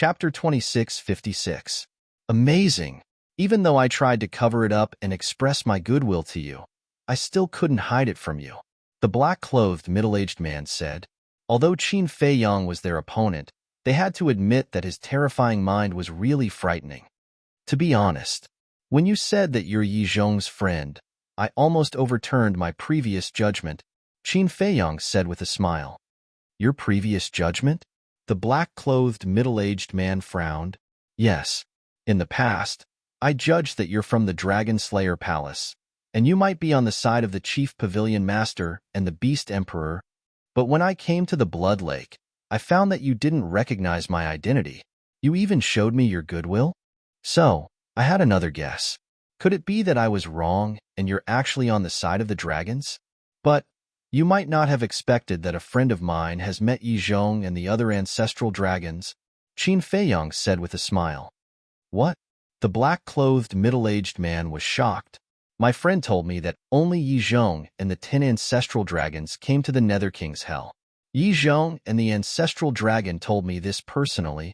Chapter 2656. Amazing! Even though I tried to cover it up and express my goodwill to you, I still couldn't hide it from you, the black-clothed middle-aged man said. Although Qin Feiyang was their opponent, they had to admit that his terrifying mind was really frightening. To be honest, when you said that you're Yi Zhong's friend, I almost overturned my previous judgment, Qin Feiyang said with a smile. Your previous judgment? The black-clothed middle-aged man frowned. Yes, in the past, I judged that you're from the Dragon Slayer Palace, and you might be on the side of the Chief Pavilion Master and the Beast Emperor, but when I came to the Blood Lake, I found that you didn't recognize my identity. You even showed me your goodwill? So, I had another guess. Could it be that I was wrong and you're actually on the side of the dragons? But you might not have expected that a friend of mine has met Yi Zhong and the other ancestral dragons, Qin Feiyang said with a smile. What? The black-clothed middle-aged man was shocked. My friend told me that only Yi Zhong and the 10 ancestral dragons came to the Nether King's Hell. Yi Zhong and the ancestral dragon told me this personally.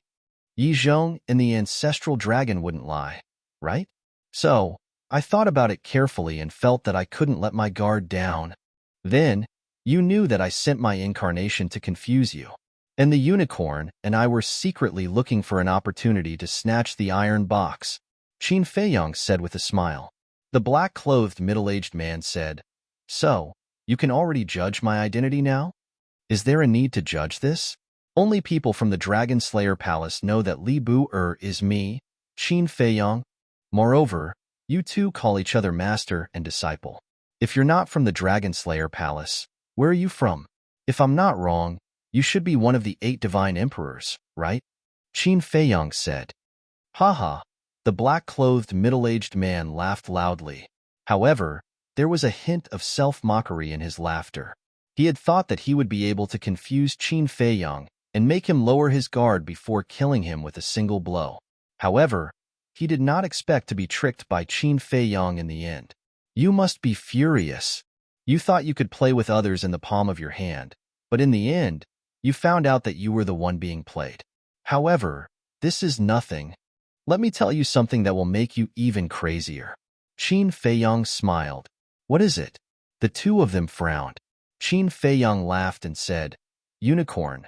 Yi Zhong and the ancestral dragon wouldn't lie, right? So, I thought about it carefully and felt that I couldn't let my guard down. Then, you knew that I sent my incarnation to confuse you. And the unicorn and I were secretly looking for an opportunity to snatch the iron box, Qin Feiyang said with a smile. The black-clothed middle-aged man said, So, you can already judge my identity now? Is there a need to judge this? Only people from the Dragon Slayer Palace know that Li Bu-er is me, Qin Feiyang. Moreover, you two call each other master and disciple. If you're not from the Dragon Slayer Palace, where are you from? If I'm not wrong, you should be one of the 8 divine emperors, right? Qin Feiyang said. Haha, the black-clothed middle-aged man laughed loudly. However, there was a hint of self-mockery in his laughter. He had thought that he would be able to confuse Qin Feiyang and make him lower his guard before killing him with a single blow. However, he did not expect to be tricked by Qin Feiyang in the end. You must be furious. You thought you could play with others in the palm of your hand, but in the end, you found out that you were the one being played. However, this is nothing. Let me tell you something that will make you even crazier. Qin Feiyang smiled. What is it? The two of them frowned. Qin Feiyang laughed and said, Unicorn,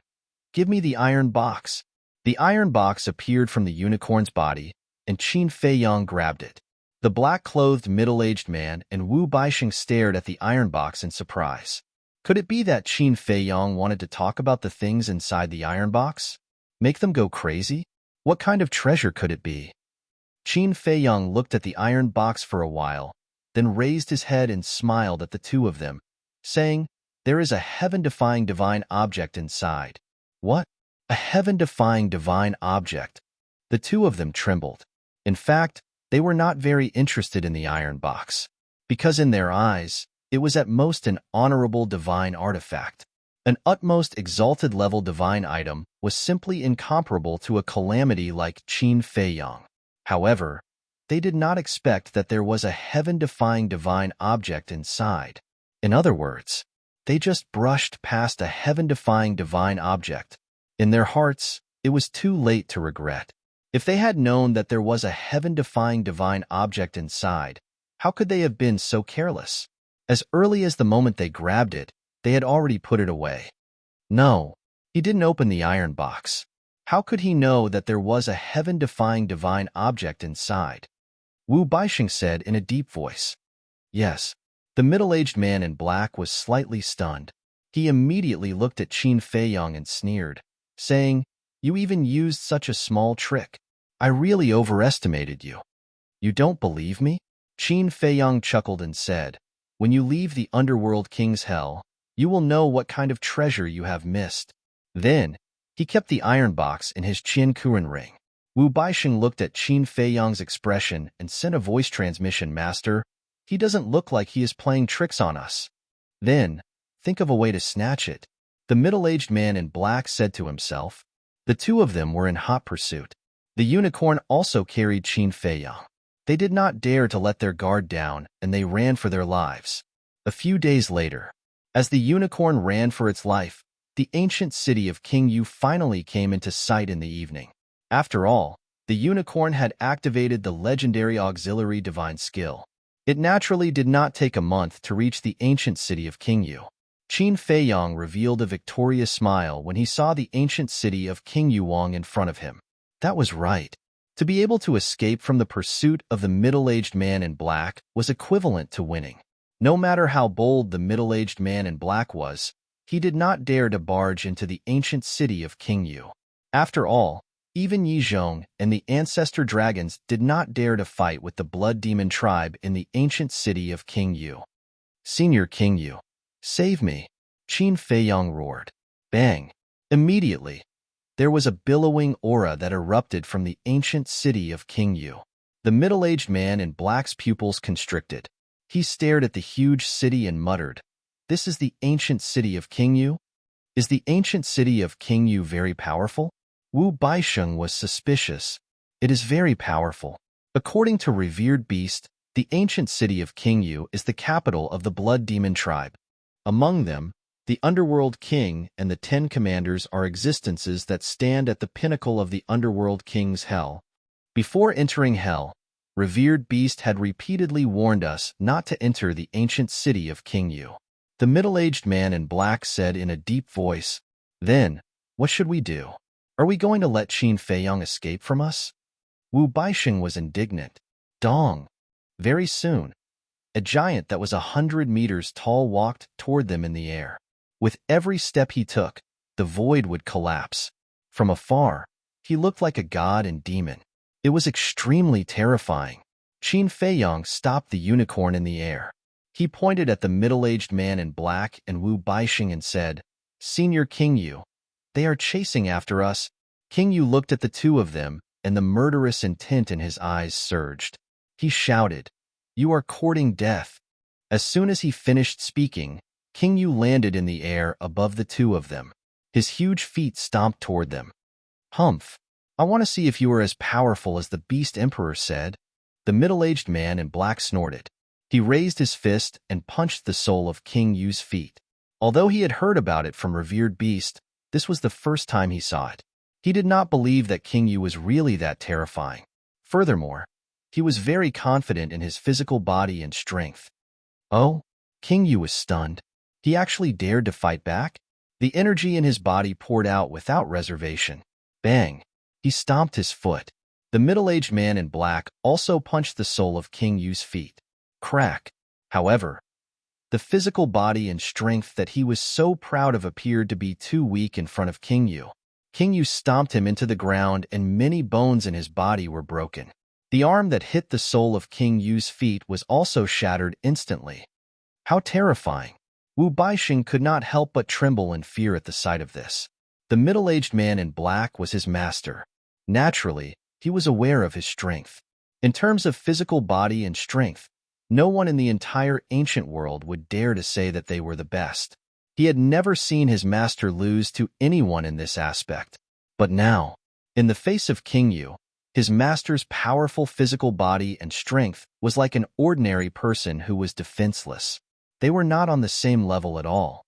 give me the iron box. The iron box appeared from the unicorn's body, and Qin Feiyang grabbed it. The black-clothed middle-aged man and Wu Baixing stared at the iron box in surprise. Could it be that Qin Feiyang wanted to talk about the things inside the iron box? Make them go crazy? What kind of treasure could it be? Qin Feiyang looked at the iron box for a while, then raised his head and smiled at the two of them, saying, There is a heaven-defying divine object inside. What? A heaven-defying divine object? The two of them trembled. In fact, they were not very interested in the iron box, because in their eyes, it was at most an honorable divine artifact. An utmost exalted level divine item was simply incomparable to a calamity like Qin Feiyang. However, they did not expect that there was a heaven-defying divine object inside. In other words, they just brushed past a heaven-defying divine object. In their hearts, it was too late to regret. If they had known that there was a heaven-defying divine object inside, how could they have been so careless? As early as the moment they grabbed it, they had already put it away. No, he didn't open the iron box. How could he know that there was a heaven-defying divine object inside? Wu Baixing said in a deep voice. Yes. The middle-aged man in black was slightly stunned. He immediately looked at Qin Feiyang and sneered, saying, You even used such a small trick. I really overestimated you. You don't believe me? Qin Feiyang chuckled and said, When you leave the underworld king's hell, you will know what kind of treasure you have missed. Then, he kept the iron box in his Qin Kuren ring. Wu Baixing looked at Qin Feiyang's expression and sent a voice transmission, Master. He doesn't look like he is playing tricks on us. Then, think of a way to snatch it. The middle-aged man in black said to himself. The two of them were in hot pursuit. The unicorn also carried Qin Feiyang. They did not dare to let their guard down, and they ran for their lives. A few days later, as the unicorn ran for its life, the ancient city of King Yu finally came into sight in the evening. After all, the unicorn had activated the legendary auxiliary divine skill. It naturally did not take a month to reach the ancient city of Qingyu. Qin Feiyang revealed a victorious smile when he saw the ancient city of Qingyu Wang in front of him. That was right. To be able to escape from the pursuit of the middle-aged man in black was equivalent to winning. No matter how bold the middle-aged man in black was, he did not dare to barge into the ancient city of Qingyu. After all, even Yi Zhong and the ancestor dragons did not dare to fight with the blood demon tribe in the ancient city of Qingyu. Senior Qingyu, save me! Qin Feiyang roared. Bang! Immediately, there was a billowing aura that erupted from the ancient city of Qingyu. The middle-aged man in black's pupils constricted. He stared at the huge city and muttered, "This is the ancient city of Qingyu? Is the ancient city of Qingyu very powerful?" Wu Baisheng was suspicious. It is very powerful. According to revered beast, the ancient city of Qingyu is the capital of the blood demon tribe. Among them, the Underworld King and the 10 Commanders are existences that stand at the pinnacle of the Underworld King's hell. Before entering hell, revered beast had repeatedly warned us not to enter the ancient city of Qingyu. The middle-aged man in black said in a deep voice, "Then, what should we do? Are we going to let Qin Feiyang escape from us?" Wu Baisheng was indignant. Dong! Very soon, a giant that was 100 meters tall walked toward them in the air. With every step he took, the void would collapse. From afar, he looked like a god and demon. It was extremely terrifying. Qin Feiyang stopped the unicorn in the air. He pointed at the middle-aged man in black and Wu Baisheng and said, "Senior Qingyu, they are chasing after us." Qingyu looked at the two of them, and the murderous intent in his eyes surged. He shouted, "You are courting death." As soon as he finished speaking, Qingyu landed in the air above the two of them. His huge feet stomped toward them. "Humph! I want to see if you are as powerful as the Beast Emperor said." The middle-aged man in black snorted. He raised his fist and punched the sole of Qingyu's feet. Although he had heard about it from revered beast, this was the first time he saw it. He did not believe that Qingyu was really that terrifying. Furthermore, he was very confident in his physical body and strength. Oh, Qingyu was stunned. He actually dared to fight back? The energy in his body poured out without reservation. Bang! He stomped his foot. The middle-aged man in black also punched the sole of Qingyu's feet. Crack! However, the physical body and strength that he was so proud of appeared to be too weak in front of Qingyu. Qingyu stomped him into the ground and many bones in his body were broken. The arm that hit the sole of Qingyu's feet was also shattered instantly. How terrifying! Wu Baisheng could not help but tremble in fear at the sight of this. The middle-aged man in black was his master. Naturally, he was aware of his strength. In terms of physical body and strength, no one in the entire ancient world would dare to say that they were the best. He had never seen his master lose to anyone in this aspect. But now, in the face of Qingyu, his master's powerful physical body and strength was like an ordinary person who was defenseless. They were not on the same level at all.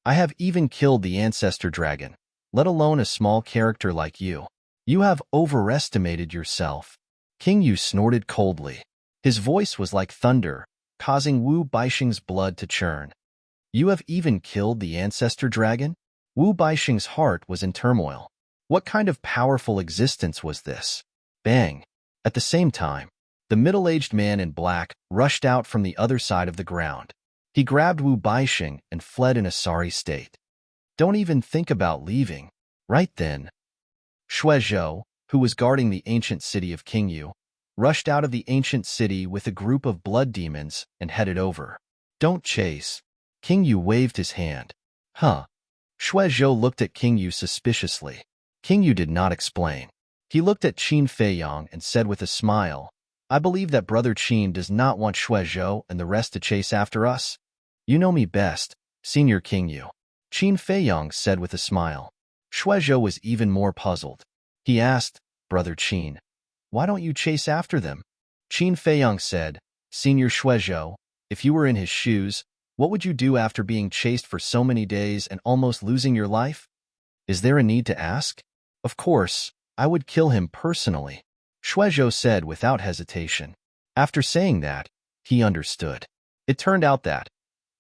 I have even killed the ancestor dragon, let alone a small character like you. You have overestimated yourself. Qingyu snorted coldly. His voice was like thunder, causing Wu Baisheng's blood to churn. You have even killed the ancestor dragon? Wu Baisheng's heart was in turmoil. What kind of powerful existence was this? Bang! At the same time, the middle-aged man in black rushed out from the other side of the ground. He grabbed Wu Baisheng and fled in a sorry state. Don't even think about leaving. Right then, Shuezhou, who was guarding the ancient city of Qingyu, rushed out of the ancient city with a group of blood demons and headed over. Don't chase. Qingyu waved his hand. Huh. Shuezhou looked at Qingyu suspiciously. Qingyu did not explain. He looked at Qin Feiyang and said with a smile, I believe that Brother Qin does not want Shuezhou and the rest to chase after us. You know me best, Senior Qingyu. Qin Feiyang said with a smile. Shuezhou was even more puzzled. He asked, Brother Qin, why don't you chase after them? Qin Feiyang said, Senior Shuezhou, if you were in his shoes, what would you do after being chased for so many days and almost losing your life? Is there a need to ask? Of course, I would kill him personally, Shuizhou said without hesitation. After saying that, he understood. It turned out that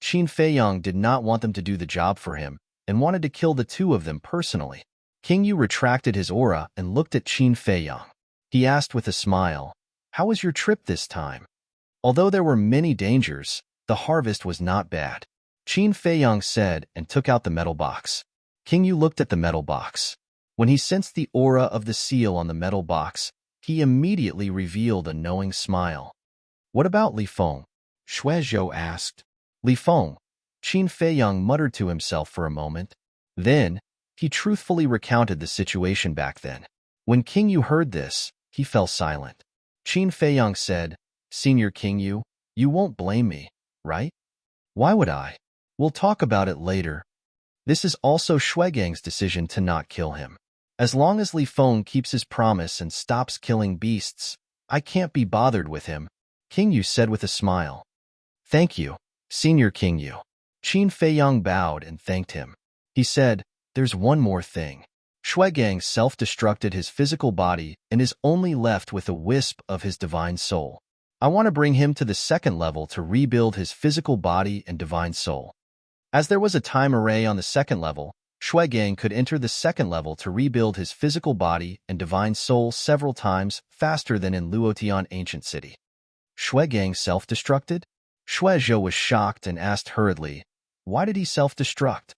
Qin Feiyang did not want them to do the job for him and wanted to kill the two of them personally. King Yu retracted his aura and looked at Qin Feiyang. He asked with a smile, "How was your trip this time?" Although there were many dangers, the harvest was not bad, Qin Feiyang said and took out the metal box. King Yu looked at the metal box. When he sensed the aura of the seal on the metal box, he immediately revealed a knowing smile. "What about Li Feng?" Shuizhou asked. "Li Feng," Qin Feiyang muttered to himself for a moment. Then, he truthfully recounted the situation back then. When King Yu heard this, he fell silent. Qin Feiyang said, "Senior King Yu, you won't blame me, right?" "Why would I? We'll talk about it later." This is also Shuigang's decision to not kill him. As long as Li Feng keeps his promise and stops killing beasts, I can't be bothered with him, King Yu said with a smile. "Thank you, Senior King Yu." Qin Feiyang bowed and thanked him. He said, "There's one more thing." Shuigang self-destructed his physical body and is only left with a wisp of his divine soul. I want to bring him to the second level to rebuild his physical body and divine soul. As there was a time array on the second level, Shuigang could enter the second level to rebuild his physical body and divine soul several times faster than in Luotian Ancient City. Shuigang self-destructed? Shuizhou was shocked and asked hurriedly, "Why did he self-destruct?"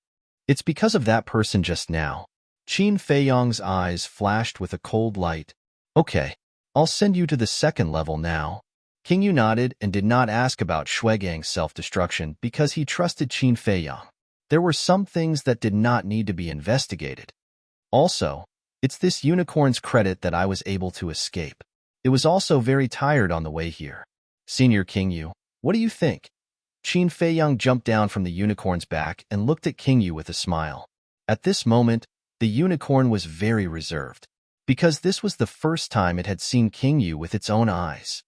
"It's because of that person just now." Qin Feiyang's eyes flashed with a cold light. "Okay, I'll send you to the second level now." King Yu nodded and did not ask about Shuigang's self-destruction because he trusted Qin Feiyang. There were some things that did not need to be investigated. Also, it's this unicorn's credit that I was able to escape. It was also very tired on the way here. Senior King Yu, what do you think? Qin Feiyang jumped down from the unicorn's back and looked at King Yu with a smile. At this moment, the unicorn was very reserved, because this was the first time it had seen King Yu with its own eyes.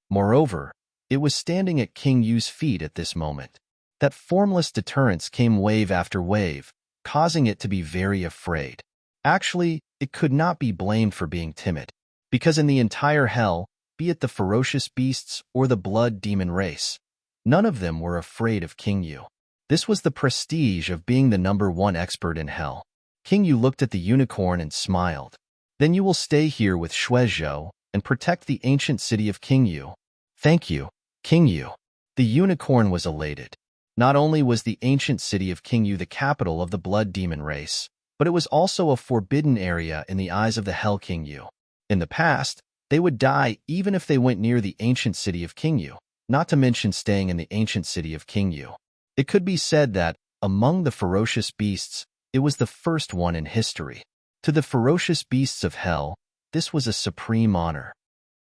Moreover, it was standing at King Yu's feet at this moment. That formless deterrence came wave after wave, causing it to be very afraid. Actually, it could not be blamed for being timid, because in the entire hell, be it the ferocious beasts or the blood demon race, none of them were afraid of King Yu. This was the prestige of being the #1 expert in hell. King Yu looked at the unicorn and smiled. "Then you will stay here with Shuizhou and protect the ancient city of King Yu." "Thank you, King Yu." The unicorn was elated. Not only was the ancient city of King Yu the capital of the blood demon race, but it was also a forbidden area in the eyes of the Hell King Yu. In the past, they would die even if they went near the ancient city of King Yu, not to mention staying in the ancient city of King Yu. It could be said that, among the ferocious beasts, it was the first one in history. To the ferocious beasts of hell, this was a supreme honor.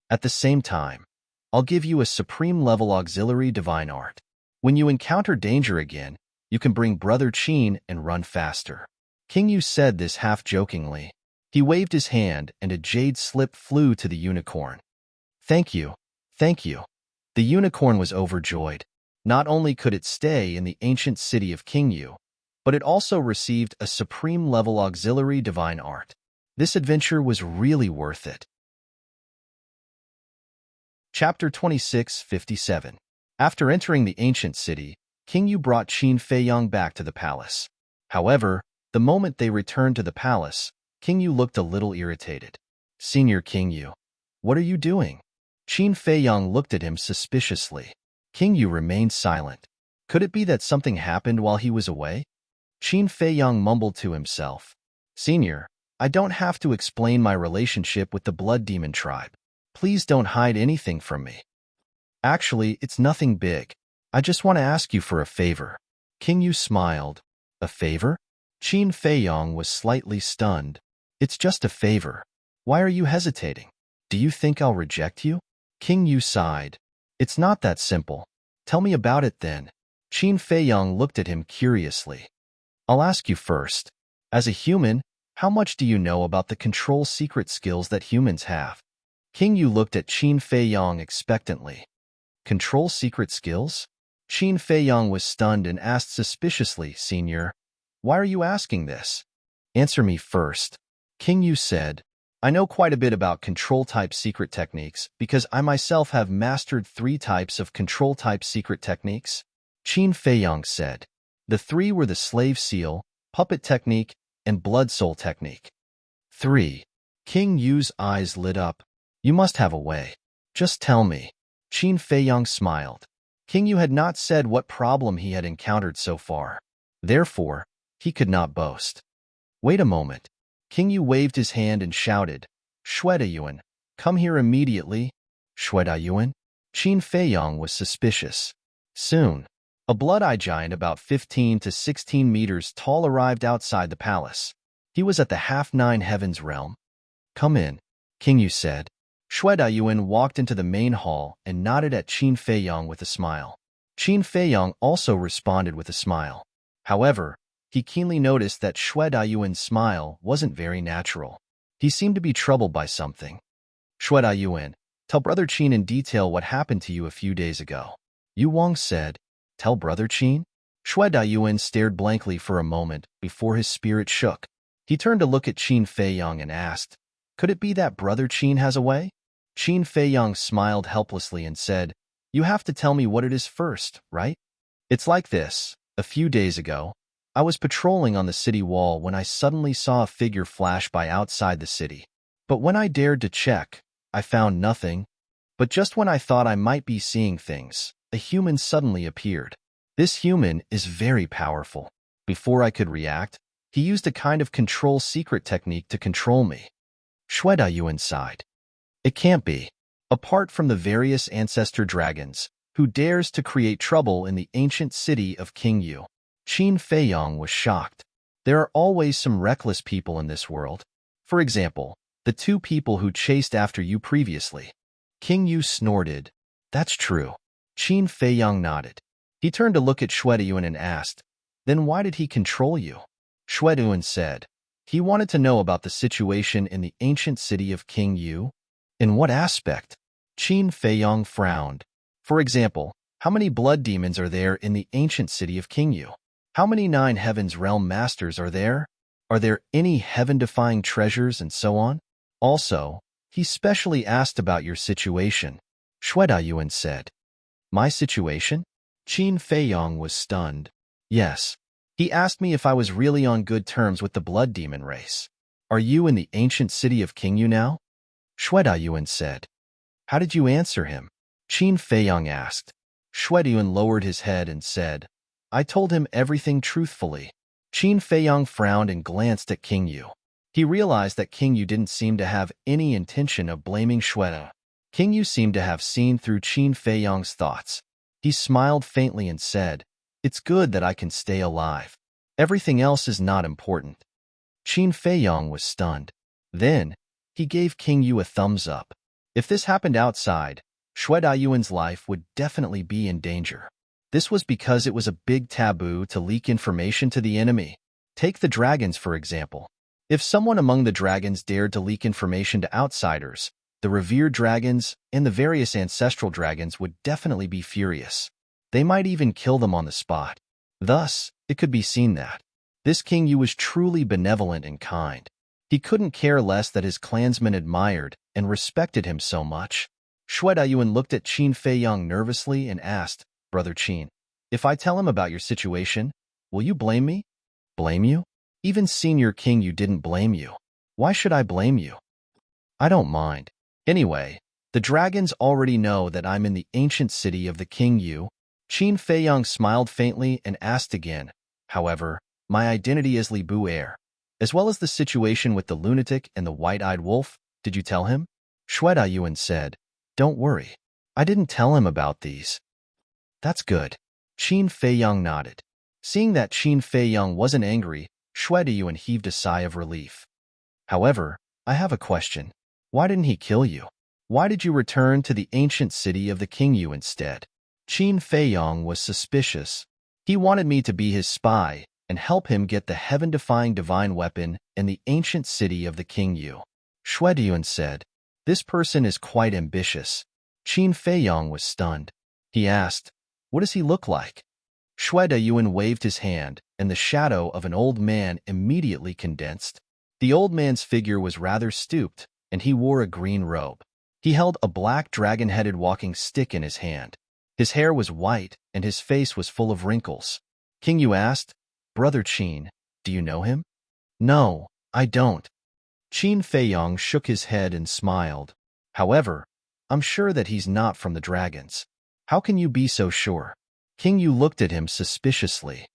At the same time, I'll give you a supreme-level auxiliary divine art. When you encounter danger again, you can bring Brother Qin and run faster. King Yu said this half-jokingly. He waved his hand and a jade slip flew to the unicorn. "Thank you, thank you." The unicorn was overjoyed. Not only could it stay in the ancient city of King Yu, but it also received a supreme-level auxiliary divine art. This adventure was really worth it. Chapter 26:57. After entering the ancient city, King Yu brought Qin Feiyang back to the palace. However, the moment they returned to the palace, King Yu looked a little irritated. "Senior King Yu, what are you doing?" Qin Feiyang looked at him suspiciously. King Yu remained silent. Could it be that something happened while he was away? Qin Feiyang mumbled to himself. "Senior, I don't have to explain my relationship with the Blood Demon tribe. Please don't hide anything from me." "Actually, it's nothing big. I just want to ask you for a favor." King Yu smiled. "A favor?" Qin Feiyang was slightly stunned. "It's just a favor. Why are you hesitating? Do you think I'll reject you?" King Yu sighed. "It's not that simple. Tell me about it then." Qin Feiyang looked at him curiously. "I'll ask you first. As a human, how much do you know about the control secret skills that humans have?" King Yu looked at Qin Feiyang expectantly. "Control secret skills?" Qin Feiyang was stunned and asked suspiciously, "Senior, why are you asking this?" "Answer me first," King Yu said. I know quite a bit about control-type secret techniques because I myself have mastered 3 types of control-type secret techniques, Qin Feiyang said. The 3 were the slave seal, puppet technique, and blood soul technique. 3. King Yu's eyes lit up. You must have a way. Just tell me. Qin Feiyang smiled. King Yu had not said what problem he had encountered so far. Therefore, he could not boast. Wait a moment. King Yu waved his hand and shouted, Shui Dayuan, come here immediately. Shui Dayuan? Qin Feiyang was suspicious. Soon, a blood-eye giant about 15 to 16 meters tall arrived outside the palace. He was at the half-nine heavens realm. Come in, King Yu said. Shui Dayuan walked into the main hall and nodded at Qin Feiyang with a smile. Qin Feiyang also responded with a smile. However, he keenly noticed that Shui Dayuan's smile wasn't very natural. He seemed to be troubled by something. Shui Dayuan, tell Brother Qin in detail what happened to you a few days ago. Yu Wang said, Tell Brother Qin? Shui Dayuan stared blankly for a moment before his spirit shook. He turned to look at Qin Feiyang and asked, Could it be that Brother Qin has a way? Qin Feiyang smiled helplessly and said, You have to tell me what it is first, right? It's like this. A few days ago, I was patrolling on the city wall when I suddenly saw a figure flash by outside the city. But when I dared to check, I found nothing. But just when I thought I might be seeing things, a human suddenly appeared. This human is very powerful. Before I could react, he used a kind of control secret technique to control me. Shui Dayuan sighed. It can't be. Apart from the various ancestor dragons, who dares to create trouble in the ancient city of King Yu? Qin Feiyang was shocked. There are always some reckless people in this world. For example, the 2 people who chased after you previously. King Yu snorted. That's true. Qin Feiyang nodded. He turned to look at Shui Dayuan and asked, Then why did he control you? Shui Dayuan said, He wanted to know about the situation in the ancient city of King Yu. In what aspect? Qin Feiyang frowned. For example, how many blood demons are there in the ancient city of King Yu? How many 9 heavens realm masters are there? Are there any heaven-defying treasures and so on? Also, he specially asked about your situation. Shui Dayuan said. My situation? Qin Feiyang was stunned. Yes. He asked me if I was really on good terms with the blood demon race. Are you in the ancient city of King Yu now? Shui Dayuan said. How did you answer him? Qin Feiyang asked. Shui Dayuan lowered his head and said, I told him everything truthfully. Qin Feiyang frowned and glanced at King Yu. He realized that King Yu didn't seem to have any intention of blaming Shui. King Yu seemed to have seen through Qin Feiyang's thoughts. He smiled faintly and said, It's good that I can stay alive. Everything else is not important. Qin Feiyang was stunned. Then, he gave King Yu a thumbs up. If this happened outside, Shui Dayuan's life would definitely be in danger. This was because it was a big taboo to leak information to the enemy. Take the dragons, for example. If someone among the dragons dared to leak information to outsiders, the revered dragons and the various ancestral dragons would definitely be furious. They might even kill them on the spot. Thus, it could be seen that this King Yu was truly benevolent and kind. He couldn't care less that his clansmen admired and respected him so much. Shui Dayuan looked at Qin Feiyang nervously and asked, Brother Qin, if I tell him about your situation, will you blame me? Blame you? Even Senior King Yu didn't blame you. Why should I blame you? I don't mind. Anyway, the dragons already know that I'm in the ancient city of the King Yu. Qin Feiyang smiled faintly and asked again, However, my identity is Li Bu Air, as well as the situation with the lunatic and the white-eyed wolf. Did you tell him? Shui Dayuan said, Don't worry. I didn't tell him about these. That's good. Qin Feiyang nodded. Seeing that Qin Feiyang wasn't angry, Shui Dayuan heaved a sigh of relief. However, I have a question. Why didn't he kill you? Why did you return to the ancient city of the King Yu instead? Qin Feiyang was suspicious. He wanted me to be his spy and help him get the heaven-defying divine weapon in the ancient city of the King Yu. Shui Dayuan said, This person is quite ambitious. Qin Feiyang was stunned. He asked, What does he look like? Shui Dayuan waved his hand, and the shadow of an old man immediately condensed. The old man's figure was rather stooped, and he wore a green robe. He held a black dragon-headed walking stick in his hand. His hair was white, and his face was full of wrinkles. King Yu asked, "Brother Qin, do you know him?" "No, I don't." Qin Feiyong shook his head and smiled. "However, I'm sure that he's not from the dragons." "How can you be so sure?" King Yu looked at him suspiciously.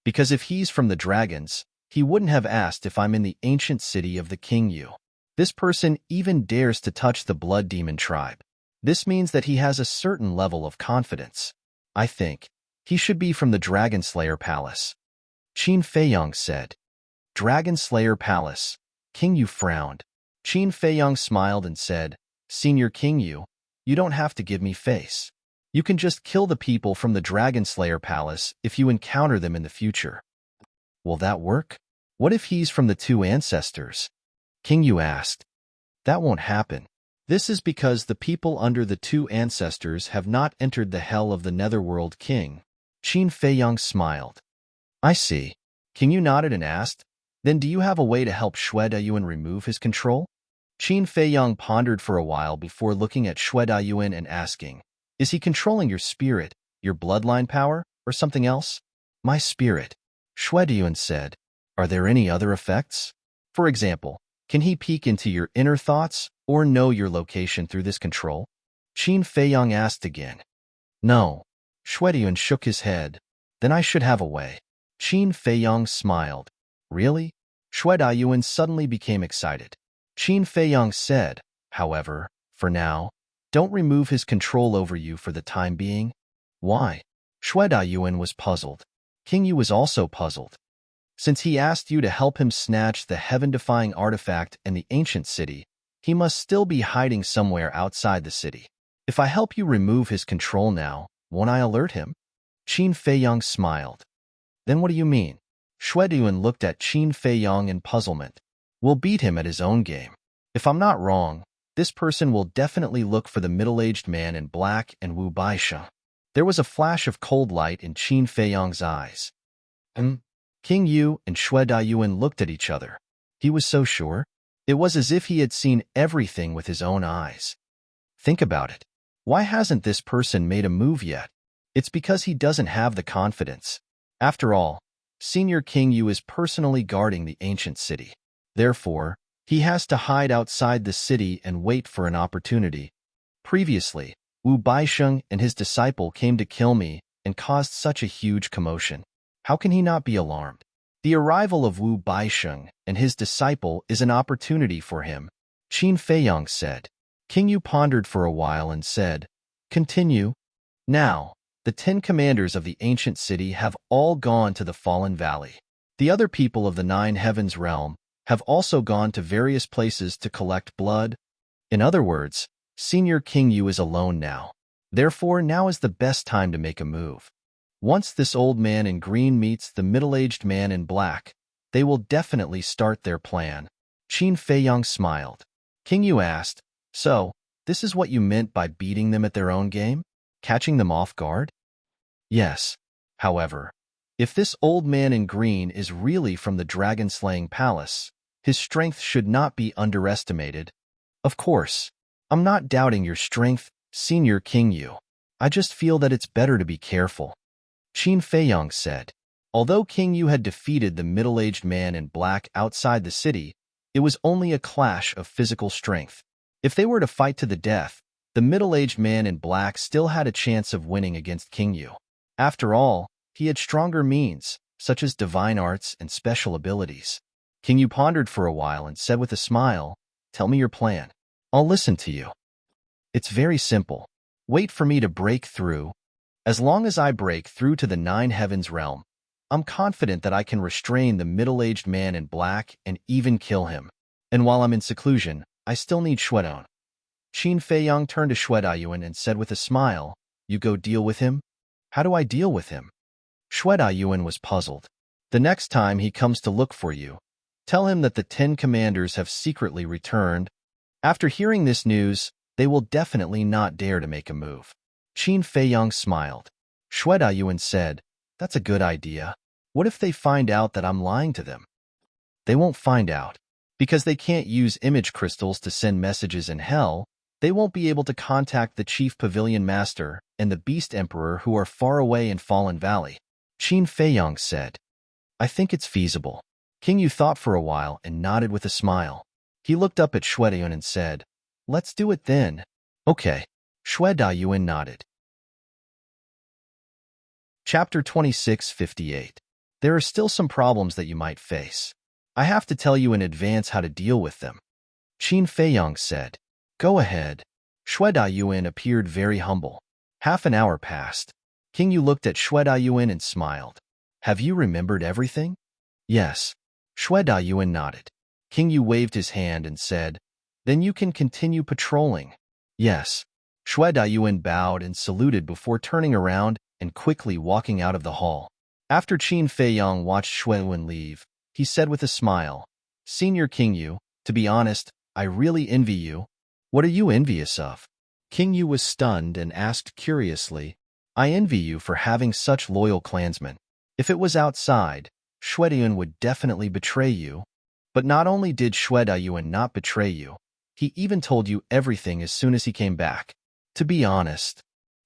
"Because if he's from the dragons, he wouldn't have asked if I'm in the ancient city of the King Yu. This person even dares to touch the blood demon tribe. This means that he has a certain level of confidence. I think he should be from the Dragon Slayer Palace." Qin Feiyong said. "Dragon Slayer Palace." King Yu frowned. Qin Feiyong smiled and said, "Senior King Yu, you don't have to give me face. You can just kill the people from the Dragon Slayer Palace if you encounter them in the future." "Will that work? What if he's from the two ancestors?" King Yu asked. "That won't happen. This is because the people under the two ancestors have not entered the hell of the Netherworld King." Qin Feiyong smiled. "I see." King Yu nodded and asked, "Then do you have a way to help Xue Dayuan remove his control?" Qin Feiyong pondered for a while before looking at Xue Dayuan and asking, "Is he controlling your spirit, your bloodline power, or something else?" "My spirit," Xue Dayuan said. "Are there any other effects? For example, can he peek into your inner thoughts or know your location through this control?" Qin Feiyong asked again. "No." Xue Dayuan shook his head. "Then I should have a way." Qin Feiyong smiled. "Really?" Xue Dayuan suddenly became excited. Qin Feiyong said, "However, for now, don't remove his control over you for the time being." "Why?" Xue Dayuan was puzzled. King Yu was also puzzled. Since he asked you to help him snatch the heaven-defying artifact in the ancient city, he must still be hiding somewhere outside the city. If I help you remove his control now, won't I alert him? Qin Feiyong smiled. Then what do you mean? Xue Dayuan looked at Qin Feiyong in puzzlement. We'll beat him at his own game. If I'm not wrong, this person will definitely look for the middle-aged man in black and Wu Baisha. There was a flash of cold light in Qin Feiyong's eyes. King Yu and Xue Dayuan looked at each other. He was so sure. It was as if he had seen everything with his own eyes. Think about it. Why hasn't this person made a move yet? It's because he doesn't have the confidence. After all, Senior King Yu is personally guarding the ancient city. Therefore, he has to hide outside the city and wait for an opportunity. Previously, Wu Baisheng and his disciple came to kill me and caused such a huge commotion. How can he not be alarmed? The arrival of Wu Baisheng and his disciple is an opportunity for him, Qin Feiyong said. King Yu pondered for a while and said, "Continue." Now, the 10 commanders of the ancient city have all gone to the Fallen Valley. The other people of the 9 Heavens realm have also gone to various places to collect blood. In other words, Senior King Yu is alone now. Therefore, now is the best time to make a move. Once this old man in green meets the middle-aged man in black, they will definitely start their plan. Qin Feiyong smiled. King Yu asked, "So, this is what you meant by beating them at their own game? Catching them off guard?" "Yes. However, if this old man in green is really from the dragon-slaying palace, his strength should not be underestimated." "Of course. I'm not doubting your strength, Senior King Yu. I just feel that it's better to be careful," Qin Feiyong said. Although King Yu had defeated the middle-aged man in black outside the city, it was only a clash of physical strength. If they were to fight to the death, the middle-aged man in black still had a chance of winning against King Yu. After all, he had stronger means, such as divine arts and special abilities. King Yu pondered for a while and said with a smile, "Tell me your plan. I'll listen to you." "It's very simple. Wait for me to break through. As long as I break through to the 9 Heavens realm, I'm confident that I can restrain the middle-aged man in black and even kill him. And while I'm in seclusion, I still need Xue Dayuan." Qin Feiyong turned to Xue Dayuan and said with a smile, "You go deal with him?" "How do I deal with him?" Xue Dayuan was puzzled. "The next time he comes to look for you, tell him that the 10 commanders have secretly returned. After hearing this news, they will definitely not dare to make a move." Qin Feiyong smiled. Xue Dayuan said, "That's a good idea. What if they find out that I'm lying to them?" "They won't find out. Because they can't use image crystals to send messages in hell, they won't be able to contact the Chief Pavilion Master and the Beast Emperor who are far away in Fallen Valley. Qin Feiyang said, I think it's feasible. King Yu thought for a while and nodded with a smile. He looked up at Shui Dayun and said, Let's do it then. Okay. Shui Dayun nodded. Chapter 2658. There are still some problems that you might face. I have to tell you in advance how to deal with them. Qin Feiyang said. Go ahead. Shui Dayun appeared very humble. Half an hour passed. King Yu looked at Shui Dayun and smiled. Have you remembered everything? Yes. Shui Dayun nodded. King Yu waved his hand and said, Then you can continue patrolling. Yes. Shui Dayun bowed and saluted before turning around and quickly walking out of the hall. After Qin Feiyang watched Shui Dayun leave, he said with a smile, Senior King Yu, to be honest, I really envy you. What are you envious of? King Yu was stunned and asked curiously, I envy you for having such loyal clansmen. If it was outside, Shui Dayun would definitely betray you. But not only did Shui Dayun not betray you, he even told you everything as soon as he came back. To be honest,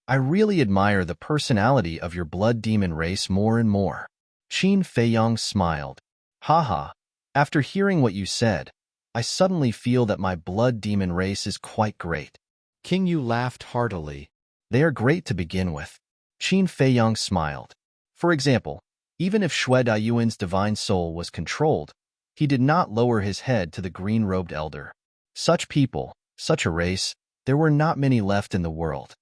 I really admire the personality of your blood demon race more and more. Qin Feiyang smiled. Haha, after hearing what you said, I suddenly feel that my blood demon race is quite great. King Yu laughed heartily. They are great to begin with. Qin Feiyang smiled. For example, even if Shui Dayun's divine soul was controlled, he did not lower his head to the green-robed elder. Such people, such a race, there were not many left in the world.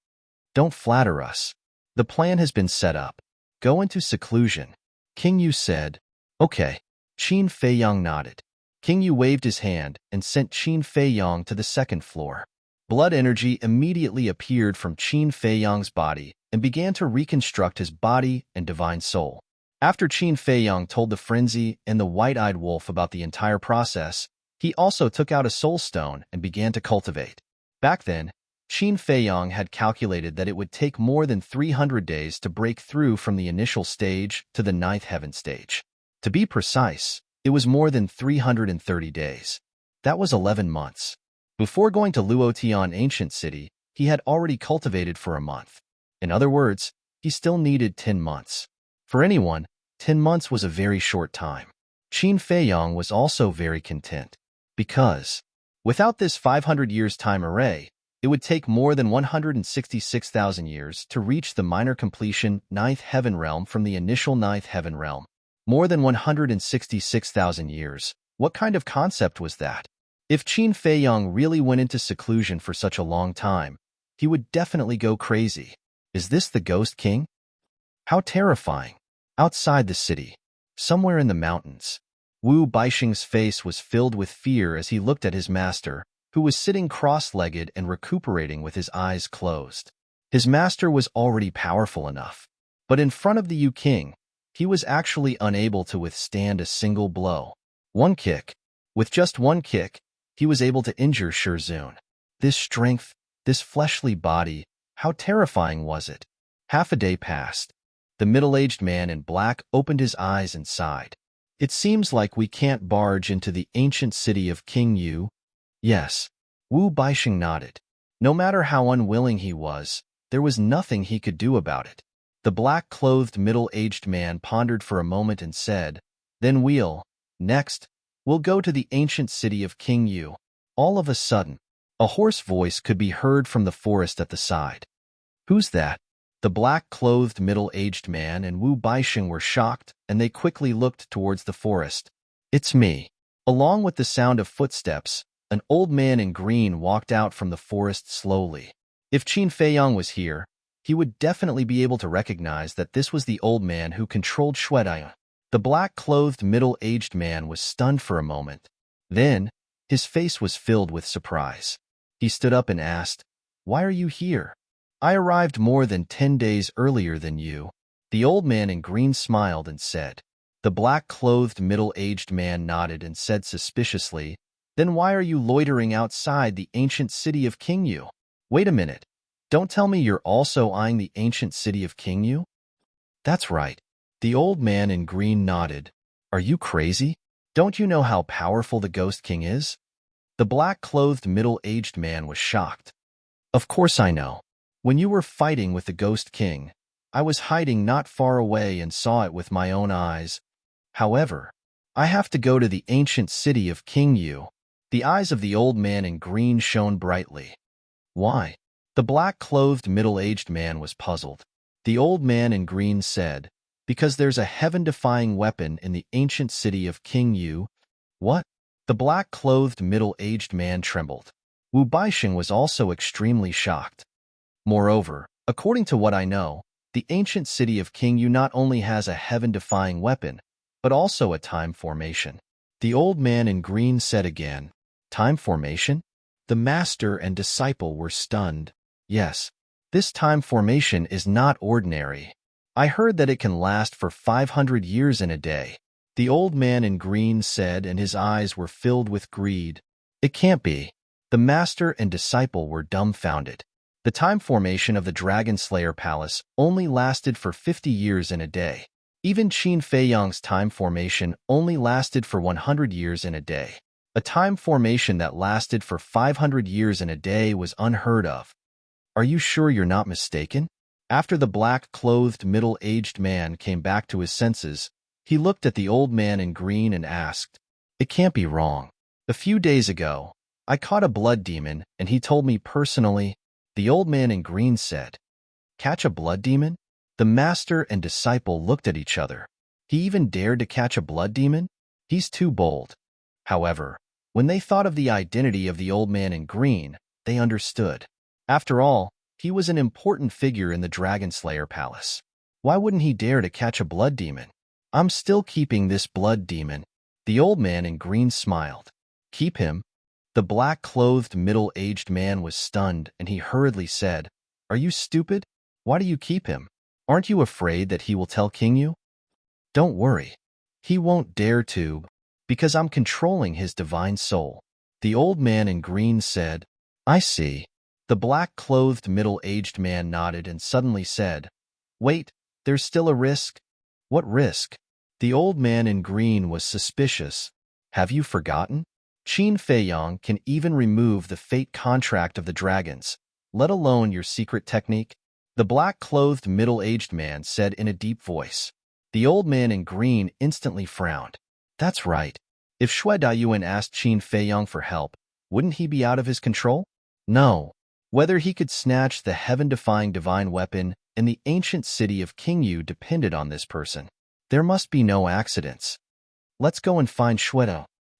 Don't flatter us. The plan has been set up. Go into seclusion. King Yu said. Okay. Qin Feiyang nodded. King Yu waved his hand and sent Qin Feiyang to the second floor. Blood energy immediately appeared from Qin Feiyang's body and began to reconstruct his body and divine soul. After Qin Feiyang told the frenzy and the white-eyed wolf about the entire process, he also took out a soul stone and began to cultivate. Back then, Qin Feiyang had calculated that it would take more than 300 days to break through from the initial stage to the ninth heaven stage. To be precise, it was more than 330 days. That was 11 months. Before going to Luotian Ancient City, he had already cultivated for a month. In other words, he still needed 10 months. For anyone, 10 months was a very short time. Qin Feiyang was also very content, because, without this 500 years time array, it would take more than 166,000 years to reach the minor completion ninth heaven realm from the initial ninth heaven realm. More than 166,000 years. What kind of concept was that? If Qin Feiyang really went into seclusion for such a long time, he would definitely go crazy. Is this the Ghost King? How terrifying. Outside the city, somewhere in the mountains, Wu Baixing's face was filled with fear as he looked at his master, who was sitting cross-legged and recuperating with his eyes closed. His master was already powerful enough, but in front of the Yu King, he was actually unable to withstand a single blow. One kick. With just one kick, he was able to injure Shirzun. This strength, this fleshly body, how terrifying was it? Half a day passed. The middle-aged man in black opened his eyes and sighed. It seems like we can't barge into the ancient city of King Yu. Yes. Wu Baixing nodded. No matter how unwilling he was, there was nothing he could do about it. The black-clothed middle-aged man pondered for a moment and said, Then next, we'll go to the ancient city of King Yu. All of a sudden, a hoarse voice could be heard from the forest at the side. Who's that? The black-clothed middle-aged man and Wu Baixing were shocked, and they quickly looked towards the forest. It's me. Along with the sound of footsteps, an old man in green walked out from the forest slowly. If Qin Feiyang was here, he would definitely be able to recognize that this was the old man who controlled Shui Dayun. The black-clothed middle-aged man was stunned for a moment. Then, his face was filled with surprise. He stood up and asked, Why are you here? I arrived more than 10 days earlier than you. The old man in green smiled and said. The black-clothed middle-aged man nodded and said suspiciously, Then why are you loitering outside the ancient city of King Yu? Wait a minute. Don't tell me you're also eyeing the ancient city of King Yu? That's right. The old man in green nodded. Are you crazy? Don't you know how powerful the Ghost King is? The black-clothed middle-aged man was shocked. Of course I know. When you were fighting with the Ghost King, I was hiding not far away and saw it with my own eyes. However, I have to go to the ancient city of King Yu. The eyes of the old man in green shone brightly. Why? The black-clothed middle-aged man was puzzled. The old man in green said, because there's a heaven-defying weapon in the ancient city of King Yu. What? The black-clothed middle-aged man trembled. Wu Baixing was also extremely shocked. Moreover, according to what I know, the ancient city of King Yu not only has a heaven-defying weapon, but also a time formation. The old man in green said again, time formation? The master and disciple were stunned. Yes, this time formation is not ordinary. I heard that it can last for 500 years in a day. The old man in green said, and his eyes were filled with greed. It can't be. The master and disciple were dumbfounded. The time formation of the Dragon Slayer Palace only lasted for 50 years in a day. Even Qin Feiyang's time formation only lasted for 100 years in a day. A time formation that lasted for 500 years in a day was unheard of. Are you sure you're not mistaken? After the black-clothed middle-aged man came back to his senses, he looked at the old man in green and asked, it can't be wrong. A few days ago, I caught a blood demon and he told me personally. The old man in green said, catch a blood demon? The master and disciple looked at each other. He even dared to catch a blood demon? He's too bold. However, when they thought of the identity of the old man in green, they understood. After all, he was an important figure in the Dragon Slayer Palace. Why wouldn't he dare to catch a blood demon? I'm still keeping this blood demon. The old man in green smiled. Keep him? The black-clothed middle-aged man was stunned, and he hurriedly said, are you stupid? Why do you keep him? Aren't you afraid that he will tell King Yu? Don't worry. He won't dare to, because I'm controlling his divine soul. The old man in green said, I see. The black-clothed middle-aged man nodded and suddenly said, wait, there's still a risk? What risk? The old man in green was suspicious. Have you forgotten? Qin Feiyang can even remove the fate contract of the dragons, let alone your secret technique. The black-clothed middle-aged man said in a deep voice. The old man in green instantly frowned. That's right. If Shui Daiyuan asked Qin Feiyang for help, wouldn't he be out of his control? No. Whether he could snatch the heaven-defying divine weapon in the ancient city of King Yu depended on this person. There must be no accidents. Let's go and find Shui.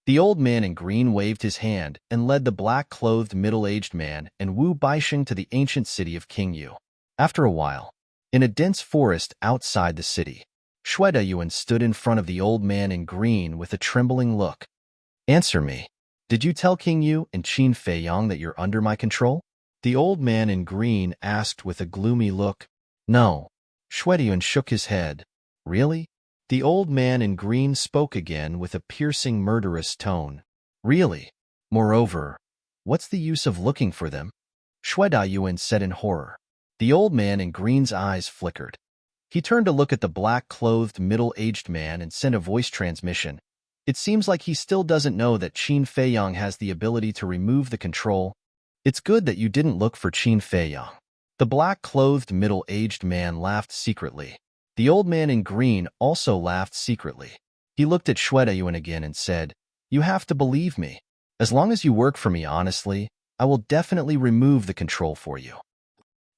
The old man in green waved his hand and led the black-clothed middle-aged man and Wu Baixing to the ancient city of King Yu. After a while, in a dense forest outside the city, Shui Daiyuan stood in front of the old man in green with a trembling look. Answer me. Did you tell King Yu and Qin Feiyang that you're under my control? The old man in green asked with a gloomy look. No. Shui Daiyuan shook his head. Really? The old man in green spoke again with a piercing, murderous tone. Really? Moreover, what's the use of looking for them? Shui Daiyuan said in horror. The old man in green's eyes flickered. He turned to look at the black-clothed middle-aged man and sent a voice transmission. It seems like he still doesn't know that Qin Feiyang has the ability to remove the control. It's good that you didn't look for Qin Feiyang. The black-clothed middle-aged man laughed secretly. The old man in green also laughed secretly. He looked at Shui Daiyuan again and said, you have to believe me. As long as you work for me honestly, I will definitely remove the control for you.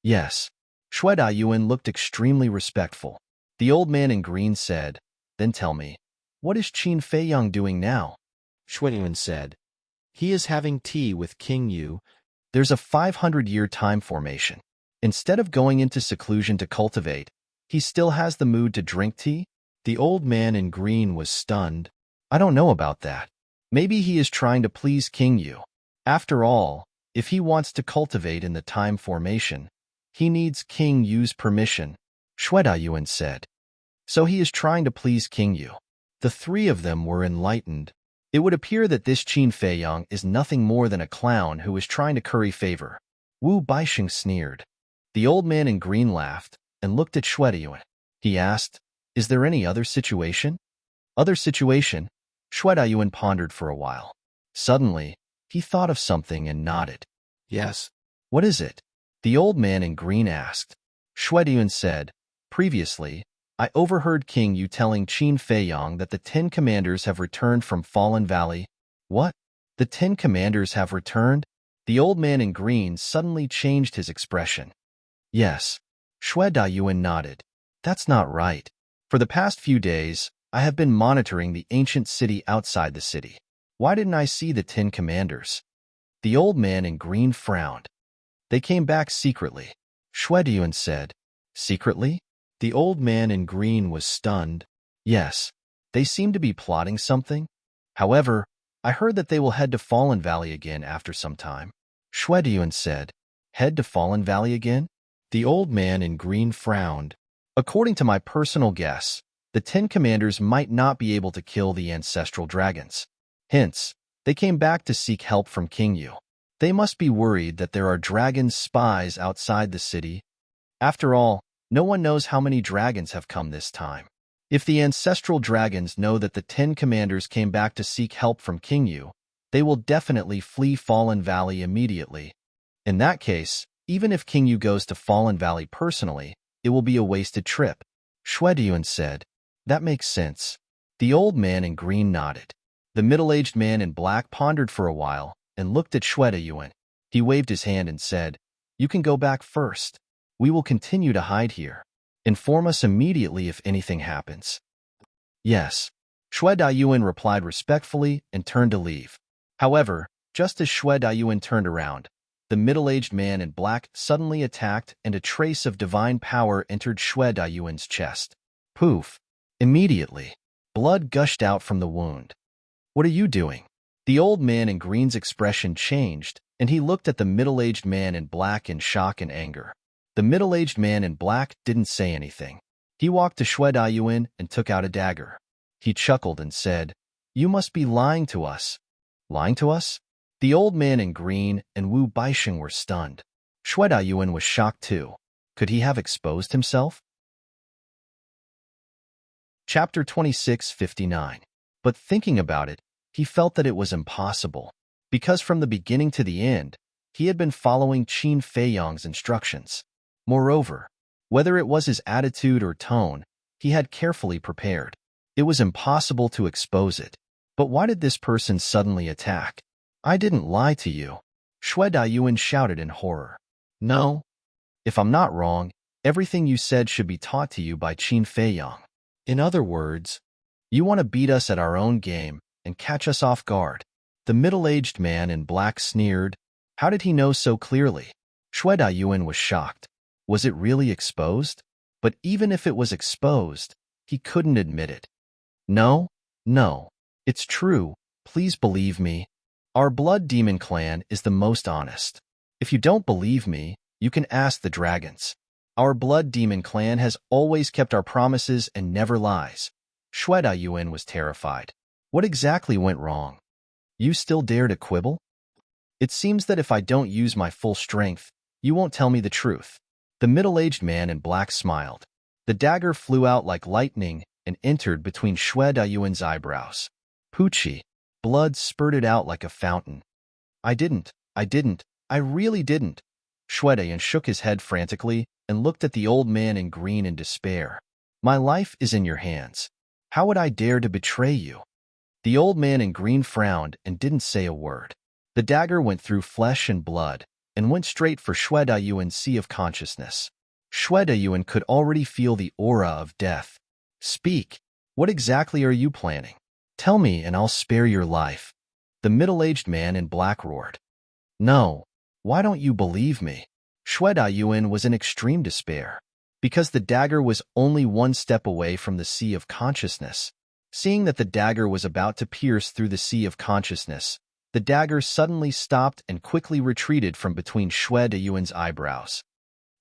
Yes. Shui Daiyuan looked extremely respectful. The old man in green said, then tell me, what is Qin Feiyang doing now? Shui Daiyuan said, he is having tea with King Yu. There's a 500-year time formation. Instead of going into seclusion to cultivate, he still has the mood to drink tea? The old man in green was stunned. I don't know about that. Maybe he is trying to please King Yu. After all, if he wants to cultivate in the time formation, he needs King Yu's permission, Shui Daiyuan said. So he is trying to please King Yu. The three of them were enlightened. It would appear that this Qin Feiyang is nothing more than a clown who is trying to curry favor. Wu Baixing sneered. The old man in green laughed and looked at Shui Daiyuan. He asked, is there any other situation? Other situation? Shue Dayuan pondered for a while. Suddenly, he thought of something and nodded. Yes. What is it? The old man in green asked. Shue Dayuan said, Previously, I overheard King Yu telling Qin Feiyong that the 10 commanders have returned from Fallen Valley. What? The 10 commanders have returned? The old man in green suddenly changed his expression. Yes. Shue Dayuan nodded. That's not right. For the past few days, I have been monitoring the ancient city outside the city. Why didn't I see the 10 commanders? The old man in green frowned. They came back secretly. Shue Dayuan said. Secretly? The old man in green was stunned. Yes. They seem to be plotting something. However, I heard that they will head to Fallen Valley again after some time. Shue Dayuan said. Head to Fallen Valley again? The old man in green frowned. According to my personal guess, the 10 commanders might not be able to kill the ancestral dragons. Hence, they came back to seek help from King Yu. They must be worried that there are dragon spies outside the city. After all, no one knows how many dragons have come this time. If the ancestral dragons know that the 10 commanders came back to seek help from King Yu, they will definitely flee Fallen Valley immediately. In that case, even if King Yu goes to Fallen Valley personally, it will be a wasted trip. Shue Dayuan said. That makes sense. The old man in green nodded. The middle-aged man in black pondered for a while and looked at Shue Dayuan. He waved his hand and said, You can go back first. We will continue to hide here. Inform us immediately if anything happens. Yes. Shue Dayuan replied respectfully and turned to leave. However, just as Shue Dayuan turned around, the middle-aged man in black suddenly attacked and a trace of divine power entered Shue Dayuan's chest. Poof! Immediately, blood gushed out from the wound. What are you doing? The old man in green's expression changed, and he looked at the middle-aged man in black in shock and anger. The middle-aged man in black didn't say anything. He walked to Shue Dayuan and took out a dagger. He chuckled and said, You must be lying to us. Lying to us? The old man in green and Wu Baixing were stunned. Shue Dayuan was shocked too. Could he have exposed himself? Chapter 26:59. But thinking about it, he felt that it was impossible, because from the beginning to the end, he had been following Qin Feiyong's instructions. Moreover, whether it was his attitude or tone, he had carefully prepared. It was impossible to expose it. But why did this person suddenly attack? I didn't lie to you. Shue Dayuan shouted in horror. No. If I'm not wrong, everything you said should be taught to you by Qin Feiyong. In other words, you want to beat us at our own game and catch us off guard. The middle-aged man in black sneered. How did he know so clearly? Shue Dayuan was shocked. Was it really exposed? But even if it was exposed, he couldn't admit it. No, it's true. Please believe me. Our blood demon clan is the most honest. If you don't believe me, you can ask the dragons. Our blood demon clan has always kept our promises and never lies. Shue Dayuan was terrified. What exactly went wrong? You still dare to quibble? It seems that if I don't use my full strength, you won't tell me the truth. The middle-aged man in black smiled. The dagger flew out like lightning and entered between Shue Dayuan's eyebrows. Poochie. Blood spurted out like a fountain. I really didn't. Shue Dayuan shook his head frantically and looked at the old man in green in despair. My life is in your hands. How would I dare to betray you? The old man in green frowned and didn't say a word. The dagger went through flesh and blood and went straight for Shue Dayuan's sea of consciousness. Shue Dayuan could already feel the aura of death. Speak. What exactly are you planning? Tell me and I'll spare your life. The middle-aged man in black roared. No. Why don't you believe me? Shue Dayuan was in extreme despair, because the dagger was only one step away from the sea of consciousness. Seeing that the dagger was about to pierce through the sea of consciousness, the dagger suddenly stopped and quickly retreated from between Shue Dayuan's eyebrows.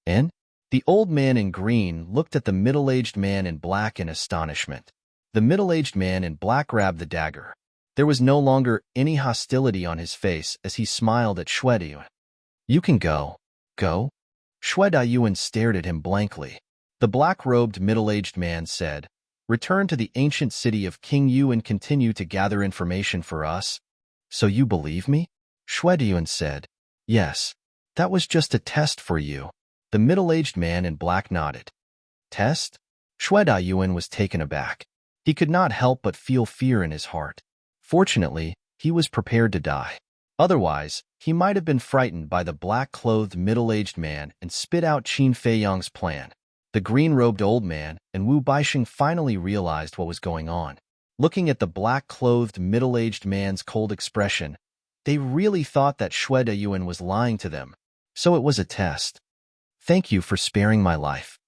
And? The old man in green looked at the middle-aged man in black in astonishment. The middle-aged man in black grabbed the dagger. There was no longer any hostility on his face as he smiled at Shue Dayuan. You can go. Go? Shue Dayuan stared at him blankly. The black-robed middle-aged man said, Return to the ancient city of King Yu and continue to gather information for us. So you believe me? Shui Dayuan said. Yes. That was just a test for you. The middle-aged man in black nodded. Test? Shui Dayuan was taken aback. He could not help but feel fear in his heart. Fortunately, he was prepared to die. Otherwise, he might have been frightened by the black-clothed middle-aged man and spit out Qin Feiyang's plan. The green-robed old man and Wu Baixing finally realized what was going on. Looking at the black-clothed middle-aged man's cold expression, they really thought that Shui Dayuan was lying to them. So it was a test. Thank you for sparing my life.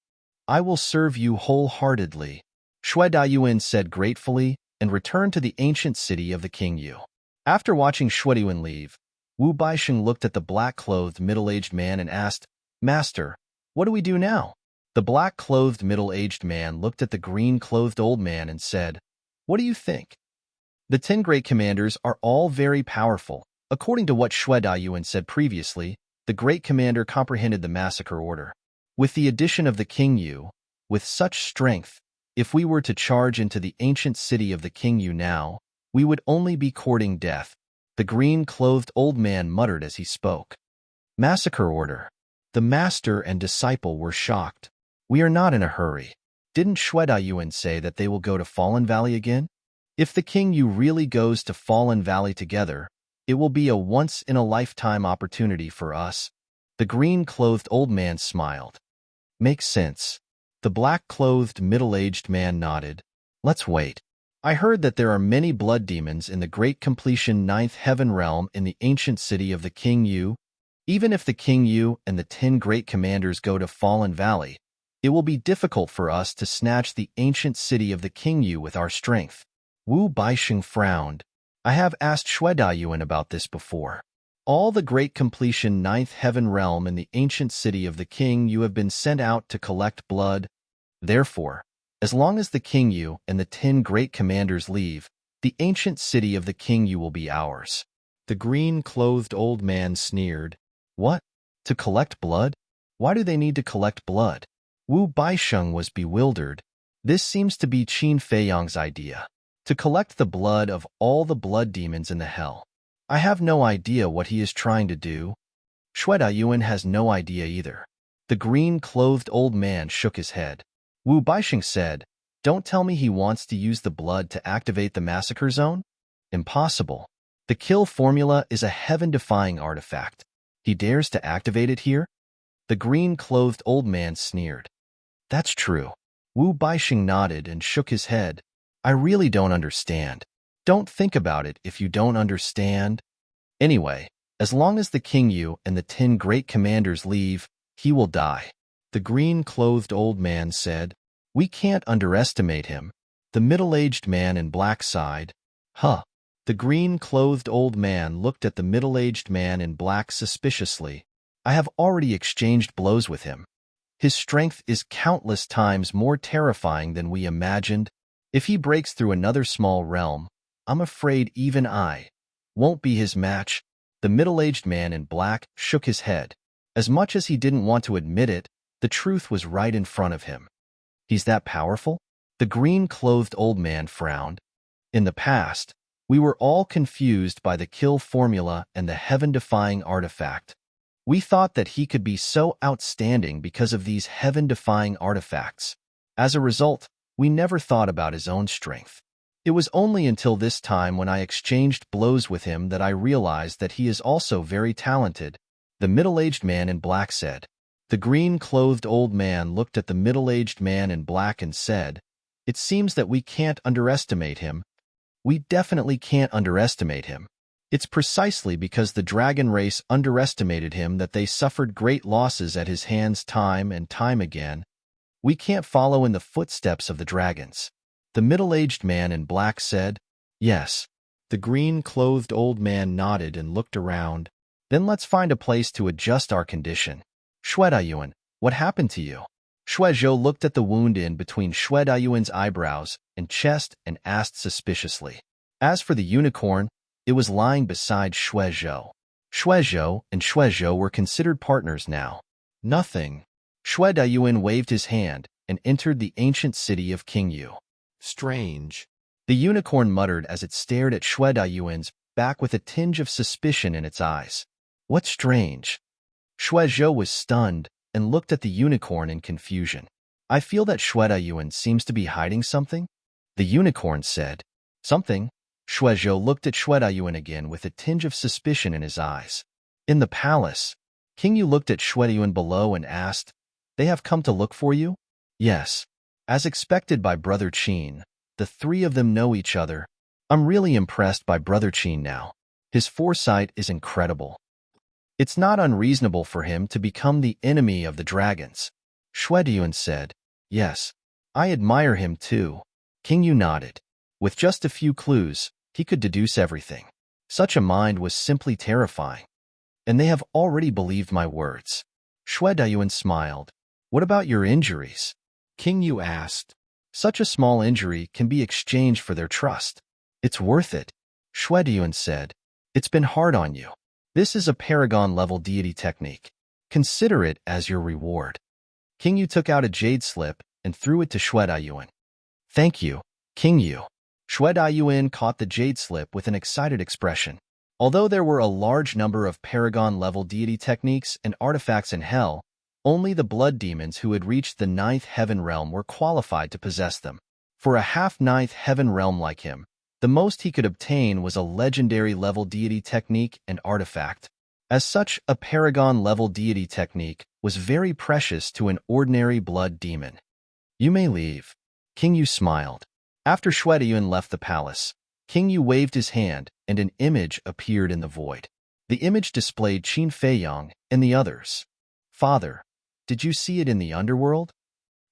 I will serve you wholeheartedly, Shui Dayuan said gratefully and returned to the ancient city of the King Yu. After watching Shui Dayuan leave, Wu Baixing looked at the black-clothed middle-aged man and asked, Master, what do we do now? The black-clothed middle-aged man looked at the green-clothed old man and said, What do you think? The 10 great commanders are all very powerful. According to what Shui Dayuan said previously, the great commander comprehended the massacre order. With the addition of the King Yu, with such strength, if we were to charge into the ancient city of the King Yu now, we would only be courting death, the green-clothed old man muttered as he spoke. Massacre order. The master and disciple were shocked. We are not in a hurry. Didn't Shui Dayuan say that they will go to Fallen Valley again? If the King Yu really goes to Fallen Valley together, it will be a once-in-a-lifetime opportunity for us. The green-clothed old man smiled. Makes sense. The black-clothed middle-aged man nodded. Let's wait. I heard that there are many blood demons in the Great Completion 9th Heaven Realm in the ancient city of the King Yu. Even if the King Yu and the 10 great commanders go to Fallen Valley, it will be difficult for us to snatch the ancient city of the King Yu with our strength. Wu Baixing frowned. I have asked Shui Dayuan about this before. All the Great Completion 9th Heaven Realm in the ancient city of the King Yu have been sent out to collect blood. Therefore, as long as the King Yu and the 10 great commanders leave, the ancient city of the King Yu will be ours. The green-clothed old man sneered. What? To collect blood? Why do they need to collect blood? Wu Baixing was bewildered. This seems to be Qin Feiyang's idea. To collect the blood of all the blood demons in the hell. I have no idea what he is trying to do. Shui Dayuan has no idea either. The green-clothed old man shook his head. Wu Baixing said, Don't tell me he wants to use the blood to activate the massacre zone? Impossible. The kill formula is a heaven-defying artifact. He dares to activate it here? The green-clothed old man sneered. That's true. Wu Baixing nodded and shook his head. I really don't understand. Don't think about it if you don't understand. Anyway, as long as the King Yu and the 10 great commanders leave, he will die. The green-clothed old man said, We can't underestimate him. The middle-aged man in black sighed. Huh. The green-clothed old man looked at the middle-aged man in black suspiciously. I have already exchanged blows with him. His strength is countless times more terrifying than we imagined. If he breaks through another small realm, I'm afraid even I won't be his match. The middle-aged man in black shook his head. As much as he didn't want to admit it, the truth was right in front of him. He's that powerful? The green-clothed old man frowned. In the past, we were all confused by the kill formula and the heaven-defying artifact. We thought that he could be so outstanding because of these heaven-defying artifacts. As a result, we never thought about his own strength. It was only until this time when I exchanged blows with him that I realized that he is also very talented, the middle-aged man in black said. The green-clothed old man looked at the middle-aged man in black and said, It seems that we can't underestimate him. We definitely can't underestimate him. It's precisely because the dragon race underestimated him that they suffered great losses at his hands time and time again. We can't follow in the footsteps of the dragons. The middle-aged man in black said, Yes. The green-clothed old man nodded and looked around. Then let's find a place to adjust our condition. Shui Dayuan, what happened to you? Shui Zhou looked at the wound in between Shui Dayuan's eyebrows and chest and asked suspiciously. As for the unicorn, it was lying beside Shui Zhou. Shui Zhou and Shui Zhou were considered partners now. Nothing. Shui Dayuan waved his hand and entered the ancient city of King Yu. Strange. The unicorn muttered as it stared at Shui Dayuan's back with a tinge of suspicion in its eyes. What's strange? Shui Zhou was stunned and looked at the unicorn in confusion. I feel that Shui Dayuan seems to be hiding something, the unicorn said. Something? Shui Zhou looked at Shui Dayuan again with a tinge of suspicion in his eyes. In the palace, King Yu looked at Shui Dayuan below and asked, They have come to look for you? Yes. As expected by Brother Qin, the three of them know each other. I'm really impressed by Brother Qin now. His foresight is incredible. It's not unreasonable for him to become the enemy of the dragons. Shui Dayuan said, Yes, I admire him too. King Yu nodded. With just a few clues, he could deduce everything. Such a mind was simply terrifying. And they have already believed my words. Shui Dayuan smiled. What about your injuries? King Yu asked. Such a small injury can be exchanged for their trust. It's worth it. Shui Dayuan said. It's been hard on you. This is a paragon-level deity technique. Consider it as your reward. King Yu took out a jade slip and threw it to Shui Dayuan. Thank you, King Yu. Shui Dayuan caught the jade slip with an excited expression. Although there were a large number of paragon-level deity techniques and artifacts in hell, only the blood demons who had reached the 9th heaven realm were qualified to possess them. For a half-9th heaven realm like him, the most he could obtain was a legendary-level deity technique and artifact. As such, a paragon-level deity technique was very precious to an ordinary blood demon. You may leave. King Yu smiled. After Shui Dayuan left the palace, King Yu waved his hand and an image appeared in the void. The image displayed Qin Feiyang and the others. Father, did you see it in the underworld?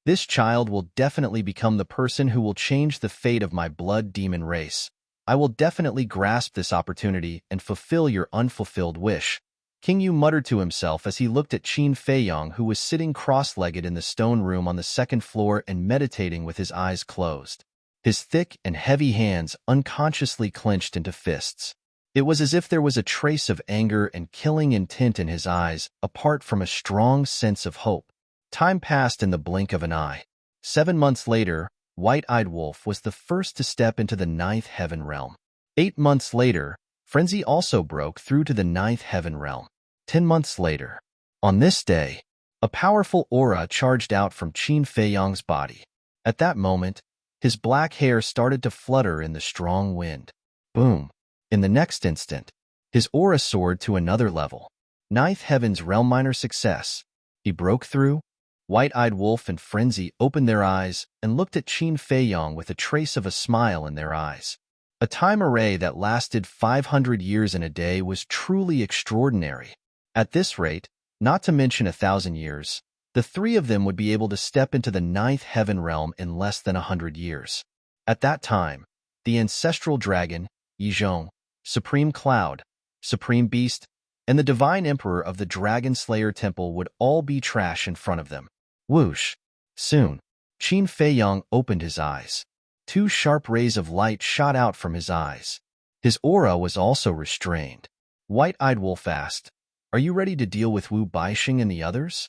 This child will definitely become the person who will change the fate of my blood demon race. I will definitely grasp this opportunity and fulfill your unfulfilled wish. King Yu muttered to himself as he looked at Qin Feiyang, who was sitting cross-legged in the stone room on the second floor and meditating with his eyes closed. His thick and heavy hands unconsciously clenched into fists. It was as if there was a trace of anger and killing intent in his eyes, apart from a strong sense of hope. Time passed in the blink of an eye. 7 months later, White-Eyed Wolf was the first to step into the 9th heaven realm. 8 months later, Frenzy also broke through to the 9th heaven realm. 10 months later, on this day, a powerful aura charged out from Qin Feiyang's body. At that moment, his black hair started to flutter in the strong wind. Boom! In the next instant, his aura soared to another level. 9th heaven's realm minor success. He broke through. White-Eyed Wolf and Frenzy opened their eyes and looked at Qin Feiyang with a trace of a smile in their eyes. A time array that lasted 500 years in a day was truly extraordinary. At this rate, not to mention 1,000 years, the three of them would be able to step into the 9th heaven realm in less than 100 years. At that time, the ancestral dragon, Yizhong, Supreme Cloud, Supreme Beast, and the Divine Emperor of the Dragon Slayer Temple would all be trash in front of them. Whoosh! Soon, Qin Feiyang opened his eyes. 2 sharp rays of light shot out from his eyes. His aura was also restrained. White-Eyed Wolf asked, Are you ready to deal with Wu Baixing and the others?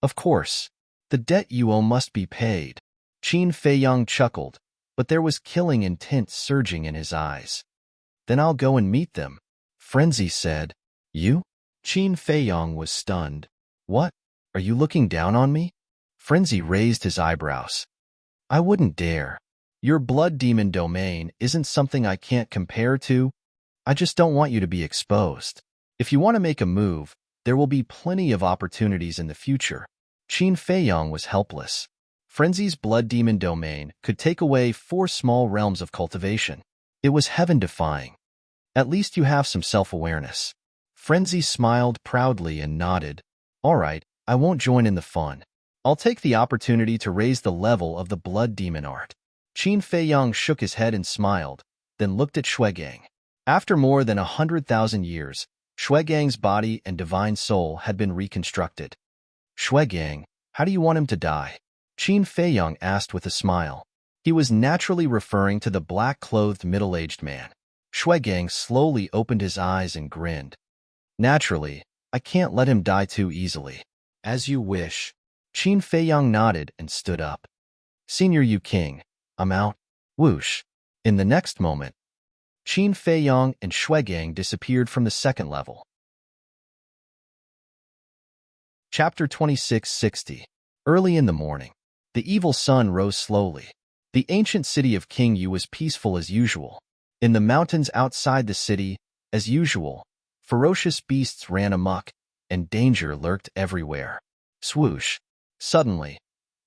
Of course. The debt you owe must be paid. Qin Feiyang chuckled, but there was killing intent surging in his eyes. Then I'll go and meet them. Frenzy said. You? Qin Feiyang was stunned. What? Are you looking down on me? Frenzy raised his eyebrows. I wouldn't dare. Your blood demon domain isn't something I can't compare to. I just don't want you to be exposed. If you want to make a move, there will be plenty of opportunities in the future. Qin Feiyang was helpless. Frenzy's blood demon domain could take away 4 small realms of cultivation. It was heaven-defying. At least you have some self-awareness. Frenzy smiled proudly and nodded. All right, I won't join in the fun. I'll take the opportunity to raise the level of the blood demon art. Qin Feiyang shook his head and smiled, then looked at Shuigang. After more than 100,000 years, Shuigang's body and divine soul had been reconstructed. Shuigang, how do you want him to die? Qin Feiyang asked with a smile. He was naturally referring to the black-clothed middle-aged man. Shuigang slowly opened his eyes and grinned. Naturally, I can't let him die too easily. As you wish. Qin Feiyang nodded and stood up. Senior Yu King, I'm out. Whoosh! In the next moment, Qin Feiyong and Shuigang disappeared from the second level. Chapter 2660. Early in the morning, the evil sun rose slowly. The ancient city of King Yu was peaceful as usual. In the mountains outside the city, as usual, ferocious beasts ran amok, and danger lurked everywhere. Swoosh! Suddenly,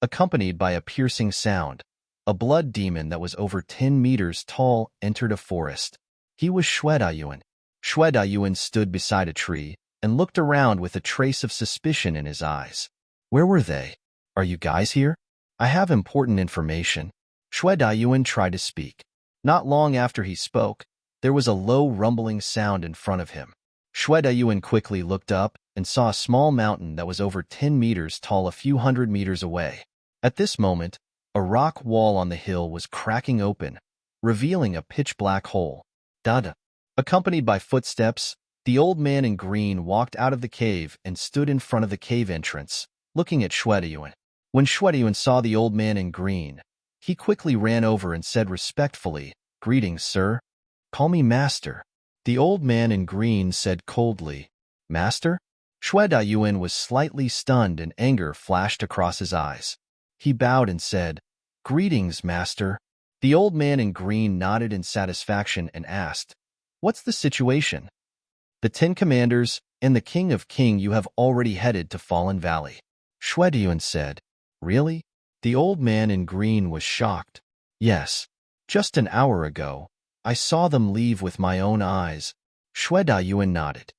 accompanied by a piercing sound, a blood demon that was over 10 meters tall entered a forest. He was Shuedayuan. Shuedayuan stood beside a tree and looked around with a trace of suspicion in his eyes. Where were they? Are you guys here? I have important information. Shuedayuan tried to speak. Not long after he spoke, there was a low rumbling sound in front of him. Shuedayuan quickly looked up and saw a small mountain that was over 10 meters tall a few hundred meters away. At this moment, a rock wall on the hill was cracking open, revealing a pitch-black hole. Dada. Accompanied by footsteps, the old man in green walked out of the cave and stood in front of the cave entrance, looking at Shuedayuan. When Shuedayuan saw the old man in green, he quickly ran over and said respectfully, "Greetings, sir. Call me Master." The old man in green said coldly, "Master?" Shuedayuan was slightly stunned and anger flashed across his eyes. He bowed and said, "Greetings, Master." The old man in green nodded in satisfaction and asked, "What's the situation?" "The 10 commanders and the King of King you have already headed to Fallen Valley." Shuedayuan said, "Really?" The old man in green was shocked. "Yes. Just an hour ago, I saw them leave with my own eyes." Shuedayuan nodded.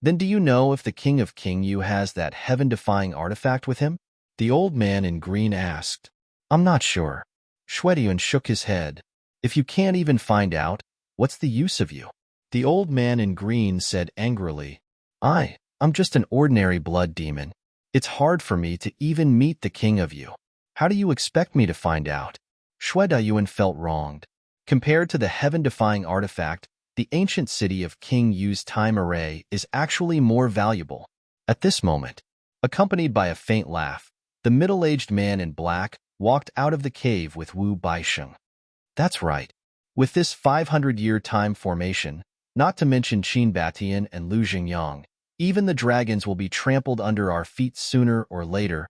"Then do you know if the King of King Yu has that heaven-defying artifact with him?" The old man in green asked. "I'm not sure." Shuedayuan shook his head. "If you can't even find out, what's the use of you?" The old man in green said angrily, I'm just an ordinary blood demon. It's hard for me to even meet the King of Yu. How do you expect me to find out?" Shuedayuan felt wronged. Compared to the heaven-defying artifact, the ancient city of King Yu's time array is actually more valuable. At this moment, accompanied by a faint laugh, the middle-aged man in black walked out of the cave with Wu Baisheng. "That's right. With this 500-year time formation, not to mention Qin Batian and Lu Jingyang, even the dragons will be trampled under our feet sooner or later.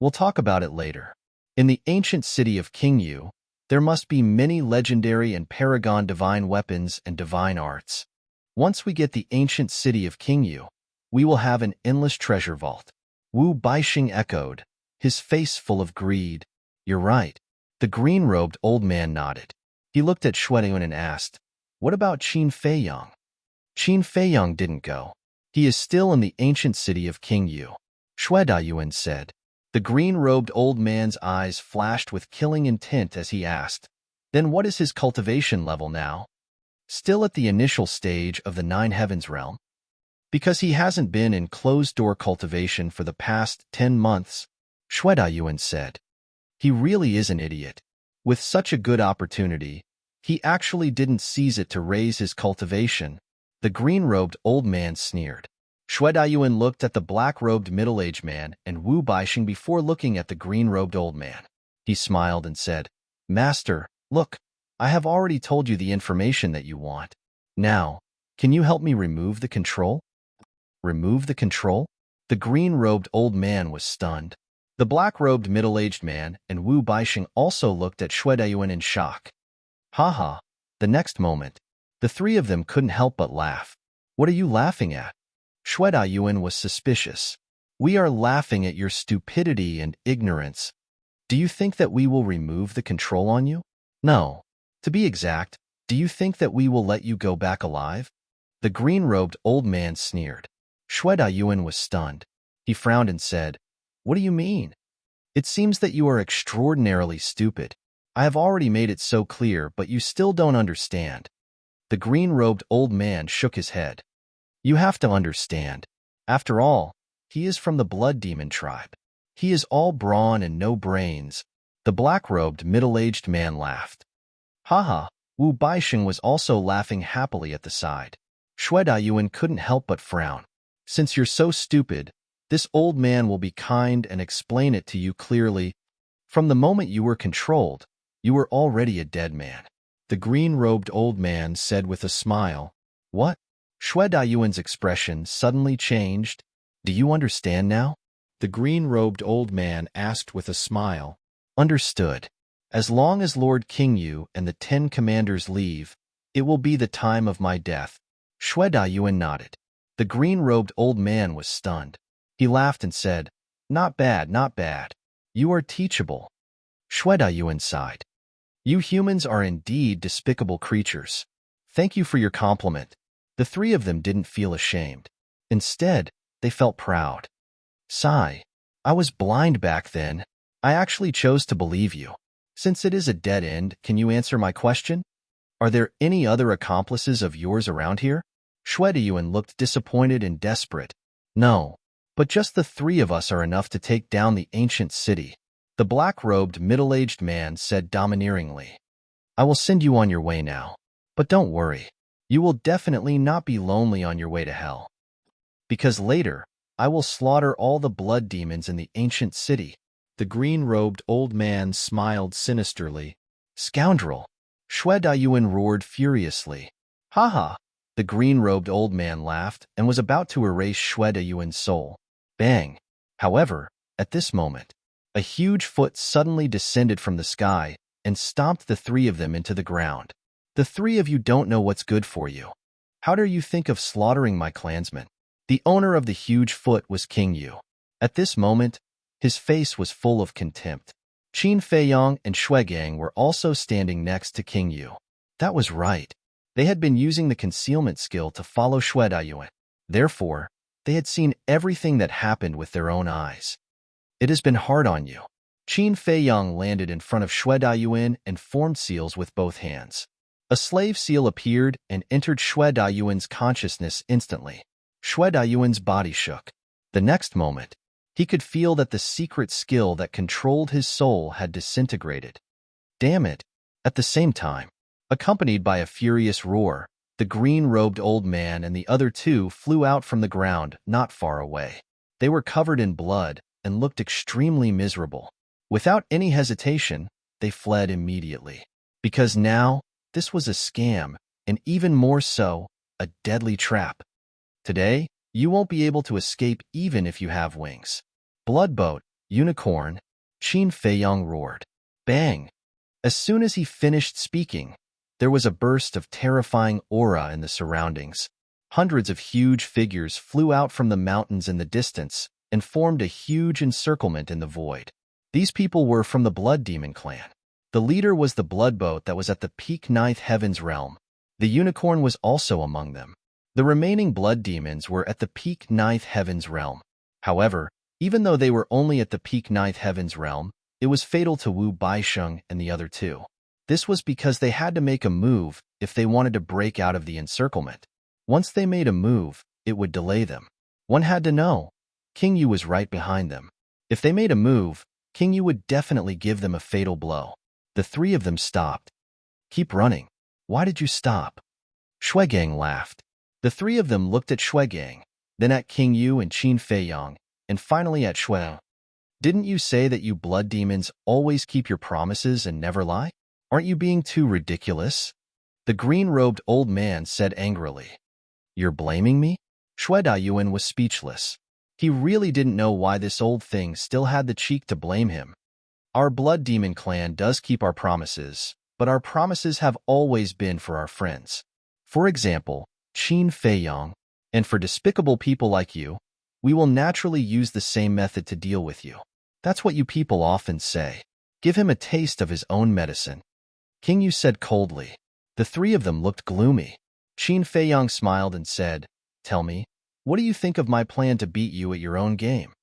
We'll talk about it later. In the ancient city of King Yu, there must be many legendary and paragon divine weapons and divine arts. Once we get the ancient city of King Yu, we will have an endless treasure vault." Wu Baisheng echoed, his face full of greed. "You're right." The green-robed old man nodded. He looked at Shuedayuan and asked, "What about Qin Feiyong?" "Qin Feiyong didn't go. He is still in the ancient city of King Yu," Shuedayuan said. The green-robed old man's eyes flashed with killing intent as he asked, "Then what is his cultivation level now?" "Still at the initial stage of the Nine Heavens realm." "Because he hasn't been in closed-door cultivation for the past 10 months, Shuedayuan said. "He really is an idiot. With such a good opportunity, he actually didn't seize it to raise his cultivation." The green-robed old man sneered. Shuedayuan looked at the black-robed middle-aged man and Wu Baisheng before looking at the green-robed old man. He smiled and said, "Master, look, I have already told you the information that you want. Now, can you help me remove the control?" "Remove the control?" The green-robed old man was stunned. The black-robed middle-aged man and Wu Baisheng also looked at Shuedayuan in shock. Haha. The next moment, the three of them couldn't help but laugh. "What are you laughing at?" Shuedayuan was suspicious. "We are laughing at your stupidity and ignorance. Do you think that we will remove the control on you? No. To be exact, do you think that we will let you go back alive?" The green-robed old man sneered. Shuedayuan was stunned. He frowned and said, "What do you mean?" "It seems that you are extraordinarily stupid. I have already made it so clear, but you still don't understand." The green-robed old man shook his head. "You have to understand. After all, he is from the blood demon tribe. He is all brawn and no brains." The black-robed middle-aged man laughed. Haha. Wu Baisheng was also laughing happily at the side. Shuedayuan couldn't help but frown. "Since you're so stupid, this old man will be kind and explain it to you clearly. From the moment you were controlled, you were already a dead man. The green-robed old man said with a smile. What? Xue Dayuan's expression suddenly changed. Do you understand now? The green-robed old man asked with a smile. Understood. As long as Lord Qingyu and the 10 commanders leave, it will be the time of my death. Xue Dayuan nodded. The green-robed old man was stunned. He laughed and said, Not bad, not bad. You are teachable. Xue Dayuan sighed. You humans are indeed despicable creatures. Thank you for your compliment. The three of them didn't feel ashamed. Instead, they felt proud. Sigh. I was blind back then. I actually chose to believe you. Since it is a dead end, can you answer my question? Are there any other accomplices of yours around here? Xue Dayuan looked disappointed and desperate. No, but just the three of us are enough to take down the ancient city. The black-robed, middle-aged man said domineeringly. I will send you on your way now. But don't worry. You will definitely not be lonely on your way to hell. Because later, I will slaughter all the blood demons in the ancient city. The green-robed old man smiled sinisterly. Scoundrel! Xue Dayuan roared furiously. Ha ha! The green-robed old man laughed and was about to erase Xue Dayuan's soul. Bang! However, at this moment, a huge foot suddenly descended from the sky and stomped the three of them into the ground. The three of you don't know what's good for you. How dare you think of slaughtering my clansmen? The owner of the huge foot was Qingyu. At this moment, his face was full of contempt. Qin Feiyong and Xue Gang were also standing next to Qingyu. That was right. They had been using the concealment skill to follow Xue Dayuan. Therefore, they had seen everything that happened with their own eyes. It has been hard on you. Qin Feiyong landed in front of Xue Dayuan and formed seals with both hands. A slave seal appeared and entered Xue Dayuan's consciousness instantly. Xue Dayuan's body shook. The next moment, he could feel that the secret skill that controlled his soul had disintegrated. Damn it! At the same time, accompanied by a furious roar, the green-robed old man and the other two flew out from the ground not far away. They were covered in blood and looked extremely miserable. Without any hesitation, they fled immediately. Because now, this was a scam, and even more so, a deadly trap. Today, you won't be able to escape even if you have wings. Bloodboat, unicorn, Qin Feiyong roared. Bang! As soon as he finished speaking, there was a burst of terrifying aura in the surroundings. Hundreds of huge figures flew out from the mountains in the distance and formed a huge encirclement in the void. These people were from the Blood Demon clan. The leader was the Bloodboat that was at the peak Ninth Heavens realm. The unicorn was also among them. The remaining blood demons were at the peak Ninth Heavens realm. However, even though they were only at the peak Ninth Heavens realm, it was fatal to Wu Baisheng and the other two. This was because they had to make a move if they wanted to break out of the encirclement. Once they made a move, it would delay them. One had to know. Qingyu was right behind them. If they made a move, Qingyu would definitely give them a fatal blow. The three of them stopped. Keep running. Why did you stop? Xue Gang laughed. The three of them looked at Xue Gang, then at Qingyu and Qin Feiyong, and finally at Xue. Didn't you say that you blood demons always keep your promises and never lie? Aren't you being too ridiculous? The green-robed old man said angrily. You're blaming me? Xue Dayuan was speechless. He really didn't know why this old thing still had the cheek to blame him. Our blood demon clan does keep our promises, but our promises have always been for our friends. For example, Qin Feiyong, and for despicable people like you, we will naturally use the same method to deal with you. That's what you people often say. Give him a taste of his own medicine. Qingyu said coldly. The three of them looked gloomy. Qin Feiyong smiled and said, Tell me, what do you think of my plan to beat you at your own game?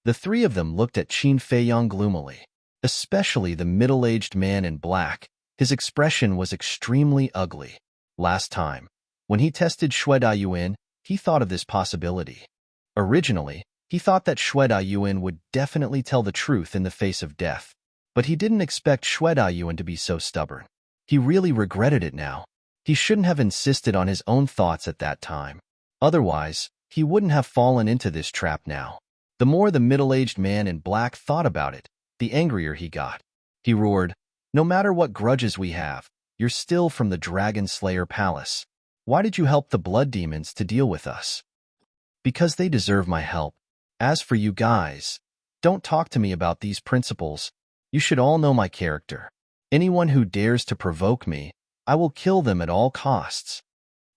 The three of them looked at Qin Feiyong gloomily, especially the middle-aged man in black. His expression was extremely ugly. Last time, when he tested Xue Dayuan, he thought of this possibility. Originally, he thought that Xue Dayuan would definitely tell the truth in the face of death. But he didn't expect Xue Dayuan to be so stubborn. He really regretted it now. He shouldn't have insisted on his own thoughts at that time. Otherwise, he wouldn't have fallen into this trap now. The more the middle-aged man in black thought about it, the angrier he got. He roared, No matter what grudges we have, you're still from the Dragon Slayer Palace. Why did you help the blood demons to deal with us? Because they deserve my help. As for you guys, don't talk to me about these principles. You should all know my character. Anyone who dares to provoke me, I will kill them at all costs.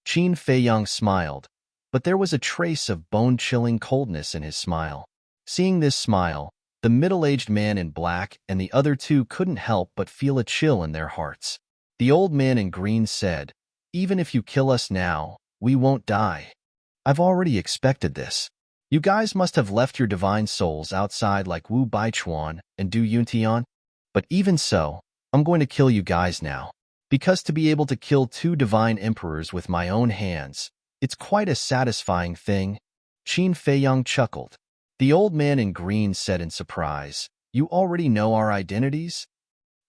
Qin Feiyang smiled, but there was a trace of bone-chilling coldness in his smile. Seeing this smile, the middle-aged man in black and the other two couldn't help but feel a chill in their hearts. The old man in green said, "Even if you kill us now, we won't die. I've already expected this. You guys must have left your divine souls outside like Wu Baichuan and Du Yuntian. But even so, I'm going to kill you guys now. Because to be able to kill two divine emperors with my own hands, it's quite a satisfying thing." Qin Feiyang chuckled. The old man in green said in surprise, "You already know our identities?"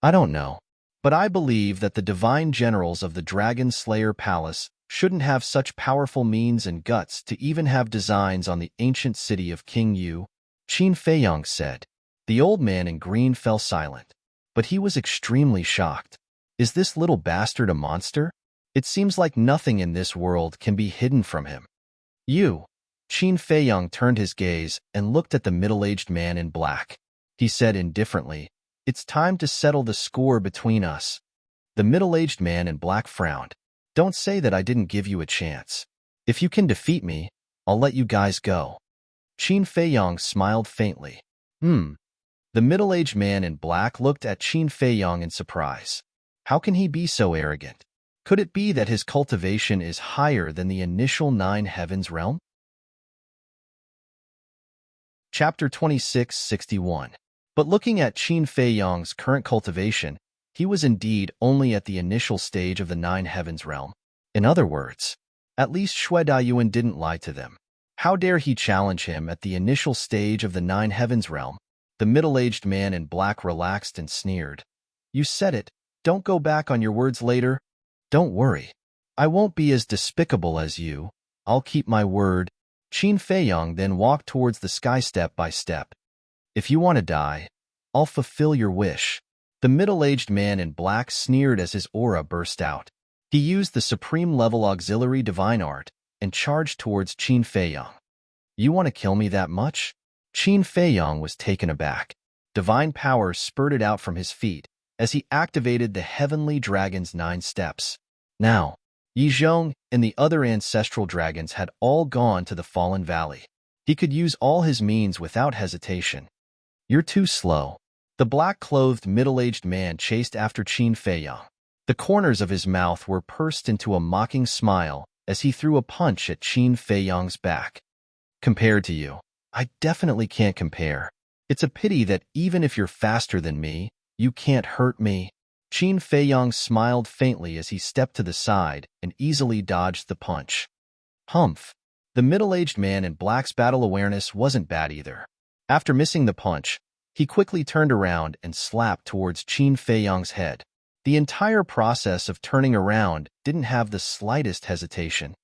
"I don't know. But I believe that the divine generals of the Dragon Slayer Palace shouldn't have such powerful means and guts to even have designs on the ancient city of King Yu," Qin Feiyang said. The old man in green fell silent, but he was extremely shocked. Is this little bastard a monster? It seems like nothing in this world can be hidden from him. "You." Qin Feiyang turned his gaze and looked at the middle-aged man in black. He said indifferently, "It's time to settle the score between us." The middle-aged man in black frowned. "Don't say that I didn't give you a chance. If you can defeat me, I'll let you guys go." Qin Feiyang smiled faintly. The middle-aged man in black looked at Qin Feiyang in surprise. How can he be so arrogant? Could it be that his cultivation is higher than the initial 9 heavens realm? Chapter 2661. But looking at Qin Feiyang's current cultivation, he was indeed only at the initial stage of the 9 heavens realm. In other words, at least Xue Daiyuan didn't lie to them. How dare he challenge him at the initial stage of the 9 heavens realm? The middle-aged man in black relaxed and sneered. "You said it. Don't go back on your words later." "Don't worry. I won't be as despicable as you. I'll keep my word." Qin Feiyang then walked towards the sky step by step. "If you want to die, I'll fulfill your wish." The middle-aged man in black sneered as his aura burst out. He used the supreme-level auxiliary divine art and charged towards Qin Feiyang. "You want to kill me that much?" Qin Feiyang was taken aback. Divine power spurted out from his feet as he activated the heavenly dragon's 9 steps. Now, Yi Zhong and the other ancestral dragons had all gone to the Fallen Valley. He could use all his means without hesitation. "You're too slow." The black-clothed middle-aged man chased after Qin Feiyang. The corners of his mouth were pursed into a mocking smile as he threw a punch at Qin Feiyang's back. "Compared to you, I definitely can't compare. It's a pity that even if you're faster than me, you can't hurt me." Qin Feiyang smiled faintly as he stepped to the side and easily dodged the punch. Humph. The middle-aged man in black's battle awareness wasn't bad either. After missing the punch, he quickly turned around and slapped towards Qin Feiyang's head. The entire process of turning around didn't have the slightest hesitation.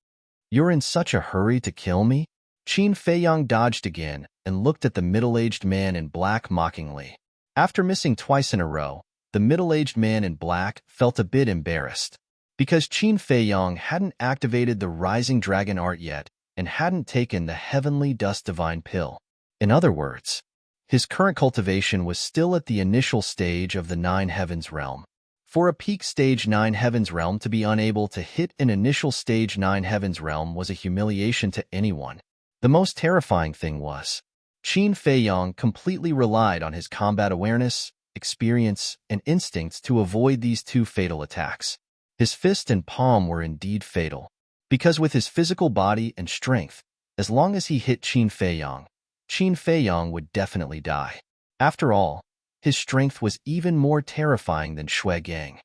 "You're in such a hurry to kill me?" Qin Feiyang dodged again and looked at the middle-aged man in black mockingly. After missing twice in a row, the middle-aged man in black felt a bit embarrassed. Because Qin Feiyang hadn't activated the Rising Dragon art yet and hadn't taken the Heavenly Dust Divine Pill. In other words, his current cultivation was still at the initial stage of the 9 heavens realm. For a peak stage 9 heavens realm to be unable to hit an initial stage 9 heavens realm was a humiliation to anyone. The most terrifying thing was, Qin Feiyang completely relied on his combat awareness, experience, and instincts to avoid these 2 fatal attacks. His fist and palm were indeed fatal, because with his physical body and strength, as long as he hit Qin Feiyang would definitely die. After all, his strength was even more terrifying than Xue Gang.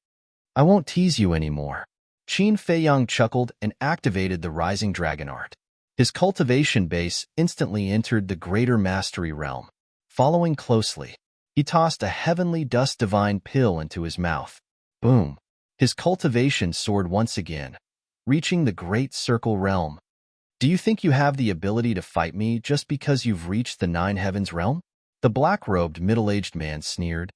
"I won't tease you anymore." Qin Feiyang chuckled and activated the Rising Dragon art. His cultivation base instantly entered the Greater Mastery realm. Following closely, he tossed a Heavenly Dust Divine Pill into his mouth. Boom! His cultivation soared once again, reaching the Great Circle realm. "Do you think you have the ability to fight me just because you've reached the 9 heavens realm?" The black-robed middle-aged man sneered.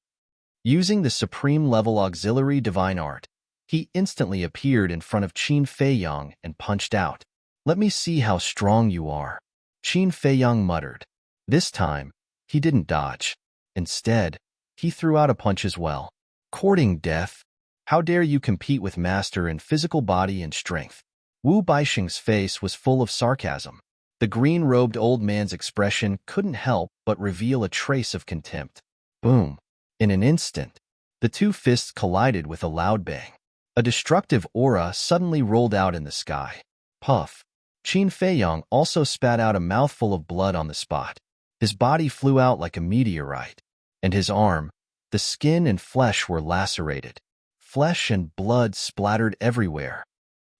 Using the supreme level auxiliary divine art, he instantly appeared in front of Qin Feiyang and punched out. "Let me see how strong you are," Qin Feiyang muttered. This time, he didn't dodge. Instead, he threw out a punch as well. "Courting death? How dare you compete with Master in physical body and strength?" Wu Baixing's face was full of sarcasm. The green-robed old man's expression couldn't help but reveal a trace of contempt. Boom! In an instant, the two fists collided with a loud bang. A destructive aura suddenly rolled out in the sky. Puff! Qin Feiyang also spat out a mouthful of blood on the spot. His body flew out like a meteorite, and his arm, the skin and flesh were lacerated. Flesh and blood splattered everywhere.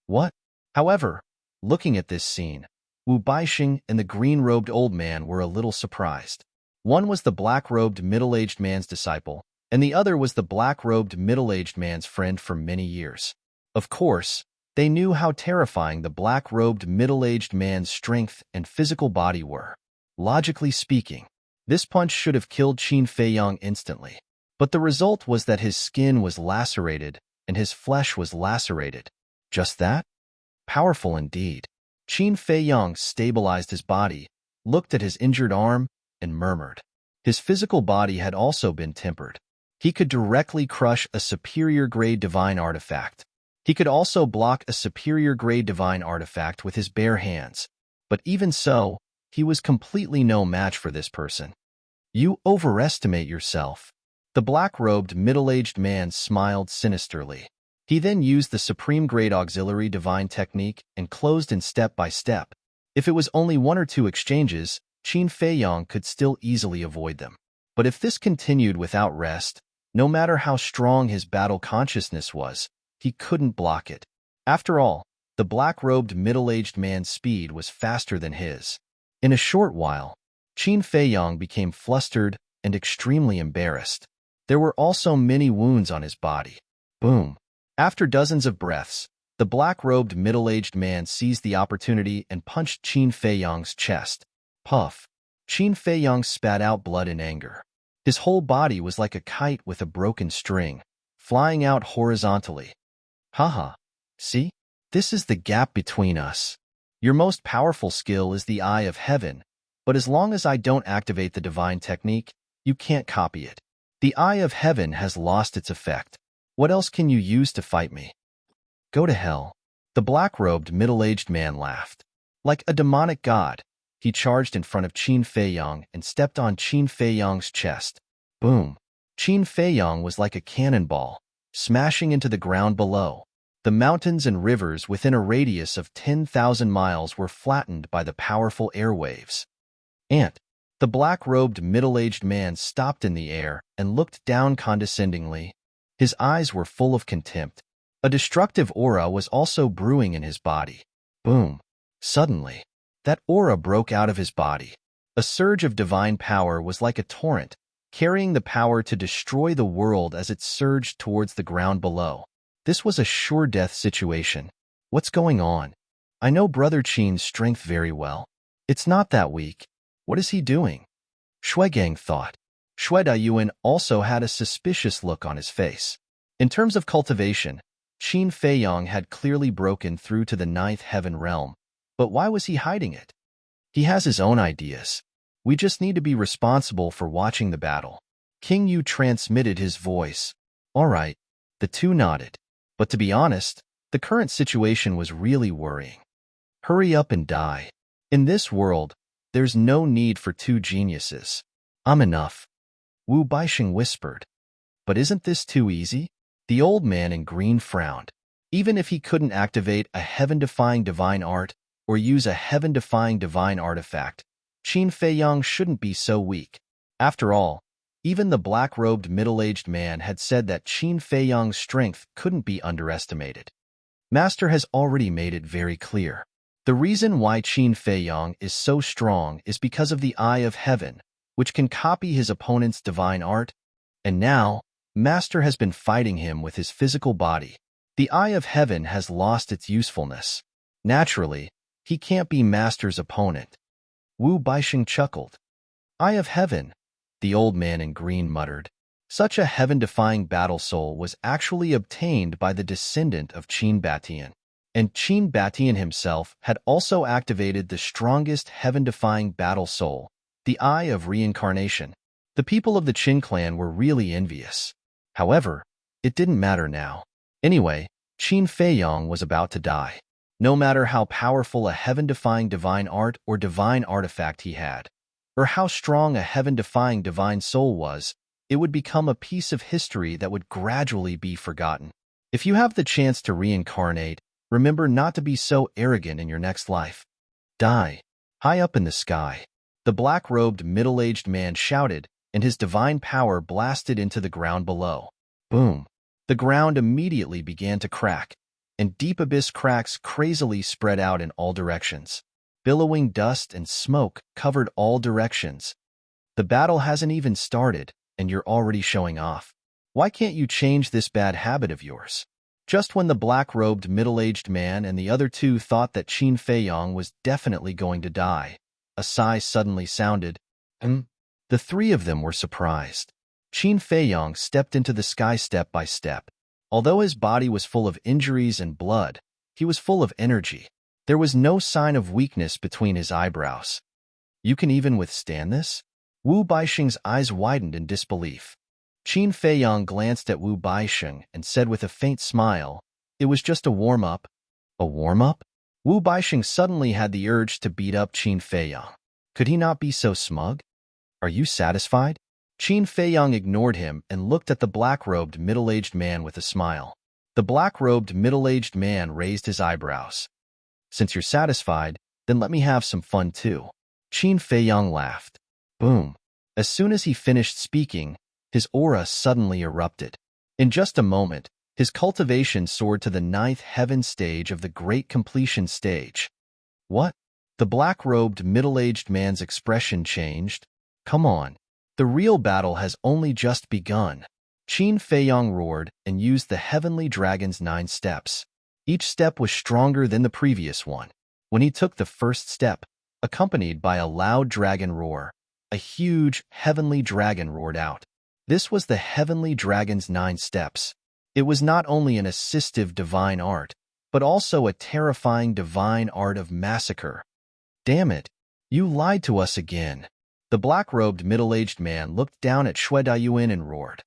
What? However, looking at this scene, Wu Baixing and the green-robed old man were a little surprised. One was the black-robed middle-aged man's disciple, and the other was the black-robed middle-aged man's friend for many years. Of course, they knew how terrifying the black-robed middle-aged man's strength and physical body were. Logically speaking, this punch should have killed Qin Feiyang instantly. But the result was that his skin was lacerated and his flesh was lacerated. Just that? Powerful indeed. Qin Feiyang stabilized his body, looked at his injured arm, and murmured. His physical body had also been tempered. He could directly crush a superior-grade divine artifact. He could also block a superior-grade divine artifact with his bare hands. But even so, he was completely no match for this person. "You overestimate yourself." The black-robed, middle-aged man smiled sinisterly. He then used the supreme-grade auxiliary divine technique and closed in step by step. If it was only one or two exchanges, Qin Feiyang could still easily avoid them. But if this continued without rest, no matter how strong his battle consciousness was, he couldn't block it. After all, the black-robed middle-aged man's speed was faster than his. In a short while, Qin Feiyang became flustered and extremely embarrassed. There were also many wounds on his body. Boom! After dozens of breaths, the black-robed middle-aged man seized the opportunity and punched Qin Feiyang's chest. Puff! Qin Feiyang spat out blood in anger. His whole body was like a kite with a broken string, flying out horizontally. Haha! See? This is the gap between us. Your most powerful skill is the Eye of Heaven, but as long as I don't activate the divine technique, you can't copy it. The Eye of Heaven has lost its effect. What else can you use to fight me? Go to hell. The black-robed middle-aged man laughed. Like a demonic god, he charged in front of Qin Feiyang and stepped on Qin Feiyang's chest. Boom! Qin Feiyang was like a cannonball, smashing into the ground below. The mountains and rivers within a radius of 10,000 miles were flattened by the powerful airwaves. The black-robed middle-aged man stopped in the air and looked down condescendingly. His eyes were full of contempt. A destructive aura was also brewing in his body. Boom! Suddenly, that aura broke out of his body. A surge of divine power was like a torrent, carrying the power to destroy the world as it surged towards the ground below. This was a sure-death situation. What's going on? I know Brother Qin's strength very well. It's not that weak. What is he doing? Shuigang thought. Shui Dayuan also had a suspicious look on his face. In terms of cultivation, Qin Feiyang had clearly broken through to the ninth heaven realm. But why was he hiding it? He has his own ideas. We just need to be responsible for watching the battle. King Yu transmitted his voice. All right. The two nodded. But to be honest, the current situation was really worrying. Hurry up and die. In this world, there's no need for two geniuses. I'm enough. Wu Baixing whispered. But isn't this too easy? The old man in green frowned. Even if he couldn't activate a heaven-defying divine art or use a heaven-defying divine artifact, Qin Feiyang shouldn't be so weak. After all, even the black-robed middle-aged man had said that Qin Feiyang's strength couldn't be underestimated. Master has already made it very clear. The reason why Qin Feiyang is so strong is because of the Eye of Heaven, which can copy his opponent's divine art, and now, Master has been fighting him with his physical body. The Eye of Heaven has lost its usefulness. Naturally, he can't be Master's opponent. Wu Baixing chuckled. Eye of Heaven, the old man in green muttered. Such a heaven-defying battle soul was actually obtained by the descendant of Qin Batian. And Qin Batian himself had also activated the strongest heaven-defying battle soul, the Eye of Reincarnation. The people of the Qin clan were really envious. However, it didn't matter now. Anyway, Qin Feiyong was about to die. No matter how powerful a heaven-defying divine art or divine artifact he had, or how strong a heaven-defying divine soul was, it would become a piece of history that would gradually be forgotten. If you have the chance to reincarnate, remember not to be so arrogant in your next life. Die. High up in the sky, the black-robed middle-aged man shouted, and his divine power blasted into the ground below. Boom. The ground immediately began to crack, and deep abyss cracks crazily spread out in all directions. Billowing dust and smoke covered all directions. The battle hasn't even started, and you're already showing off. Why can't you change this bad habit of yours? Just when the black-robed middle-aged man and the other two thought that Qin Feiyong was definitely going to die, a sigh suddenly sounded. The three of them were surprised. Qin Feiyong stepped into the sky step by step. Although his body was full of injuries and blood, he was full of energy. There was no sign of weakness between his eyebrows. You can even withstand this? Wu Baixing's eyes widened in disbelief. Qin Feiyong glanced at Wu Baixing and said with a faint smile, "It was just a warm-up." A warm-up? Wu Baixing suddenly had the urge to beat up Qin Feiyong. Could he not be so smug? Are you satisfied? Qin Feiyong ignored him and looked at the black-robed middle-aged man with a smile. The black-robed middle-aged man raised his eyebrows. Since you're satisfied, then let me have some fun too. Qin Feiyong laughed. Boom. As soon as he finished speaking, his aura suddenly erupted. In just a moment, his cultivation soared to the 9th heaven stage of the Great Completion stage. What? The black-robed middle-aged man's expression changed. Come on. The real battle has only just begun. Qin Feiyong roared and used the Heavenly Dragon's 9 steps. Each step was stronger than the previous one. When he took the first step, accompanied by a loud dragon roar, a huge heavenly dragon roared out. This was the Heavenly Dragon's 9 steps. It was not only an assistive divine art, but also a terrifying divine art of massacre. Damn it, you lied to us again. The black-robed middle-aged man looked down at Xue Dayuan and roared.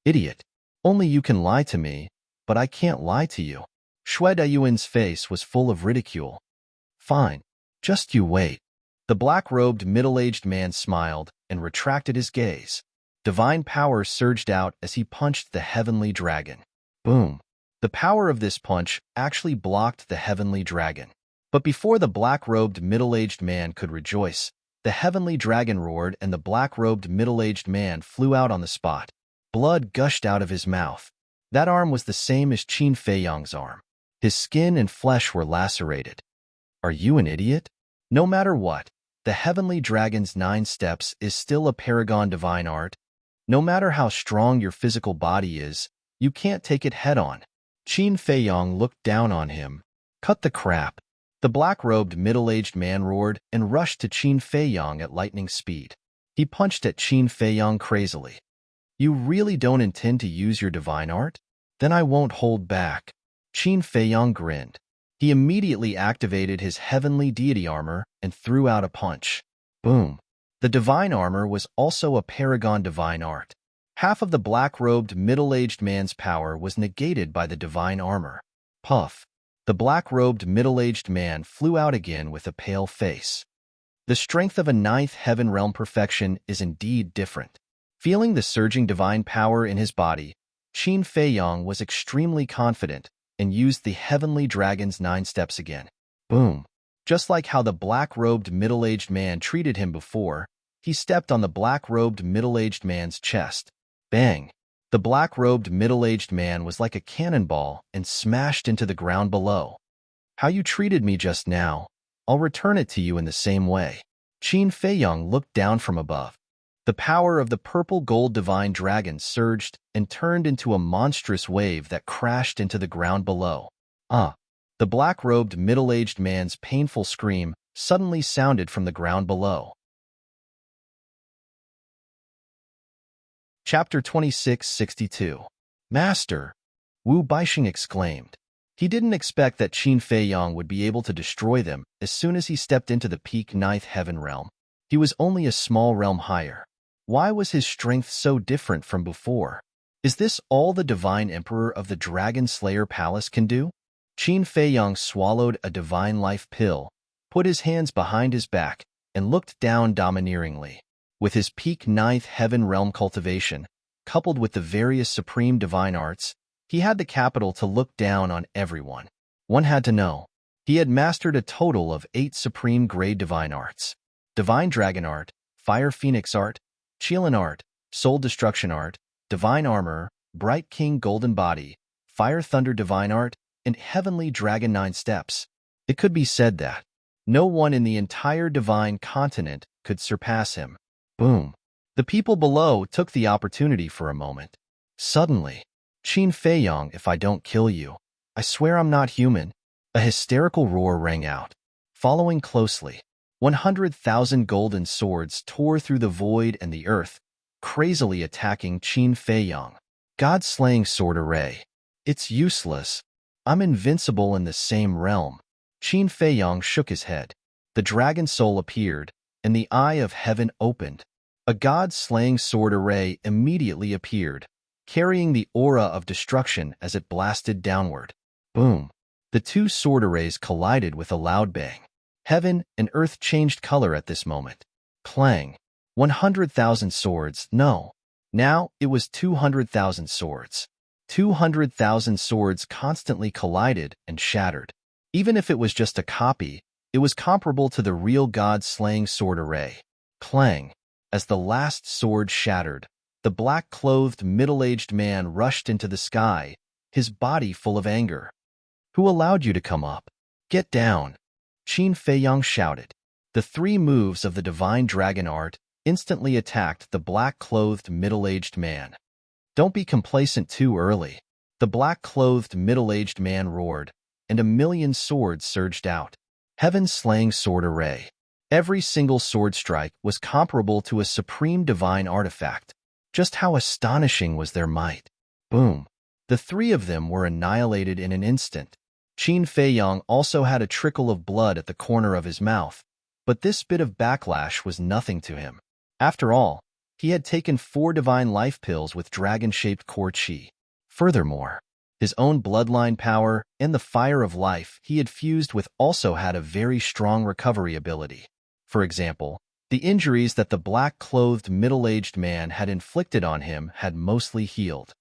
Idiot, only you can lie to me, but I can't lie to you. Xue Dayuan's face was full of ridicule. Fine, just you wait. The black-robed middle-aged man smiled and retracted his gaze. Divine power surged out as he punched the heavenly dragon. Boom. The power of this punch actually blocked the heavenly dragon. But before the black-robed middle-aged man could rejoice, the heavenly dragon roared and the black-robed middle-aged man flew out on the spot. Blood gushed out of his mouth. That arm was the same as Qin Feiyong's arm. His skin and flesh were lacerated. Are you an idiot? No matter what, the heavenly dragon's 9 steps is still a paragon divine art. No matter how strong your physical body is, you can't take it head-on. Qin Feiyong looked down on him. Cut the crap. The black-robed middle-aged man roared and rushed to Qin Feiyong at lightning speed. He punched at Qin Feiyong crazily. You really don't intend to use your divine art? Then I won't hold back. Qin Feiyong grinned. He immediately activated his heavenly deity armor and threw out a punch. Boom. The divine armor was also a paragon divine art. Half of the black-robed middle-aged man's power was negated by the divine armor. Puff. The black-robed middle-aged man flew out again with a pale face. The strength of a 9th heaven realm perfection is indeed different. Feeling the surging divine power in his body, Qin Feiyong was extremely confident and used the heavenly dragon's 9 steps again. Boom. Just like how the black-robed middle-aged man treated him before, he stepped on the black-robed middle-aged man's chest. Bang! The black-robed middle-aged man was like a cannonball and smashed into the ground below. How you treated me just now, I'll return it to you in the same way. Qin Feiyong looked down from above. The power of the purple-gold divine dragon surged and turned into a monstrous wave that crashed into the ground below. Ah! The black-robed middle-aged man's painful scream suddenly sounded from the ground below. Chapter 2662. Master, Wu Baixing exclaimed. He didn't expect that Qin Feiyang would be able to destroy them as soon as he stepped into the peak ninth heaven realm. He was only a small realm higher. Why was his strength so different from before? Is this all the Divine Emperor of the Dragon Slayer Palace can do? Qin Feiyang swallowed a divine life pill, put his hands behind his back, and looked down domineeringly. With his peak ninth heaven realm cultivation, coupled with the various supreme divine arts, he had the capital to look down on everyone. One had to know. He had mastered a total of 8 supreme grade divine arts. Divine Dragon Art, Fire Phoenix Art, Qilin Art, Soul Destruction Art, Divine Armor, Bright King Golden Body, Fire Thunder Divine Art, and Heavenly Dragon 9 Steps. It could be said that no one in the entire divine continent could surpass him. Boom. The people below took the opportunity for a moment. Suddenly, Qin Feiyang, if I don't kill you, I swear I'm not human. A hysterical roar rang out. Following closely, 100,000 golden swords tore through the void and the earth, crazily attacking Qin Feiyang. God-slaying sword array. It's useless. I'm invincible in the same realm. Qin Feiyang shook his head. The dragon soul appeared, and the eye of heaven opened. A god-slaying sword array immediately appeared, carrying the aura of destruction as it blasted downward. Boom! The 2 sword arrays collided with a loud bang. Heaven and earth changed color at this moment. Clang! 100,000 swords, no. Now it was 200,000 swords. 200,000 swords constantly collided and shattered. Even if it was just a copy, it was comparable to the real god-slaying sword array. Clang! As the last sword shattered, the black-clothed middle-aged man rushed into the sky, his body full of anger. Who allowed you to come up? Get down! Qin Feiyang shouted. The 3 moves of the Divine Dragon Art instantly attacked the black-clothed middle-aged man. Don't be complacent too early. The black-clothed middle-aged man roared, and 1,000,000 swords surged out. Heaven-slaying sword array. Every single sword strike was comparable to a supreme divine artifact. Just how astonishing was their might. Boom! The 3 of them were annihilated in an instant. Qin Feiyang also had a trickle of blood at the corner of his mouth, but this bit of backlash was nothing to him. After all, he had taken 4 divine life pills with dragon-shaped core qi. Furthermore, his own bloodline power and the fire of life he had fused with also had a very strong recovery ability. For example, the injuries that the black-clothed middle-aged man had inflicted on him had mostly healed.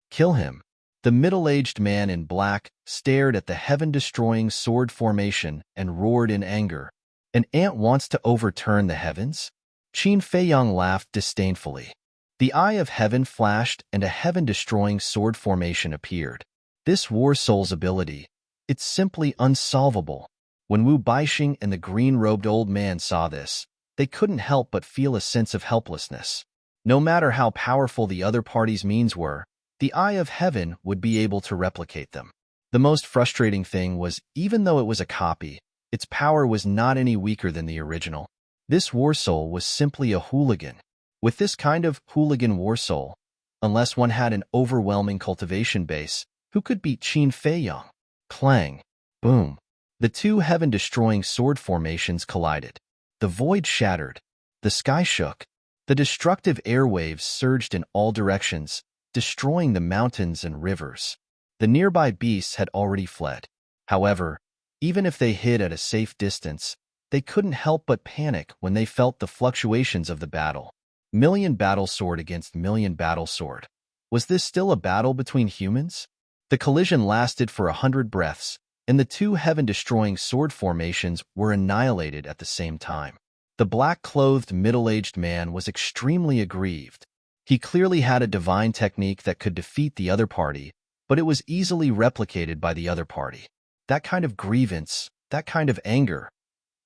Kill him. The middle-aged man in black stared at the heaven-destroying sword formation and roared in anger. An ant wants to overturn the heavens? Qin Feiyang laughed disdainfully. The eye of heaven flashed and a heaven-destroying sword formation appeared. This war soul's ability, it's simply unsolvable. When Wu Baixing and the green-robed old man saw this, they couldn't help but feel a sense of helplessness. No matter how powerful the other party's means were, the eye of heaven would be able to replicate them. The most frustrating thing was, even though it was a copy, its power was not any weaker than the original. This war soul was simply a hooligan. With this kind of hooligan war soul, unless one had an overwhelming cultivation base, who could beat Qin Feiyang? Clang! Boom! The 2 heaven-destroying sword formations collided. The void shattered. The sky shook. The destructive airwaves surged in all directions, destroying the mountains and rivers. The nearby beasts had already fled. However, even if they hid at a safe distance, they couldn't help but panic when they felt the fluctuations of the battle. 1,000,000 battle sword against 1,000,000 battle sword. Was this still a battle between humans? The collision lasted for 100 breaths, and the 2 heaven-destroying sword formations were annihilated at the same time. The black-clothed middle-aged man was extremely aggrieved. He clearly had a divine technique that could defeat the other party, but it was easily replicated by the other party. That kind of grievance, that kind of anger,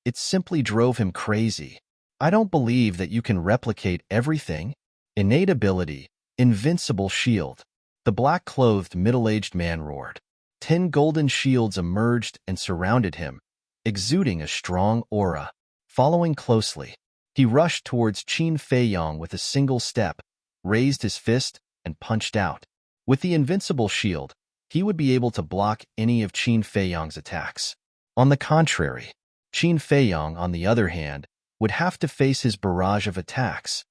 it simply drove him crazy. I don't believe that you can replicate everything. Innate ability, invincible shield. The black-clothed middle-aged man roared. 10 golden shields emerged and surrounded him, exuding a strong aura. Following closely, he rushed towards Qin Feiyang with a single step, raised his fist, and punched out. With the invincible shield, he would be able to block any of Qin Feiyang's attacks. On the contrary, Qin Feiyang, on the other hand, would have to face his barrage of attacks.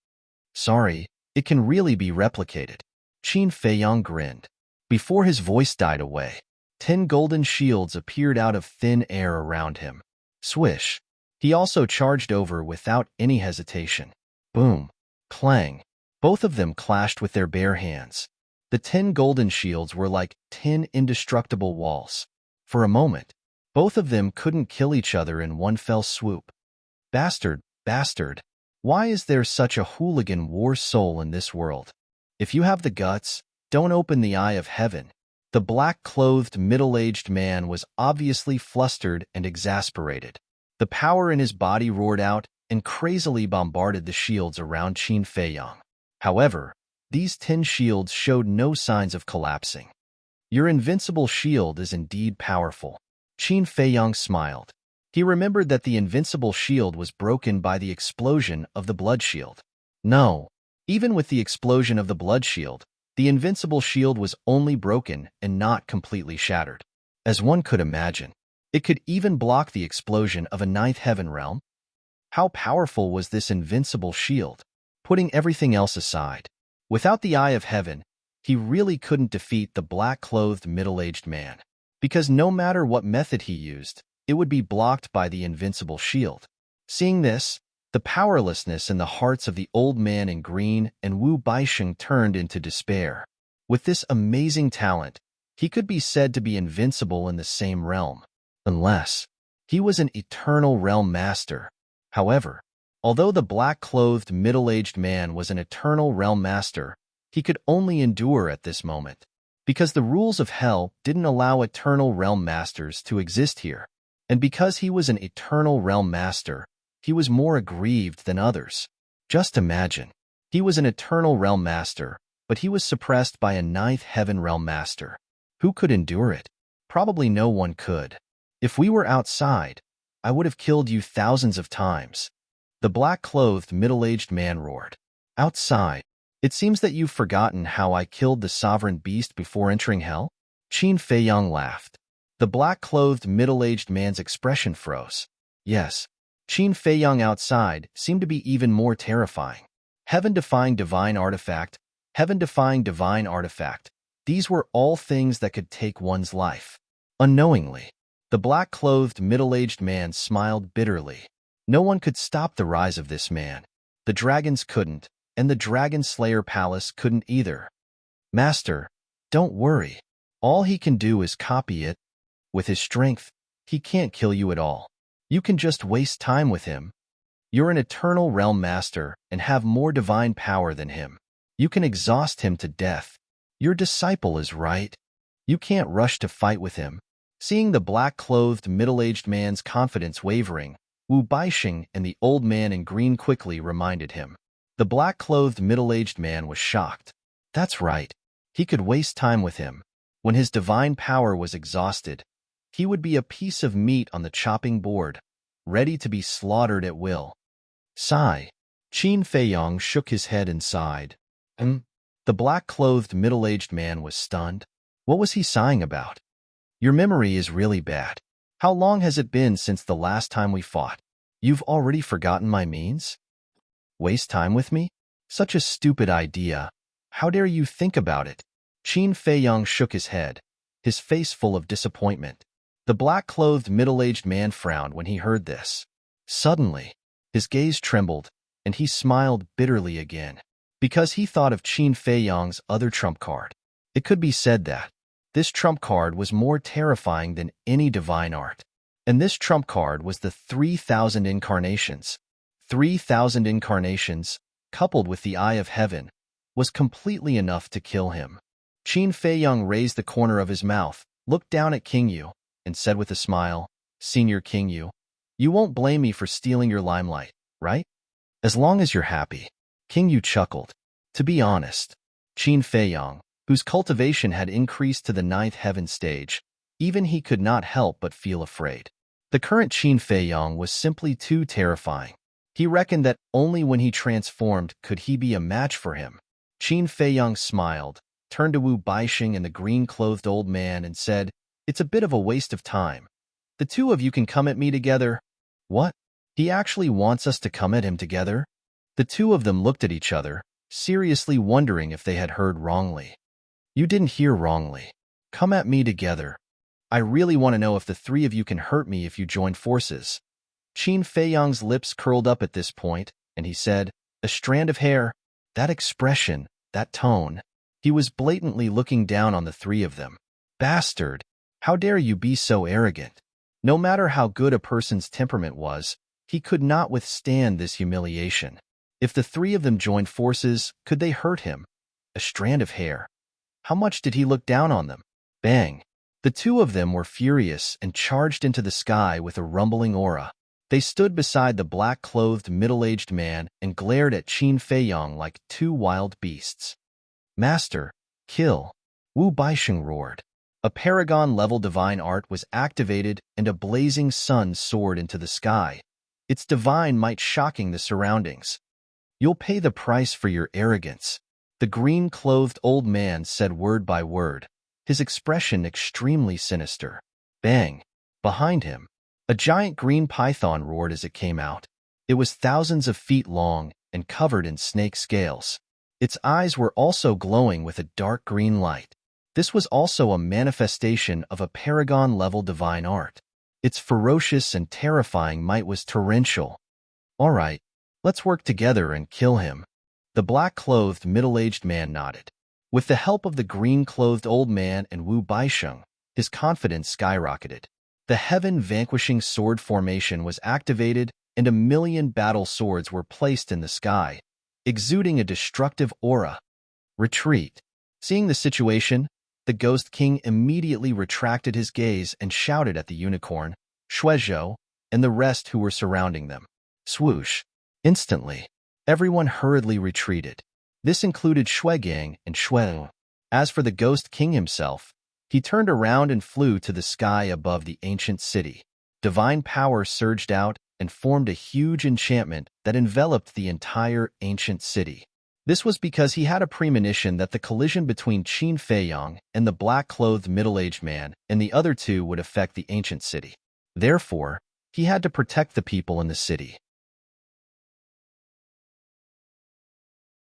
Sorry, it can really be replicated. Qin Feiyang grinned. Before his voice died away, 10 golden shields appeared out of thin air around him. Swish. He also charged over without any hesitation. Boom. Clang. Both of them clashed with their bare hands. The 10 golden shields were like 10 indestructible walls. For a moment, both of them couldn't kill each other in one fell swoop. Bastard, bastard. Why is there such a hooligan war soul in this world? If you have the guts, don't open the eye of heaven. The black-clothed, middle-aged man was obviously flustered and exasperated. The power in his body roared out and crazily bombarded the shields around Qin Feiyang. However, these 10 shields showed no signs of collapsing. Your invincible shield is indeed powerful. Qin Feiyang smiled. He remembered that the invincible shield was broken by the explosion of the blood shield. No, even with the explosion of the blood shield, the invincible shield was only broken and not completely shattered. As one could imagine, it could even block the explosion of a ninth heaven realm. How powerful was this invincible shield? Putting everything else aside, without the eye of heaven, he really couldn't defeat the black-clothed middle-aged man, because no matter what method he used, it would be blocked by the invincible shield. Seeing this, the powerlessness in the hearts of the old man in green and Wu Baisheng turned into despair. With this amazing talent, he could be said to be invincible in the same realm, unless he was an eternal realm master. However, although the black-clothed middle-aged man was an eternal realm master, he could only endure at this moment, because the rules of hell didn't allow eternal realm masters to exist here. And because he was an eternal realm master, he was more aggrieved than others. Just imagine, he was an eternal realm master, but he was suppressed by a ninth heaven realm master. Who could endure it? Probably no one could. If we were outside, I would have killed you thousands of times. The black-clothed middle-aged man roared. Outside? It seems that you've forgotten how I killed the sovereign beast before entering hell? Qin Feiyang laughed. The black-clothed middle-aged man's expression froze. Yes, Qin Feiyang outside seemed to be even more terrifying. Heaven-defying divine artifact, heaven-defying divine artifact. These were all things that could take one's life. Unknowingly, the black-clothed middle-aged man smiled bitterly. No one could stop the rise of this man. The dragons couldn't, and the Dragon Slayer Palace couldn't either. Master, don't worry. All he can do is copy it. With his strength, he can't kill you at all. You can just waste time with him. You're an eternal realm master and have more divine power than him. You can exhaust him to death. Your disciple is right. You can't rush to fight with him. Seeing the black-clothed middle-aged man's confidence wavering, Wu Baisheng and the old man in green quickly reminded him. The black-clothed middle-aged man was shocked. That's right. He could waste time with him. When his divine power was exhausted, he would be a piece of meat on the chopping board, ready to be slaughtered at will. Sigh. Qin Feiyang shook his head and sighed. The black-clothed middle-aged man was stunned. What was he sighing about? Your memory is really bad. How long has it been since the last time we fought? You've already forgotten my means? Waste time with me? Such a stupid idea. How dare you think about it? Qin Feiyang shook his head, his face full of disappointment. The black-clothed middle-aged man frowned when he heard this. Suddenly, his gaze trembled, and he smiled bitterly again, because he thought of Qin Feiyang's other trump card. It could be said that this trump card was more terrifying than any divine art. And this trump card was the 3,000 incarnations. 3,000 incarnations, coupled with the Eye of Heaven, was completely enough to kill him. Qin Feiyang raised the corner of his mouth, looked down at King Yu, and said with a smile, Senior King Yu, you won't blame me for stealing your limelight, right? As long as you're happy. King Yu chuckled. To be honest, Qin Feiyang, whose cultivation had increased to the 9th heaven stage, even he could not help but feel afraid. The current Qin Feiyang was simply too terrifying. He reckoned that only when he transformed could he be a match for him. Qin Feiyang smiled, turned to Wu Baixing and the green-clothed old man and said, "It's a bit of a waste of time. The two of you can come at me together." "What? He actually wants us to come at him together?" The two of them looked at each other, seriously wondering if they had heard wrongly. "You didn't hear wrongly. Come at me together. I really want to know if the three of you can hurt me if you join forces." Qin Feiyang's lips curled up at this point, and he said, "A strand of hair." That expression, that tone. He was blatantly looking down on the three of them. "Bastard! How dare you be so arrogant?" No matter how good a person's temperament was, he could not withstand this humiliation. If the three of them joined forces, could they hurt him? A strand of hair. How much did he look down on them? Bang! The two of them were furious and charged into the sky with a rumbling aura. They stood beside the black-clothed middle-aged man and glared at Qin Feiyang like two wild beasts. "Master, kill!" Wu Baixing roared. A paragon-level divine art was activated and a blazing sun soared into the sky, its divine might shocking the surroundings. "You'll pay the price for your arrogance," the green-clothed old man said word by word, his expression extremely sinister. Bang! Behind him, a giant green python roared as it came out. It was thousands of feet long and covered in snake scales. Its eyes were also glowing with a dark green light. This was also a manifestation of a paragon-level divine art. Its ferocious and terrifying might was torrential. "All right, let's work together and kill him." The black-clothed middle-aged man nodded. With the help of the green-clothed old man and Wu Baixing, his confidence skyrocketed. The heaven-vanquishing sword formation was activated and 1,000,000 battle swords were placed in the sky, exuding a destructive aura. "Retreat." Seeing the situation, the Ghost King immediately retracted his gaze and shouted at the unicorn, Shuizhou, and the rest who were surrounding them. Swoosh! Instantly, everyone hurriedly retreated. This included Shuigang and Shuiwu. As for the Ghost King himself, he turned around and flew to the sky above the ancient city. Divine power surged out and formed a huge enchantment that enveloped the entire ancient city. This was because he had a premonition that the collision between Qin Feiyang and the black-clothed middle-aged man and the other two would affect the ancient city. Therefore, he had to protect the people in the city.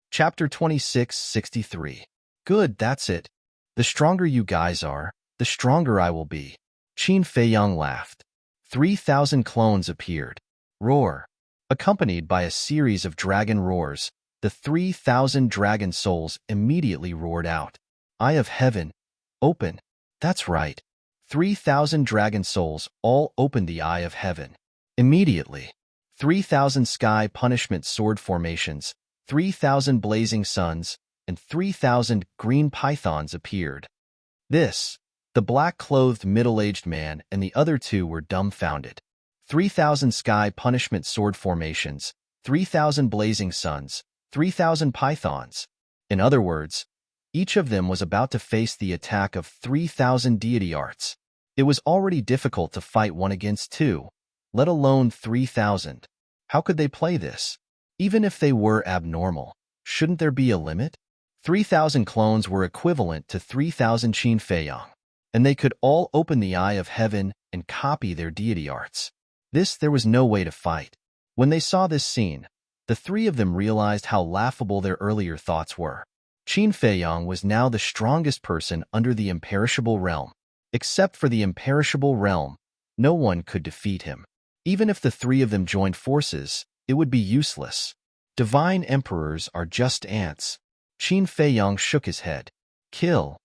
Chapter 2663. Good, that's it. The stronger you guys are, the stronger I will be. Qin Feiyang laughed. 3,000 clones appeared. Roar. Accompanied by a series of dragon roars, the 3,000 dragon souls immediately roared out. "Eye of Heaven, open." That's right. 3,000 dragon souls all opened the Eye of Heaven. Immediately, 3,000 sky punishment sword formations, 3,000 blazing suns, and 3,000 green pythons appeared. The black-clothed middle-aged man and the other two were dumbfounded. 3,000 sky punishment sword formations, 3,000 blazing suns, 3,000 pythons. In other words, each of them was about to face the attack of 3,000 deity arts. It was already difficult to fight one against two, let alone 3,000. How could they play this? Even if they were abnormal, shouldn't there be a limit? 3,000 clones were equivalent to 3,000 Qin Feiyang, and they could all open the Eye of Heaven and copy their deity arts. There was no way to fight. When they saw this scene, the three of them realized how laughable their earlier thoughts were. Qin Feiyang was now the strongest person under the imperishable realm. Except for the imperishable realm, no one could defeat him. Even if the three of them joined forces, it would be useless. Divine emperors are just ants. Qin Feiyang shook his head. "Kill."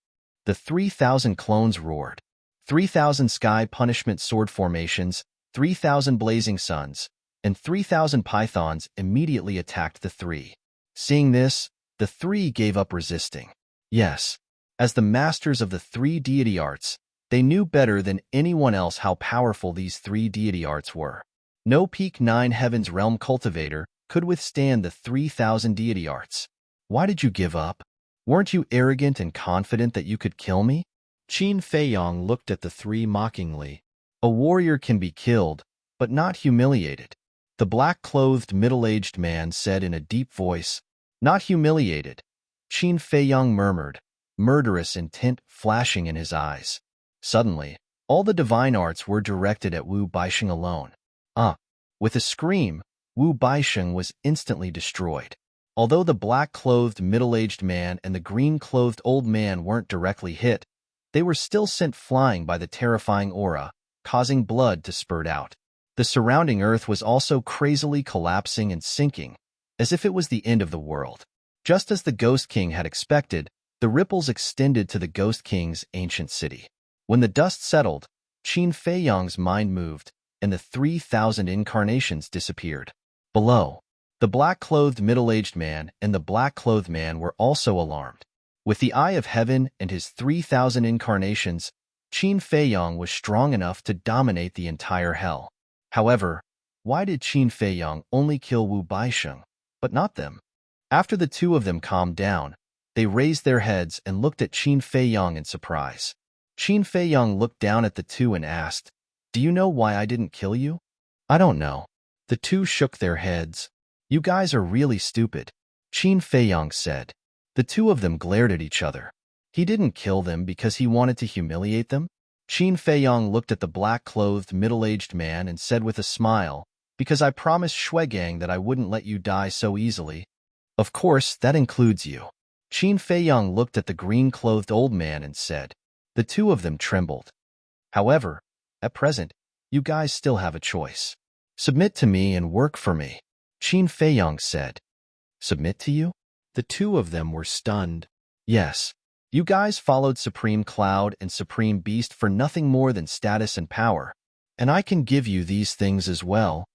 The 3,000 clones roared. 3,000 sky punishment sword formations, 3,000 blazing suns, and 3,000 pythons immediately attacked the three. Seeing this, the three gave up resisting. Yes, as the masters of the three deity arts, they knew better than anyone else how powerful these three deity arts were. No Peak 9 Heavens Realm cultivator could withstand the 3,000 deity arts. Why did you give up? Weren't you arrogant and confident that you could kill me? Qin Feiyang looked at the three mockingly. A warrior can be killed, but not humiliated. The black-clothed middle-aged man said in a deep voice, "Not humiliated. Qin Feiyang murmured, murderous intent flashing in his eyes. Suddenly, all the divine arts were directed at Wu Baisheng alone. With a scream, Wu Baisheng was instantly destroyed. Although the black-clothed middle-aged man and the green-clothed old man weren't directly hit, they were still sent flying by the terrifying aura, causing blood to spurt out. The surrounding earth was also crazily collapsing and sinking, as if it was the end of the world. Just as the Ghost King had expected, the ripples extended to the Ghost King's ancient city. When the dust settled, Qin Feiyang's mind moved, and the 3,000 incarnations disappeared. Below, the black-clothed middle-aged man and the black-clothed man were also alarmed. With the Eye of Heaven and his 3,000 incarnations, Qin Feiyang was strong enough to dominate the entire hell. However, why did Qin Feiyang only kill Wu Baisheng, but not them? After the two of them calmed down, they raised their heads and looked at Qin Feiyang in surprise. Qin Feiyang looked down at the two and asked, "Do you know why I didn't kill you?" "I don't know." The two shook their heads. "You guys are really stupid," Qin Feiyang said. The two of them glared at each other. He didn't kill them because he wanted to humiliate them? Qin Feiyang looked at the black-clothed middle-aged man and said with a smile, "Because I promised Shuigang that I wouldn't let you die so easily." "Of course, that includes you." Qin Feiyang looked at the green-clothed old man and said. The two of them trembled. "However, at present, you guys still have a choice. Submit to me and work for me," Qin Feiyang said. "Submit to you?" The two of them were stunned. "Yes. You guys followed Supreme Cloud and Supreme Beast for nothing more than status and power, and I can give you these things as well.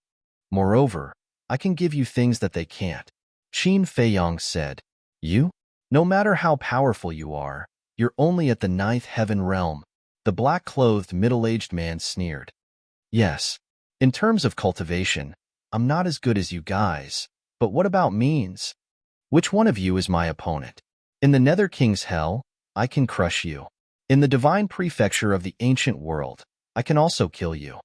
Moreover, I can give you things that they can't," Qin Feiyang said. "You? No matter how powerful you are, you're only at the 9th heaven realm," the black-clothed middle-aged man sneered. "Yes. In terms of cultivation, I'm not as good as you guys, but what about means? Which one of you is my opponent? In the Nether King's hell, I can crush you. In the divine prefecture of the ancient world, I can also kill you.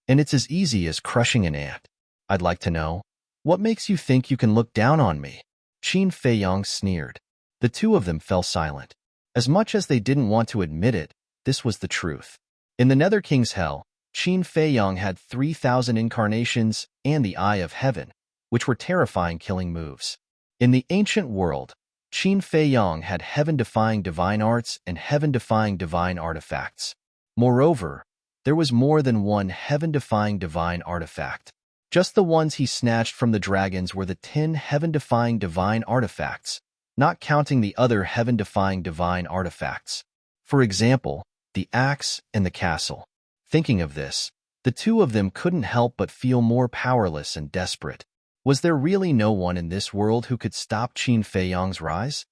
And it's as easy as crushing an ant. I'd like to know, what makes you think you can look down on me?" Qin Feiyang sneered. The two of them fell silent. As much as they didn't want to admit it, this was the truth. In the Nether King's hell, Qin Feiyang had 3,000 incarnations and the Eye of Heaven, which were terrifying killing moves. In the ancient world, Qin Feiyang had heaven-defying divine arts and heaven-defying divine artifacts. Moreover, there was more than one heaven-defying divine artifact. Just the ones he snatched from the dragons were the 10 heaven-defying divine artifacts, not counting the other heaven-defying divine artifacts. For example, the axe and the castle. Thinking of this, the two of them couldn't help but feel more powerless and desperate. Was there really no one in this world who could stop Qin Feiyang's rise?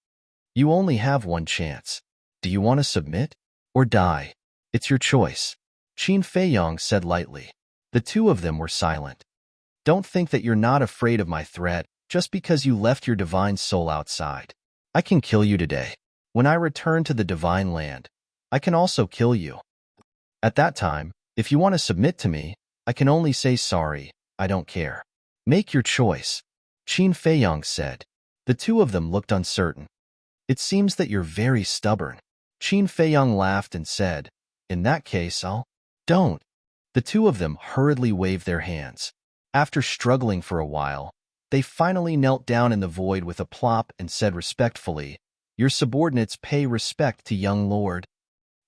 You only have one chance. Do you want to submit or die? It's your choice, Qin Feiyang said lightly. The two of them were silent. Don't think that you're not afraid of my threat just because you left your divine soul outside. I can kill you today. When I return to the divine land, I can also kill you. At that time, if you want to submit to me, I can only say sorry, I don't care. Make your choice, Qin Feiyang said. The two of them looked uncertain. It seems that you're very stubborn. Qin Feiyang laughed and said, in that case, don't. The two of them hurriedly waved their hands. After struggling for a while, they finally knelt down in the void with a plop and said respectfully, your subordinates pay respect to young lord.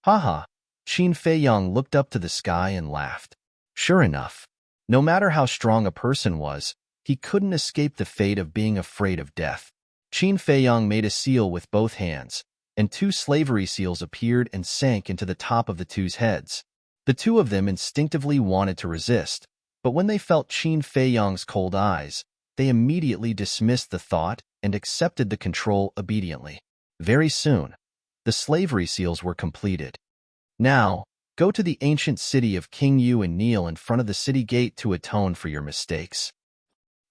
Haha. Qin Feiyang looked up to the sky and laughed. Sure enough, no matter how strong a person was, he couldn't escape the fate of being afraid of death. Qin Feiyang made a seal with both hands, and 2 slavery seals appeared and sank into the top of the two's heads. The two of them instinctively wanted to resist, but when they felt Qin Feiyang's cold eyes, they immediately dismissed the thought and accepted the control obediently. Very soon, the slavery seals were completed. Now, go to the ancient city of King Yu and kneel in front of the city gate to atone for your mistakes.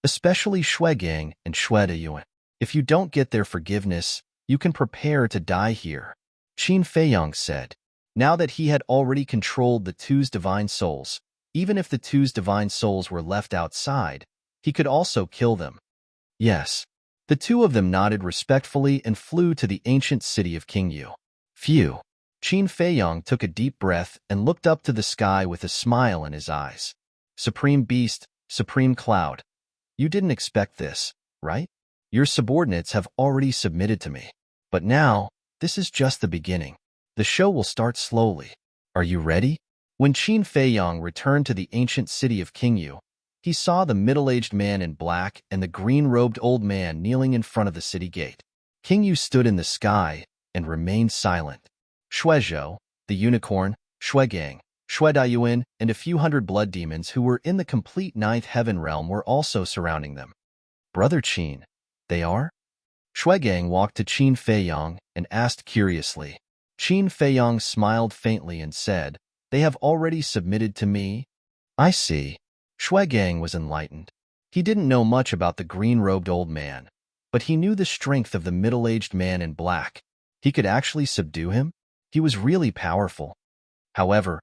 Especially Shuigang and Yuan. If you don't get their forgiveness, you can prepare to die here, Qin Feiyang said. Now that he had already controlled the two's divine souls, even if the two's divine souls were left outside, he could also kill them. Yes, The two of them nodded respectfully and flew to the ancient city of King Yu. Phew! Qin Feiyong took a deep breath and looked up to the sky with a smile in his eyes. Supreme Beast, Supreme Cloud. You didn't expect this, right? Your subordinates have already submitted to me. But now, this is just the beginning. The show will start slowly. Are you ready? When Qin Feiyong returned to the ancient city of King Yu, he saw the middle-aged man in black and the green-robed old man kneeling in front of the city gate. King Yu stood in the sky and remained silent. Shuezhou, the unicorn, Shuegang, Shuedayuan, and a few hundred blood demons who were in the complete ninth heaven realm were also surrounding them. Brother Qin, they are? Shuegang walked to Qin Feiyong and asked curiously. Qin Feiyong smiled faintly and said, They have already submitted to me. I see. Shuegang was enlightened. He didn't know much about the green-robed old man, but he knew the strength of the middle-aged man in black. He could actually subdue him? He was really powerful. However,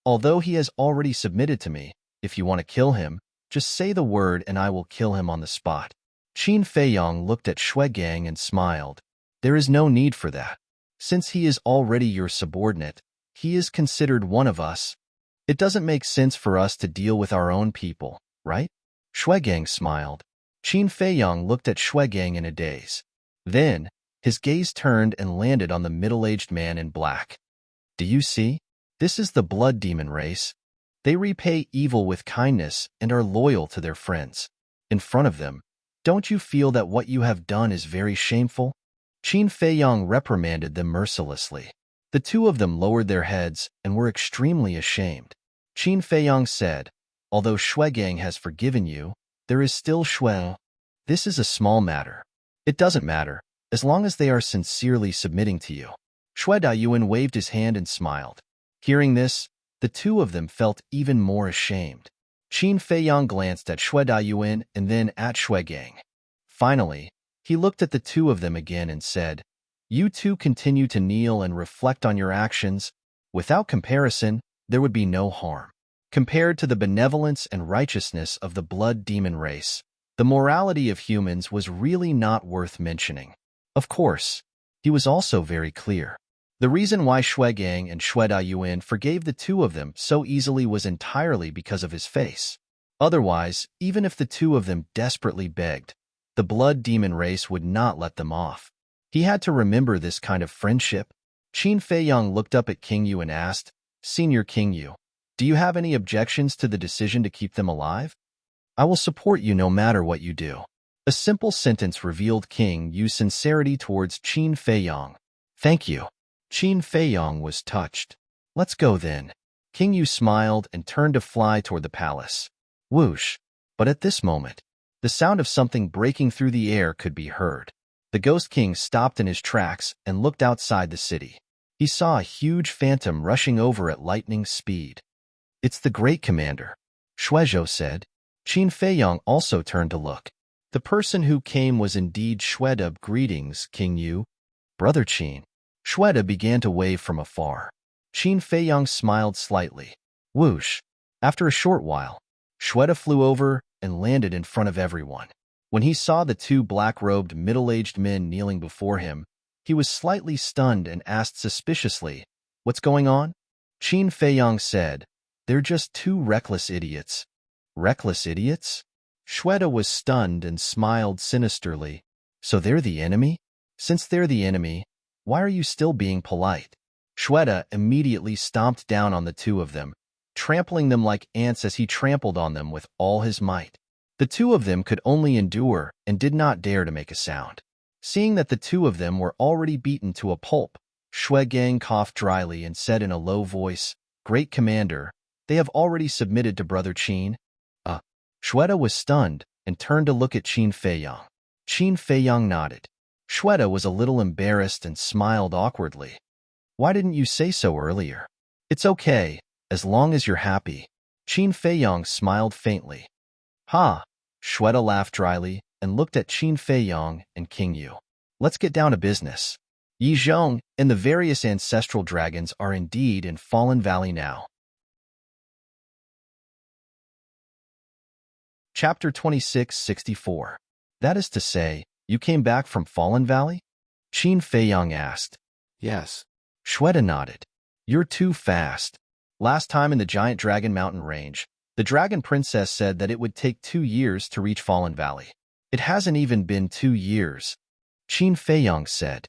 although he has already submitted to me, if you want to kill him, just say the word and I will kill him on the spot. Qin Feiyong looked at Shuegang and smiled. There is no need for that. Since he is already your subordinate, he is considered one of us. It doesn't make sense for us to deal with our own people, right? Shuegang smiled. Qin Feiyong looked at Shuegang in a daze. Then, his gaze turned and landed on the middle-aged man in black. Do you see? This is the blood demon race. They repay evil with kindness and are loyal to their friends. In front of them, don't you feel that what you have done is very shameful? Qin Feiyong reprimanded them mercilessly. The two of them lowered their heads and were extremely ashamed. Qin Feiyong said, Although Shuegang has forgiven you, there is still Shuel. This is a small matter. It doesn't matter, as long as they are sincerely submitting to you. Shuedayuan waved his hand and smiled. Hearing this, the two of them felt even more ashamed. Qin Feiyong glanced at Shuedayuan and then at Shuegang. Finally, he looked at the two of them again and said, You two continue to kneel and reflect on your actions. Without comparison, there would be no harm. Compared to the benevolence and righteousness of the blood demon race, the morality of humans was really not worth mentioning. Of course, he was also very clear. The reason why Shuegang and Shuedayuan forgave the two of them so easily was entirely because of his face. Otherwise, even if the two of them desperately begged, the blood demon race would not let them off. He had to remember this kind of friendship. Qin Feiyong looked up at King Yu and asked, Senior King Yu, do you have any objections to the decision to keep them alive? I will support you no matter what you do. A simple sentence revealed King Yu's sincerity towards Qin Feiyong. Thank you. Qin Feiyong was touched. Let's go then. King Yu smiled and turned to fly toward the palace. Whoosh! But at this moment, the sound of something breaking through the air could be heard. The Ghost King stopped in his tracks and looked outside the city. He saw a huge phantom rushing over at lightning speed. It's the Great Commander, Shuezhou said. Qin Feiyong also turned to look. The person who came was indeed Shueda. Greetings, King Yu. Brother Qin. Shueda began to wave from afar. Qin Feiyong smiled slightly. Whoosh! After a short while, Shueda flew over and landed in front of everyone. When he saw the two black-robed middle-aged men kneeling before him, he was slightly stunned and asked suspiciously, What's going on? Qin Feiyong said, They're just two reckless idiots. Reckless idiots? Shueda was stunned and smiled sinisterly. So they're the enemy? Since they're the enemy, why are you still being polite? Shueda immediately stomped down on the two of them, trampling them like ants as he trampled on them with all his might. The two of them could only endure and did not dare to make a sound. Seeing that the two of them were already beaten to a pulp, Shuegang coughed dryly and said in a low voice, Great Commander, they have already submitted to Brother Qin. Shueda was stunned and turned to look at Qin Feiyong. Qin Feiyong nodded. Shueda was a little embarrassed and smiled awkwardly. Why didn't you say so earlier? It's okay, as long as you're happy. Qin Feiyong smiled faintly. Ha! Shueda laughed dryly and looked at Qin Feiyong and King Yu. Let's get down to business. Yi Zhong and the various ancestral dragons are indeed in Fallen Valley now. Chapter 2664. That is to say, You came back from Fallen Valley? Qin Feiyang asked. Yes. Shweta nodded. You're too fast. Last time in the giant Dragon Mountain range, the Dragon Princess said that it would take 2 years to reach Fallen Valley. It hasn't even been 2 years. Qin Feiyang said.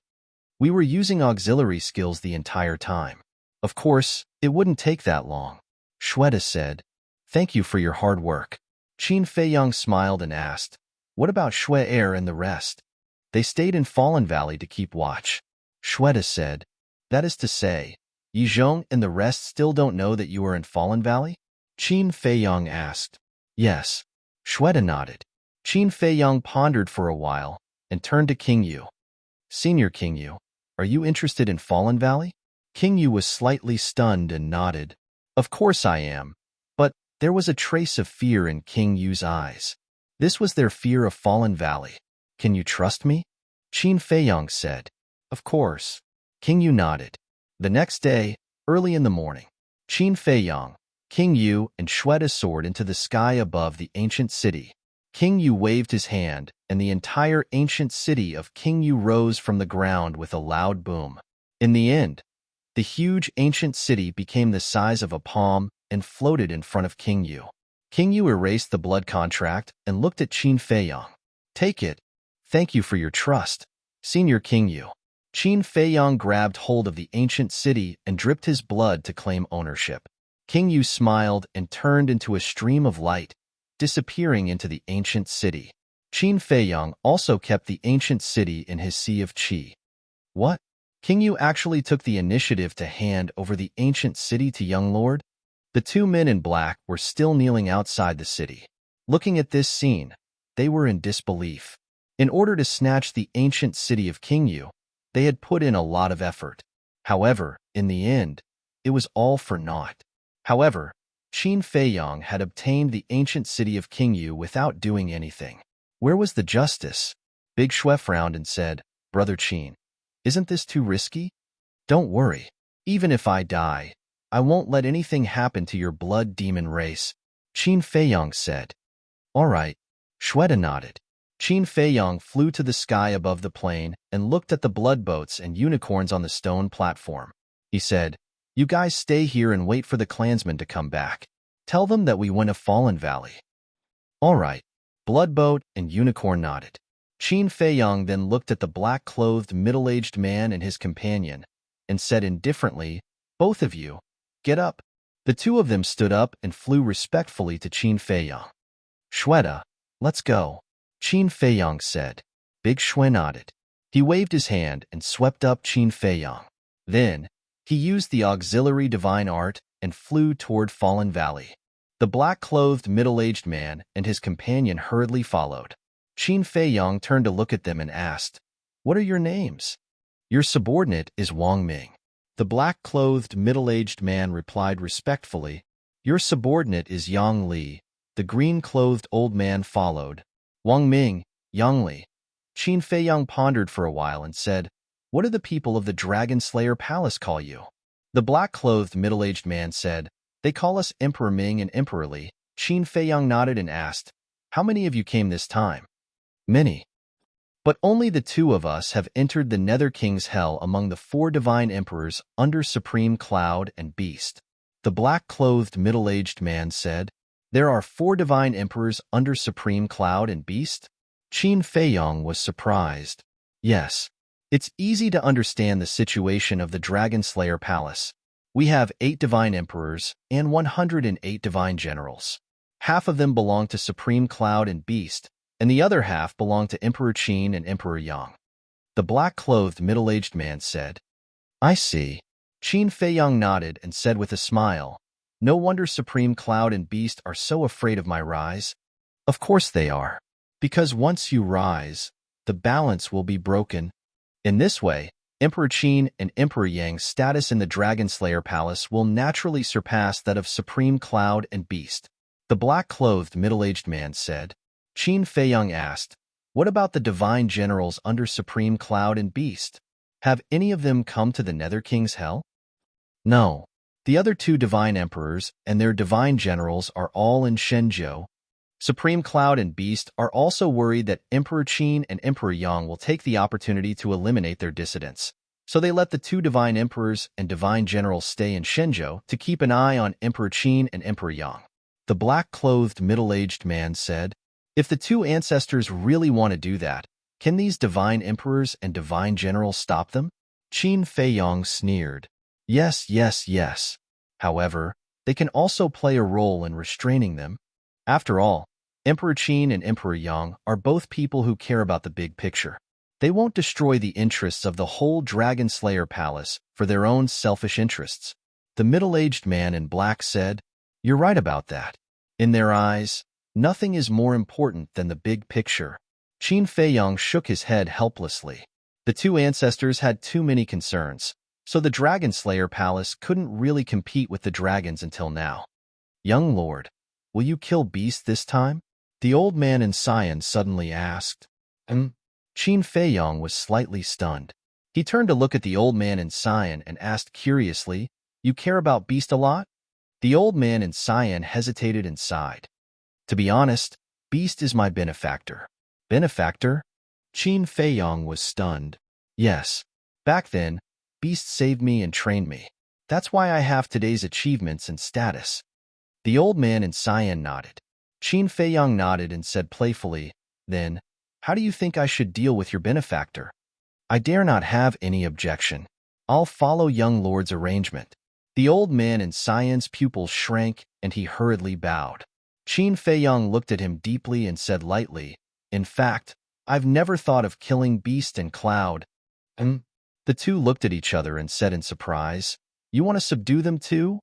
We were using auxiliary skills the entire time. Of course, it wouldn't take that long. Shweta said. Thank you for your hard work. Qin Feiyang smiled and asked, what about Shue Er and the rest? They stayed in Fallen Valley to keep watch. Shweta said, that is to say, Yizhong and the rest still don't know that you are in Fallen Valley? Qin Feiyang asked. Yes. Shweta nodded. Qin Feiyang pondered for a while and turned to King Yu. Senior King Yu, are you interested in Fallen Valley? King Yu was slightly stunned and nodded. Of course I am. But there was a trace of fear in King Yu's eyes. This was their fear of Fallen Valley. Can you trust me? Qin Feiyang said. Of course. King Yu nodded. The next day, early in the morning, Qin Feiyang, King Yu, and Shweta soared into the sky above the ancient city. King Yu waved his hand, and the entire ancient city of King Yu rose from the ground with a loud boom. In the end, the huge ancient city became the size of a palm and floated in front of King Yu. King Yu erased the blood contract and looked at Qin Feiyang. Take it. Thank you for your trust, Senior King Yu. Qin Feiyang grabbed hold of the ancient city and dripped his blood to claim ownership. King Yu smiled and turned into a stream of light, disappearing into the ancient city. Qin Feiyang also kept the ancient city in his sea of qi. What? King Yu actually took the initiative to hand over the ancient city to young lord? The 2 men in black were still kneeling outside the city. Looking at this scene, they were in disbelief. In order to snatch the ancient city of King Yu, they had put in a lot of effort. However, in the end, it was all for naught. However, Qin Feiyang had obtained the ancient city of King Yu without doing anything. Where was the justice? Big Shue frowned and said, Brother Qin, isn't this too risky? Don't worry. Even if I die, I won't let anything happen to your blood demon race, Qin Feiyang said. All right. Shweta nodded. Qin Feiyang flew to the sky above the plain and looked at the blood boats and unicorns on the stone platform. He said, You guys stay here and wait for the clansmen to come back. Tell them that we went to Fallen Valley. All right. Bloodboat and unicorn nodded. Qin Feiyang then looked at the black-clothed middle-aged man and his companion and said indifferently, Both of you, get up. The 2 of them stood up and flew respectfully to Qin Feiyang. Shweta, let's go, Qin Feiyang said. Big Shue nodded. He waved his hand and swept up Qin Feiyang. Then, he used the auxiliary divine art and flew toward Fallen Valley. The black-clothed middle-aged man and his companion hurriedly followed. Qin Feiyang turned to look at them and asked, What are your names? Your subordinate is Wang Ming. The black-clothed middle-aged man replied respectfully, Your subordinate is Yang Li. The green-clothed old man followed. Wang Ming, Yang Li. Qin Feiyang pondered for a while and said, What do the people of the Dragon Slayer Palace call you? The black-clothed middle-aged man said, They call us Emperor Ming and Emperor Li. Qin Feiyang nodded and asked, How many of you came this time? Many. But only the 2 of us have entered the Nether King's Hell among the 4 divine emperors under Supreme Cloud and Beast. The black-clothed middle-aged man said, There are 4 divine emperors under Supreme Cloud and Beast? Qin Feiyang was surprised. Yes. It's easy to understand the situation of the Dragon Slayer Palace. We have 8 divine emperors and 108 divine generals. Half of them belong to Supreme Cloud and Beast, and the other half belong to Emperor Qin and Emperor Yang. The black-clothed middle-aged man said, I see. Qin Feiyang nodded and said with a smile, No wonder Supreme Cloud and Beast are so afraid of my rise. Of course they are. Because once you rise, the balance will be broken. In this way, Emperor Qin and Emperor Yang's status in the Dragon Slayer Palace will naturally surpass that of Supreme Cloud and Beast. The black-clothed middle-aged man said. Qin Feiyang asked, What about the divine generals under Supreme Cloud and Beast? Have any of them come to the Nether King's Hell? No. The other 2 divine emperors and their divine generals are all in Shenzhou. Supreme Cloud and Beast are also worried that Emperor Qin and Emperor Yang will take the opportunity to eliminate their dissidents. So they let the two Divine Emperors and Divine Generals stay in Shenzhou to keep an eye on Emperor Qin and Emperor Yang. The black-clothed middle-aged man said, "If the two ancestors really want to do that, can these Divine Emperors and Divine Generals stop them?" Qin Feiyang sneered. "Yes, yes, yes. However, they can also play a role in restraining them. After all, Emperor Qin and Emperor Yang are both people who care about the big picture. They won't destroy the interests of the whole Dragon Slayer Palace for their own selfish interests." The middle-aged man in black said, "You're right about that. In their eyes, nothing is more important than the big picture." Qin Feiyang shook his head helplessly. The two ancestors had too many concerns, so the Dragon Slayer Palace couldn't really compete with the dragons until now. "Young lord, will you kill Beast this time?" the old man in cyan suddenly asked. Qin Feiyang was slightly stunned. He turned to look at the old man in cyan and asked curiously, "You care about Beast a lot?" The old man in cyan hesitated and sighed. "To be honest, Beast is my benefactor." "Benefactor?" Qin Feiyang was stunned. "Yes. Back then, Beast saved me and trained me. That's why I have today's achievements and status." The old man in cyan nodded. Qin Feiyang nodded and said playfully, "Then, how do you think I should deal with your benefactor?" "I dare not have any objection. I'll follow young lord's arrangement." The old man in cyan's pupils shrank and he hurriedly bowed. Qin Feiyang looked at him deeply and said lightly, "In fact, I've never thought of killing Beast and Cloud." The two looked at each other and said in surprise, "You want to subdue them too?"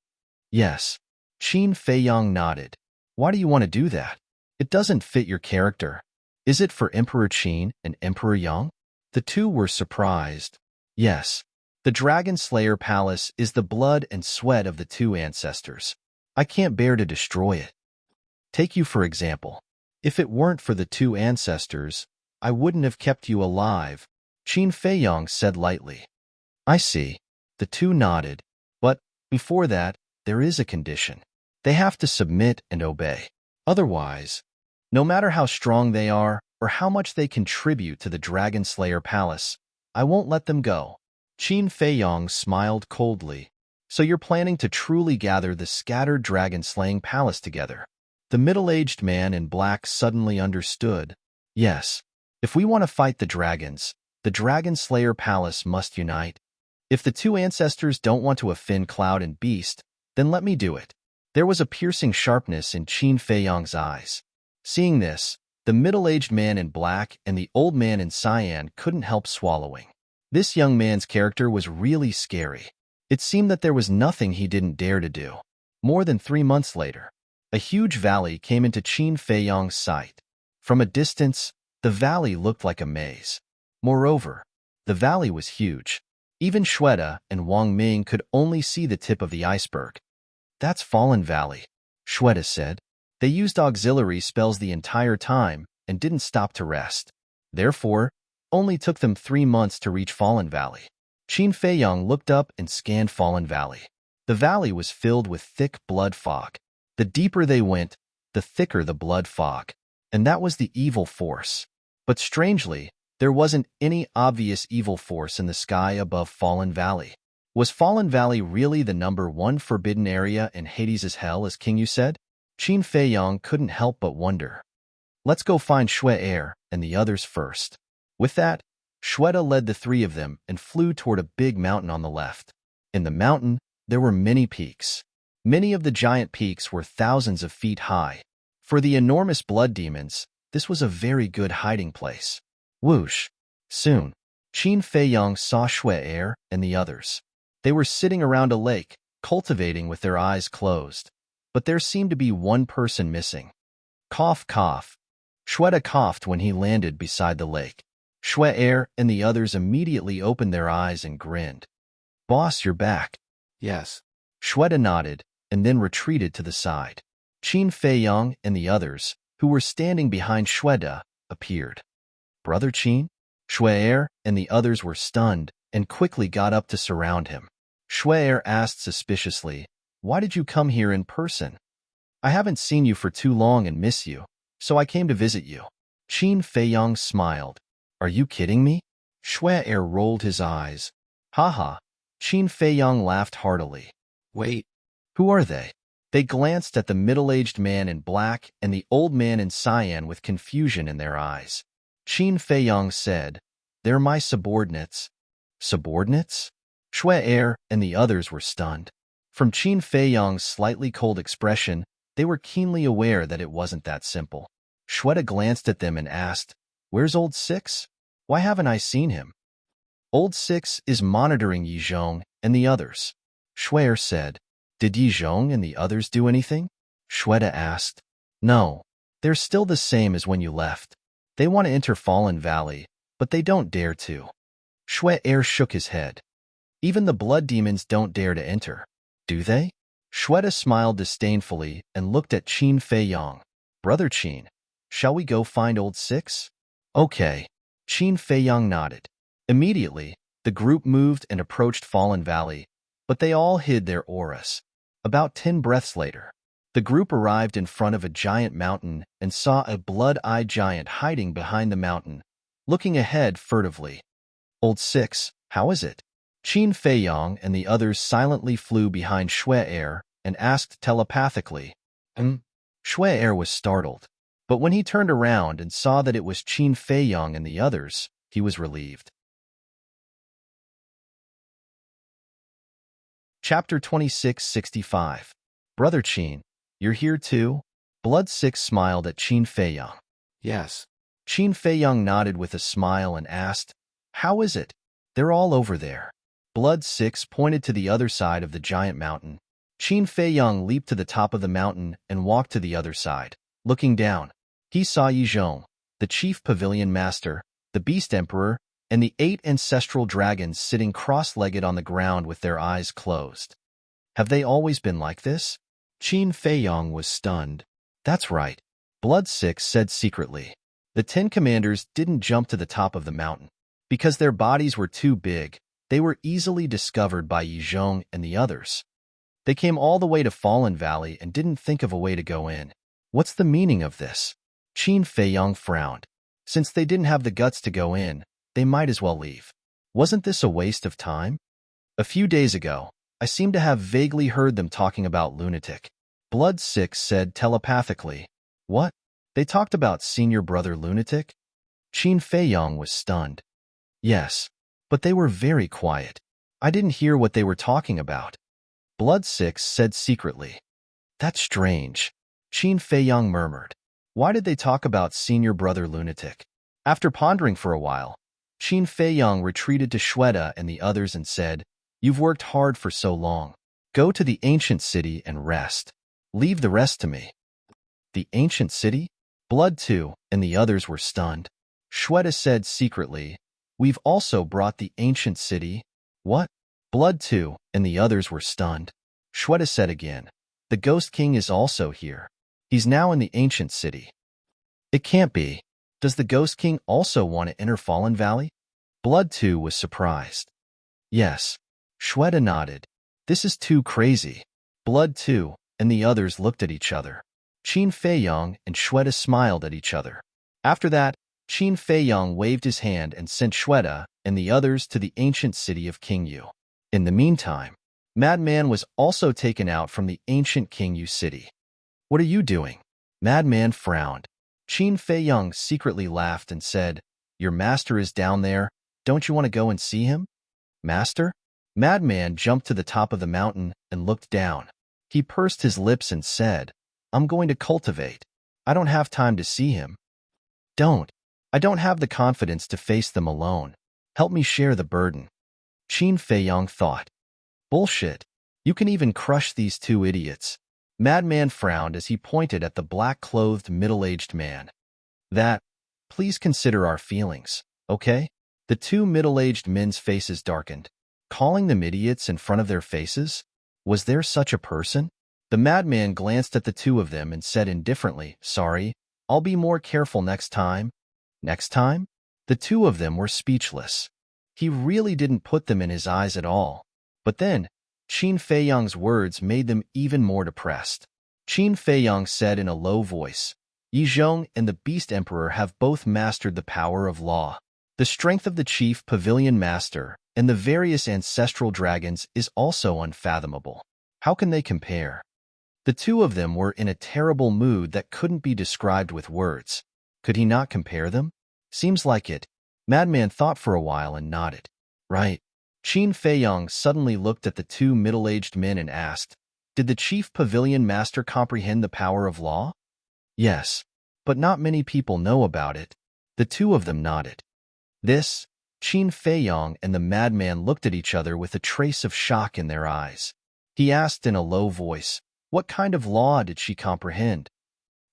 "Yes." Qin Feiyang nodded. "Why do you want to do that? It doesn't fit your character." "Is it for Emperor Qin and Emperor Yang?" The two were surprised. "Yes. The Dragon Slayer Palace is the blood and sweat of the two ancestors. I can't bear to destroy it. Take you for example. If it weren't for the two ancestors, I wouldn't have kept you alive," Qin Feiyang said lightly. "I see." The two nodded. "But before that, there is a condition. They have to submit and obey. Otherwise, no matter how strong they are or how much they contribute to the Dragon Slayer Palace, I won't let them go." Qin Feiyang smiled coldly. "So you're planning to truly gather the scattered dragon-slaying palace together?" The middle-aged man in black suddenly understood. "Yes. If we want to fight the dragons, the Dragon Slayer Palace must unite. If the two ancestors don't want to offend Cloud and Beast, then let me do it." There was a piercing sharpness in Qin Feiyang's eyes. Seeing this, the middle-aged man in black and the old man in cyan couldn't help swallowing. This young man's character was really scary. It seemed that there was nothing he didn't dare to do. More than 3 months later, a huge valley came into Qin Feiyang's sight. From a distance, the valley looked like a maze. Moreover, the valley was huge. Even Shweta and Wang Ming could only see the tip of the iceberg. "That's Fallen Valley," Shweta said. "They used auxiliary spells the entire time and didn't stop to rest. Therefore, only took them 3 months to reach Fallen Valley." Qin Feiyang looked up and scanned Fallen Valley. The valley was filled with thick blood fog. The deeper they went, the thicker the blood fog. And that was the evil force. But strangely, there wasn't any obvious evil force in the sky above Fallen Valley. Was Fallen Valley really the #1 forbidden area in Hades' hell, as King Yu said? Qin Feiyang couldn't help but wonder. "Let's go find Shweta and the others first." With that, Shweta led the 3 of them and flew toward a big mountain on the left. In the mountain, there were many peaks. Many of the giant peaks were thousands of feet high. For the enormous blood demons, this was a very good hiding place. Whoosh! Soon, Qin Feiyang saw Shweta and the others. They were sitting around a lake, cultivating with their eyes closed. But there seemed to be one person missing. Cough, cough. Shweta coughed when he landed beside the lake. Shweta and the others immediately opened their eyes and grinned. "Boss, you're back." Yes. Shweta nodded and then retreated to the side. Qin Feiyang and the others, who were standing behind Shweta, appeared. "Brother Qin?" Shweta and the others were stunned and quickly got up to surround him. Shweta asked suspiciously, "Why did you come here in person? I haven't seen you for too long and miss you." so I came to visit you. Qin Feiyang smiled. Are you kidding me? Xue Er rolled his eyes. Haha. Qin Feiyang laughed heartily. Wait, Who are they? They glanced at the middle-aged man in black and the old man in cyan with confusion in their eyes. Qin Feiyang said, They're my subordinates. Subordinates? Xue Er and the others were stunned. From Qin Feiyang's slightly cold expression, they were keenly aware that it wasn't that simple. Xue glanced at them and asked, Where's Old Six? Why haven't I seen him? Old Six is monitoring Yizhong and the others. Xue said, Did Yizhong and the others do anything? Xue asked. No, they're still the same as when you left. They want to enter Fallen Valley, but they don't dare to. Xue shook his head. Even the blood demons don't dare to enter. Do they? Xue smiled disdainfully and looked at Qin Feiyang. Brother Qin, shall we go find Old Six? Okay. Qin Feiyang nodded. Immediately, the group moved and approached Fallen Valley, but they all hid their auras. About 10 breaths later, the group arrived in front of a giant mountain and saw a blood-eyed giant hiding behind the mountain, looking ahead furtively. Old Six, how is it? Qin Feiyang and the others silently flew behind Xue and asked telepathically. Xue was startled, but when he turned around and saw that it was Qin Feiyang and the others, he was relieved. Chapter 2665. Brother Qin, you're here too? Blood Six smiled at Qin Feiyang. yes. Qin Feiyang nodded with a smile and asked, How is it? They're all over there. Blood Six pointed to the other side of the giant mountain. Qin Feiyang leaped to the top of the mountain and walked to the other side. Looking down, he saw Yizhong, the chief pavilion master, the beast emperor, and the 8 ancestral dragons sitting cross-legged on the ground with their eyes closed. Have they always been like this? Qin Feiyang was stunned. That's right, Blood Six said secretly. The 10 commanders didn't jump to the top of the mountain. Because their bodies were too big, they were easily discovered by Yizhong and the others. They came all the way to Fallen Valley and didn't think of a way to go in. What's the meaning of this? Qin Feiyang frowned. Since they didn't have the guts to go in, they might as well leave. Wasn't this a waste of time? A few days ago, I seem to have vaguely heard them talking about lunatic. Blood Six said telepathically. What? They talked about senior brother lunatic? Qin Feiyang was stunned. Yes, but they were very quiet. I didn't hear what they were talking about. Blood Six said secretly. That's strange. Qin Feiyang murmured. Why did they talk about senior brother lunatic? After pondering for a while, Qin Feiyang retreated to Xue and the others and said, You've worked hard for so long. Go to the ancient city and rest. Leave the rest to me. The ancient city? Blood Two and the others were stunned. Xue said secretly, We've also brought the ancient city. What? Blood Two and the others were stunned. Xue said again, The Ghost King is also here. He's now in the ancient city. It can't be. Does the Ghost King also want to enter Fallen Valley? Blood Two was surprised. Yes. Xue nodded. This is too crazy. Blood Two and the others looked at each other. Qin Feiyang and Xue smiled at each other. After that, Qin Feiyang waved his hand and sent Xue and the others to the ancient city of Qingyu. In the meantime, Madman was also taken out from the ancient Qingyu city. What are you doing? Madman frowned. Qin Feiyang secretly laughed and said, Your master is down there. Don't you want to go and see him? Master? Madman jumped to the top of the mountain and looked down. He pursed his lips and said, I'm going to cultivate. I don't have time to see him. Don't. I don't have the confidence to face them alone. Help me share the burden. Qin Feiyang thought. Bullshit. You can even crush these two idiots. Madman frowned as he pointed at the black-clothed middle-aged man. Please consider our feelings, okay? The two middle-aged men's faces darkened. Calling them idiots in front of their faces? Was there such a person? The madman glanced at the two of them and said indifferently, Sorry, I'll be more careful next time. Next time? The two of them were speechless. He really didn't put them in his eyes at all. But then, Qin Feiyang's words made them even more depressed. Qin Feiyang said in a low voice, Yizhong and the Beast Emperor have both mastered the power of law. The strength of the chief pavilion master and the various ancestral dragons is also unfathomable. How can they compare? The two of them were in a terrible mood that couldn't be described with words. Could he not compare them? Seems like it. Madman thought for a while and nodded. Right. Qin Feiyang suddenly looked at the two middle-aged men and asked, "Did the chief pavilion master comprehend the power of law?" "Yes, but not many people know about it." The two of them nodded. This, Qin Feiyang and the madman looked at each other with a trace of shock in their eyes. He asked in a low voice, "What kind of law did she comprehend?"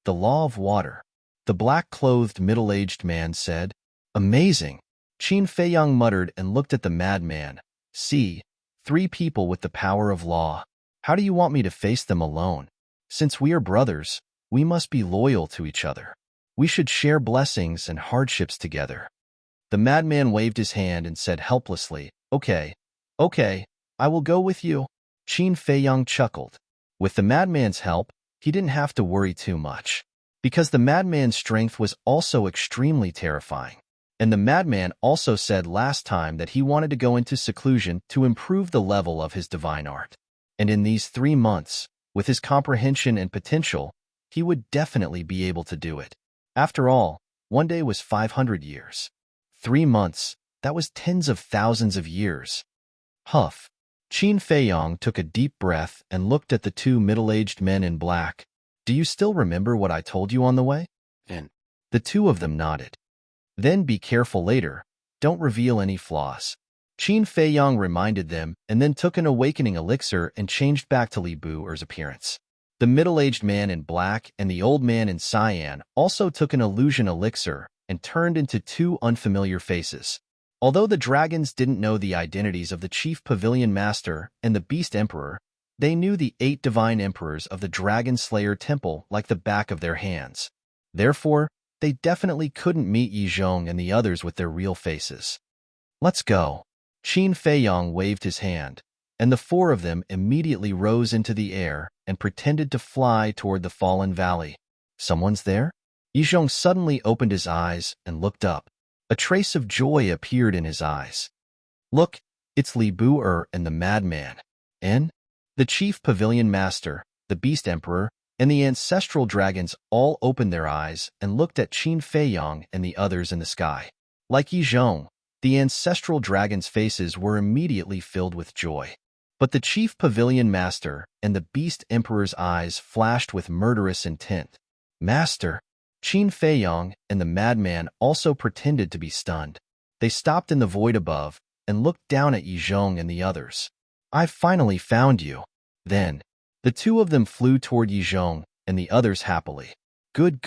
"The law of water," the black-clothed middle-aged man said. "Amazing." Qin Feiyang muttered and looked at the madman. "See, 3 people with the power of law. How do you want me to face them alone? Since we are brothers, we must be loyal to each other. We should share blessings and hardships together." The madman waved his hand and said helplessly, Okay, I will go with you." Qin Feiyang chuckled. With the madman's help, he didn't have to worry too much, because the madman's strength was also extremely terrifying. And the madman also said last time that he wanted to go into seclusion to improve the level of his divine art. And in these 3 months, with his comprehension and potential, he would definitely be able to do it. After all, one day was 500 years. 3 months, that was tens of thousands of years. Huff. Qin Feiyang took a deep breath and looked at the two middle-aged men in black. "Do you still remember what I told you on the way?" And the two of them nodded. "Then be careful later. Don't reveal any flaws." Qin Feiyang reminded them and then took an awakening elixir and changed back to Li Bu'er's appearance. The middle-aged man in black and the old man in cyan also took an illusion elixir and turned into 2 unfamiliar faces. Although the dragons didn't know the identities of the chief pavilion master and the beast emperor, they knew the 8 divine emperors of the Dragon Slayer Temple like the back of their hands. Therefore, they definitely couldn't meet Yizhong and the others with their real faces. "Let's go." Qin Feiyang waved his hand, and the 4 of them immediately rose into the air and pretended to fly toward the fallen valley. "Someone's there?" Yizhong suddenly opened his eyes and looked up. A trace of joy appeared in his eyes. "Look, it's Li Bu'er and the madman." And the chief pavilion master, the beast emperor, and the ancestral dragons all opened their eyes and looked at Qin Feiyang and the others in the sky. Like Yizhong, the ancestral dragons' faces were immediately filled with joy. But the chief pavilion master and the beast emperor's eyes flashed with murderous intent. "Master!" Qin Feiyang and the madman also pretended to be stunned. They stopped in the void above and looked down at Yizhong and the others. "I've finally found you." Then, the 2 of them flew toward Yizhong and the others happily. Good.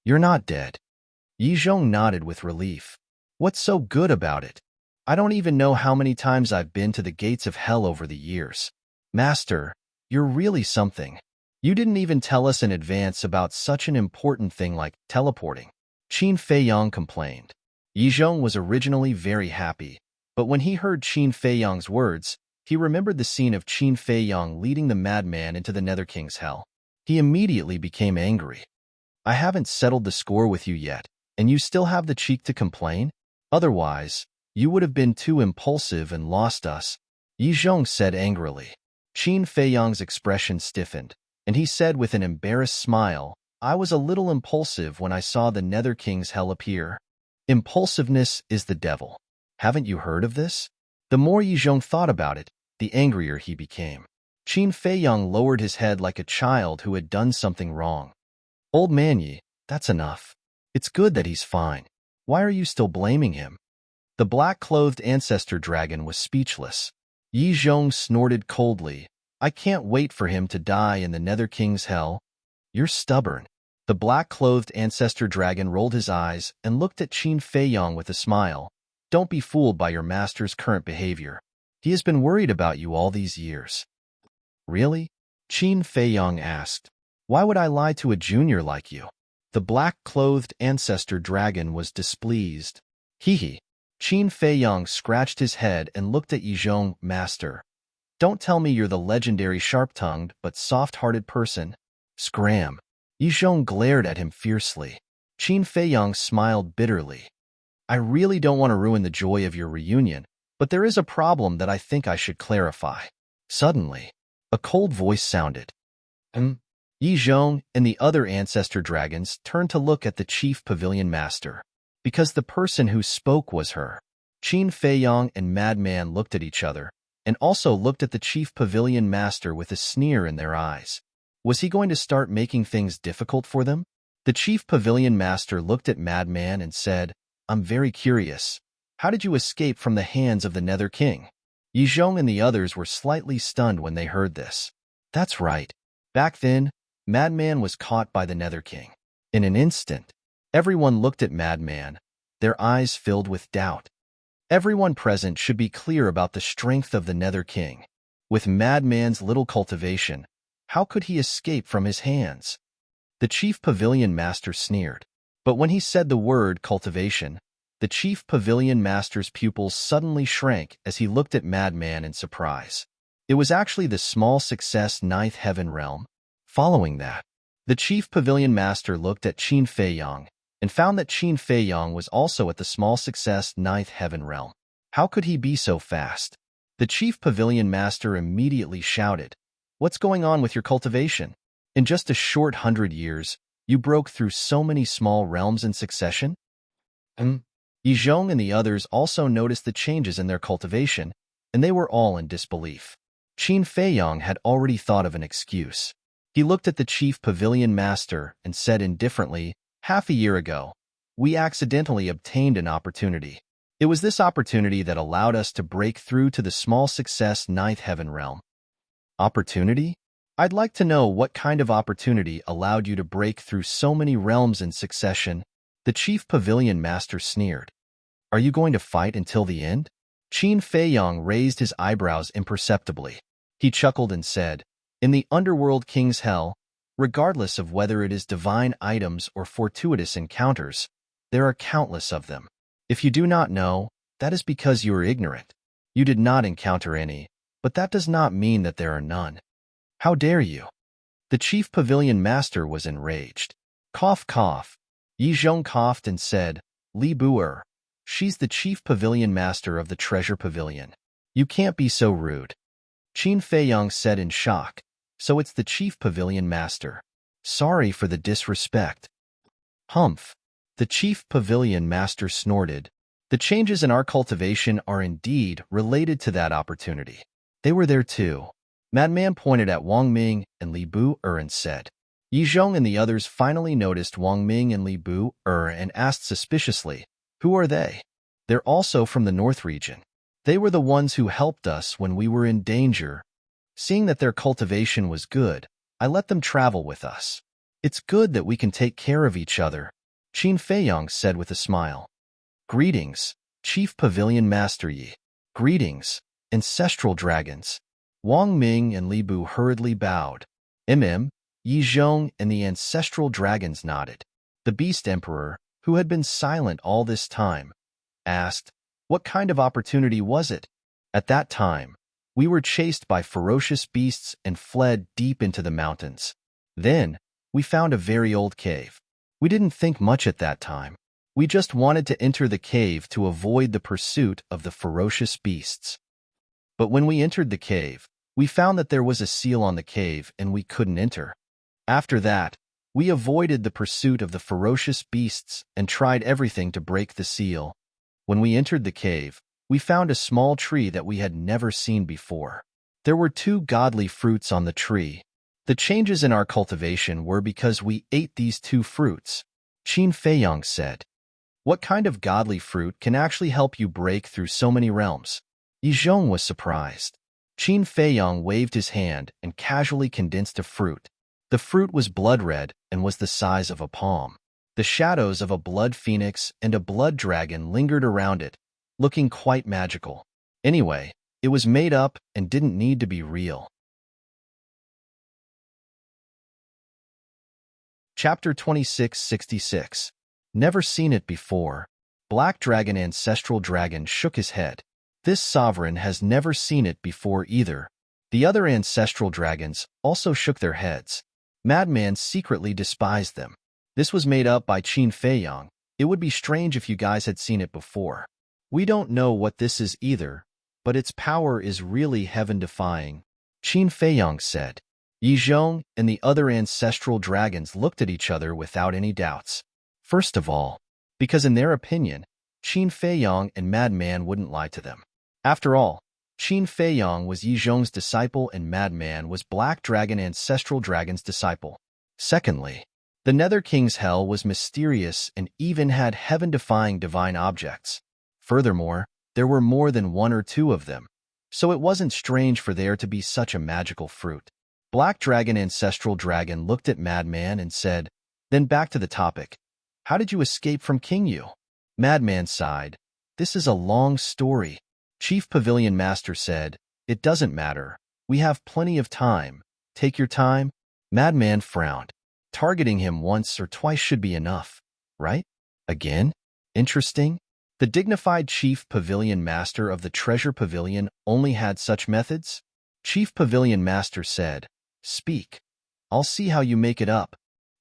You're not dead." Yizhong nodded with relief. "What's so good about it? I don't even know how many times I've been to the gates of hell over the years." "Master, you're really something. You didn't even tell us in advance about such an important thing like teleporting." Qin Feiyang complained. Yizhong was originally very happy, but when he heard Qin Feiyang's words, he remembered the scene of Qin Feiyang leading the madman into the Nether King's hell. He immediately became angry. "I haven't settled the score with you yet, and you still have the cheek to complain? Otherwise, you would have been too impulsive and lost us," Yizhong said angrily. Qin Feiyang's expression stiffened, and he said with an embarrassed smile, "I was a little impulsive when I saw the Nether King's hell appear." Impulsiveness is the devil. Haven't you heard of this? The more Yizhong thought about it, the angrier he became. Qin Feiyang lowered his head like a child who had done something wrong. "Old man Yi, that's enough. It's good that he's fine. Why are you still blaming him?" The black-clothed ancestor dragon was speechless. Yizhong snorted coldly. "I can't wait for him to die in the Nether King's hell." "You're stubborn." The black-clothed ancestor dragon rolled his eyes and looked at Qin Feiyang with a smile. "Don't be fooled by your master's current behavior. He has been worried about you all these years." "Really?" Qin Feiyang asked. "Why would I lie to a junior like you?" The black-clothed ancestor dragon was displeased. Hee. Qin Feiyang scratched his head and looked at Yizhong. "Master, don't tell me you're the legendary sharp-tongued but soft-hearted person." Scram. Yi Zhong glared at him fiercely. Qin Feiyang smiled bitterly. I really don't want to ruin the joy of your reunion, but there is a problem that I think I should clarify. Suddenly, a cold voice sounded. Yi Zhong and the other ancestor dragons turned to look at the chief pavilion master, because the person who spoke was her. Qin Feiyang and Madman looked at each other, and also looked at the chief pavilion master with a sneer in their eyes. Was he going to start making things difficult for them? The chief pavilion master looked at Madman and said, I'm very curious. How did you escape from the hands of the Nether King? Yi Zhong and the others were slightly stunned when they heard this. That's right. Back then, Madman was caught by the Nether King. In an instant, everyone looked at Madman, their eyes filled with doubt. Everyone present should be clear about the strength of the Nether King. With Madman's little cultivation, how could he escape from his hands? The chief pavilion master sneered. But when he said the word cultivation, the chief pavilion master's pupils suddenly shrank as he looked at Madman in surprise. It was actually the small success ninth heaven realm. Following that, the chief pavilion master looked at Qin Feiyang and found that Qin Feiyang was also at the small success ninth heaven realm. How could he be so fast? The chief pavilion master immediately shouted, What's going on with your cultivation? In just a short 100 years, you broke through so many small realms in succession? Yi Zhong and the others also noticed the changes in their cultivation, and they were all in disbelief. Qin Feiyang had already thought of an excuse. He looked at the chief pavilion master and said indifferently, Half a year ago, we accidentally obtained an opportunity. It was this opportunity that allowed us to break through to the small success ninth heaven realm. Opportunity? I'd like to know what kind of opportunity allowed you to break through so many realms in succession. The chief pavilion master sneered. Are you going to fight until the end? Qin Feiyang raised his eyebrows imperceptibly. He chuckled and said, In the underworld king's hell, regardless of whether it is divine items or fortuitous encounters, there are countless of them. If you do not know, that is because you are ignorant. You did not encounter any, but that does not mean that there are none. How dare you? The chief pavilion master was enraged. Cough, cough. Yi Zhong coughed and said, Li Bu, she's the chief pavilion master of the treasure pavilion. You can't be so rude. Qin Feiyang said in shock, So it's the chief pavilion master. Sorry for the disrespect. Humph. The chief pavilion master snorted. The changes in our cultivation are indeed related to that opportunity. They were there too. Madman pointed at Wang Ming and Li Bu and said. Yi Zhong and the others finally noticed Wang Ming and Li Bu and asked suspiciously, Who are they? They're also from the North region. They were the ones who helped us when we were in danger. Seeing that their cultivation was good, I let them travel with us. It's good that we can take care of each other, Qin Feiyang said with a smile. Greetings, Chief Pavilion Master Yi. Greetings, ancestral dragons. Wang Ming and Li Bu hurriedly bowed. Yi Zhong and the ancestral dragons nodded. The Beast Emperor, who had been silent all this time, asked, What kind of opportunity was it? At that time, we were chased by ferocious beasts and fled deep into the mountains. Then, we found a very old cave. We didn't think much at that time. We just wanted to enter the cave to avoid the pursuit of the ferocious beasts. But when we entered the cave, we found that there was a seal on the cave and we couldn't enter. After that, we avoided the pursuit of the ferocious beasts and tried everything to break the seal. When we entered the cave, we found a small tree that we had never seen before. There were 2 godly fruits on the tree. The changes in our cultivation were because we ate these 2 fruits. Qin Feiyang said. What kind of godly fruit can actually help you break through so many realms? Yi Zhong was surprised. Qin Feiyang waved his hand and casually condensed a fruit. The fruit was blood red and was the size of a palm. The shadows of a blood phoenix and a blood dragon lingered around it, looking quite magical. Anyway, it was made up and didn't need to be real. Chapter 2666. Never seen it before. Black Dragon Ancestral Dragon shook his head. This sovereign has never seen it before either. The other ancestral dragons also shook their heads. Madman secretly despised them. This was made up by Qin Feiyang. It would be strange if you guys had seen it before. We don't know what this is either, but its power is really heaven-defying, Qin Feiyang said. Yi Zhong and the other ancestral dragons looked at each other without any doubts. First of all, because in their opinion, Qin Feiyang and Madman wouldn't lie to them. After all, Qin Feiyang was Yi Zhong's disciple and Madman was Black Dragon Ancestral Dragon's disciple. Secondly, the Nether King's hell was mysterious and even had heaven-defying divine objects. Furthermore, there were more than one or two of them, so it wasn't strange for there to be such a magical fruit. Black Dragon Ancestral Dragon looked at Madman and said, then back to the topic. How did you escape from King Yu? Madman sighed. This is a long story. Chief Pavilion Master said, it doesn't matter. We have plenty of time. Take your time. Madman frowned. Targeting him once or twice should be enough, right? Again? Interesting. The dignified Chief Pavilion Master of the Treasure Pavilion only had such methods? Chief Pavilion Master said, speak. I'll see how you make it up.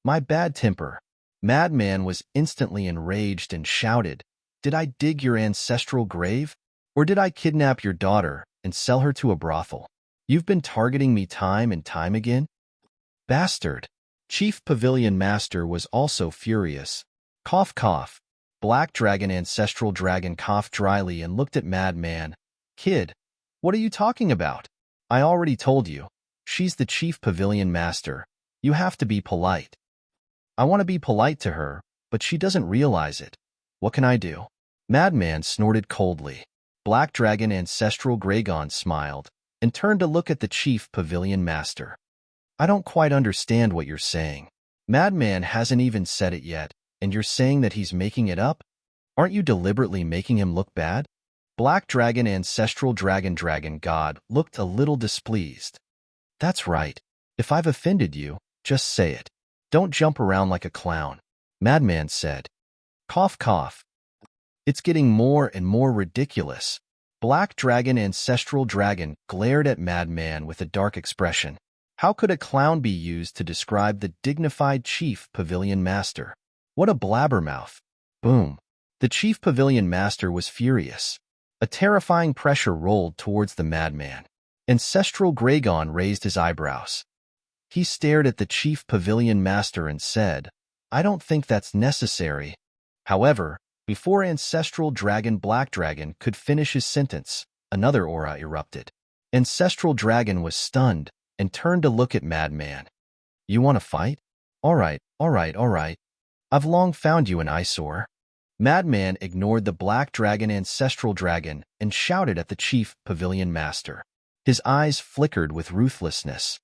My bad temper. Madman was instantly enraged and shouted, did I dig your ancestral grave? Or did I kidnap your daughter and sell her to a brothel? You've been targeting me time and time again? Bastard. Chief Pavilion Master was also furious. Cough, cough. Black Dragon Ancestral Dragon coughed dryly and looked at Madman. Kid, what are you talking about? I already told you. She's the Chief Pavilion Master. You have to be polite. I want to be polite to her, but she doesn't realize it. What can I do? Madman snorted coldly. Black Dragon Ancestral Dragon smiled and turned to look at the Chief Pavilion Master. I don't quite understand what you're saying. Madman hasn't even said it yet, and you're saying that he's making it up? Aren't you deliberately making him look bad? Black Dragon Ancestral Dragon God looked a little displeased. That's right. If I've offended you, just say it. Don't jump around like a clown, Madman said. Cough, cough. It's getting more and more ridiculous. Black Dragon Ancestral Dragon glared at Madman with a dark expression. How could a clown be used to describe the dignified Chief Pavilion Master? What a blabbermouth. Boom. The Chief Pavilion Master was furious. A terrifying pressure rolled towards the madman. Ancestral Dragon raised his eyebrows. He stared at the Chief Pavilion Master and said, I don't think that's necessary. However, before Ancestral Dragon Black Dragon could finish his sentence, another aura erupted. Ancestral Dragon was stunned and turned to look at Madman. You want to fight? All right. I've long found you an eyesore. Madman ignored the Black Dragon Ancestral Dragon and shouted at the Chief Pavilion Master. His eyes flickered with ruthlessness.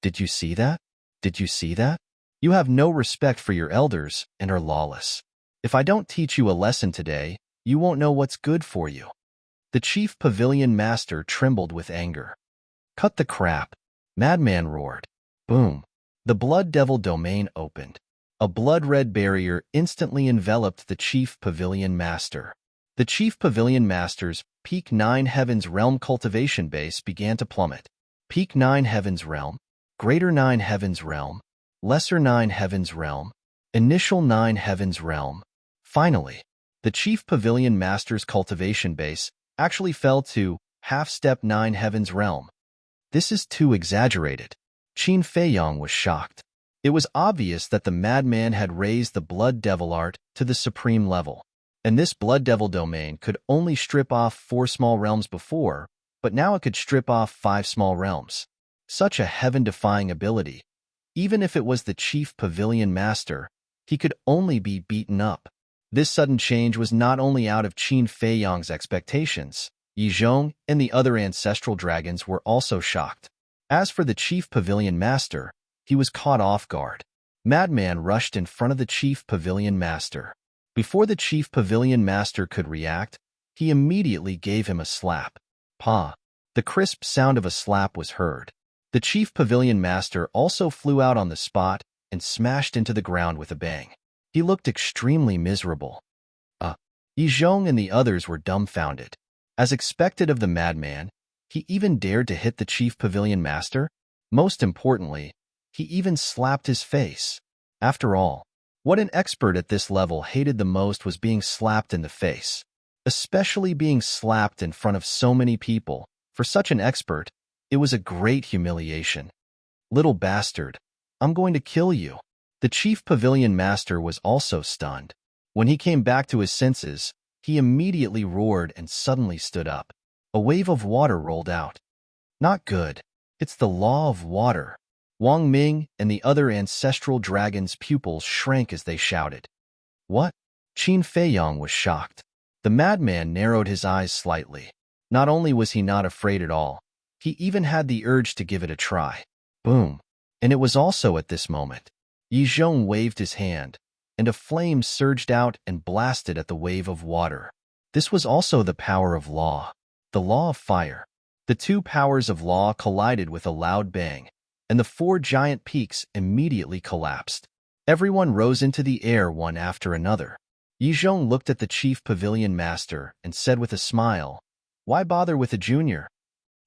Did you see that? Did you see that? You have no respect for your elders and are lawless. If I don't teach you a lesson today, you won't know what's good for you. The Chief Pavilion Master trembled with anger. Cut the crap, Madman roared. Boom. The Blood Devil domain opened. A blood-red barrier instantly enveloped the Chief Pavilion Master. The Chief Pavilion Master's Peak 9 Heavens Realm cultivation base began to plummet. Peak 9 Heavens Realm, Greater 9 Heavens Realm, Lesser 9 Heavens Realm, Initial 9 Heavens Realm. Finally, the Chief Pavilion Master's cultivation base actually fell to Half-Step 9 Heavens Realm. This is too exaggerated. Qin Feiyang was shocked. It was obvious that the madman had raised the Blood Devil art to the supreme level, and this Blood Devil domain could only strip off 4 small realms before, but now it could strip off 5 small realms. Such a heaven-defying ability. Even if it was the Chief Pavilion Master, he could only be beaten up. This sudden change was not only out of Qin Feiyang's expectations. Yi Zhong and the other ancestral dragons were also shocked. As for the Chief Pavilion Master, he was caught off guard. Madman rushed in front of the Chief Pavilion Master. Before the Chief Pavilion Master could react, he immediately gave him a slap. Pa! The crisp sound of a slap was heard. The Chief Pavilion Master also flew out on the spot and smashed into the ground with a bang. He looked extremely miserable. Yi Zhong and the others were dumbfounded. As expected of the madman, he even dared to hit the Chief Pavilion Master. Most importantly, He even slapped his face. After all, what an expert at this level hated the most was being slapped in the face. Especially being slapped in front of so many people. For such an expert, it was a great humiliation. Little bastard, I'm going to kill you. The chief pavilion master was also stunned. When he came back to his senses, he immediately roared and suddenly stood up. A wave of water rolled out. Not good. It's the law of water. Wang Ming and the other ancestral dragon's pupils shrank as they shouted. What? Qin Feiyong was shocked. The madman narrowed his eyes slightly. Not only was he not afraid at all, he even had the urge to give it a try. Boom. And it was also at this moment. Yi Zhong waved his hand, and a flame surged out and blasted at the wave of water. This was also the power of law, the law of fire. The two powers of law collided with a loud bang, and the four giant peaks immediately collapsed. Everyone rose into the air one after another. Yi Zhong looked at the chief pavilion master and said with a smile, "Why bother with a junior?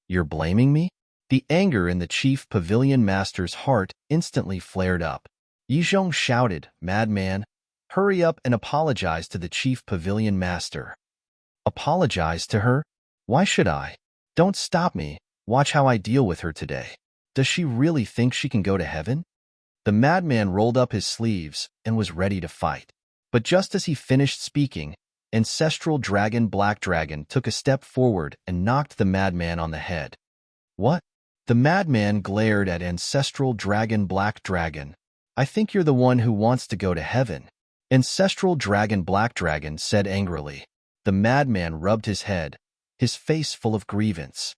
You're blaming me?" The anger in the chief pavilion master's heart instantly flared up. Yi Zhong shouted, "Madman, hurry up and apologize to the chief pavilion master." Apologize to her? Why should I? Don't stop me. Watch how I deal with her today. Does she really think she can go to heaven? The madman rolled up his sleeves and was ready to fight. But just as he finished speaking, ancestral dragon Black Dragon took a step forward and knocked the madman on the head. What? The madman glared at ancestral dragon Black Dragon. I think you're the one who wants to go to heaven. Ancestral dragon Black Dragon said angrily. The madman rubbed his head, his face full of grievance.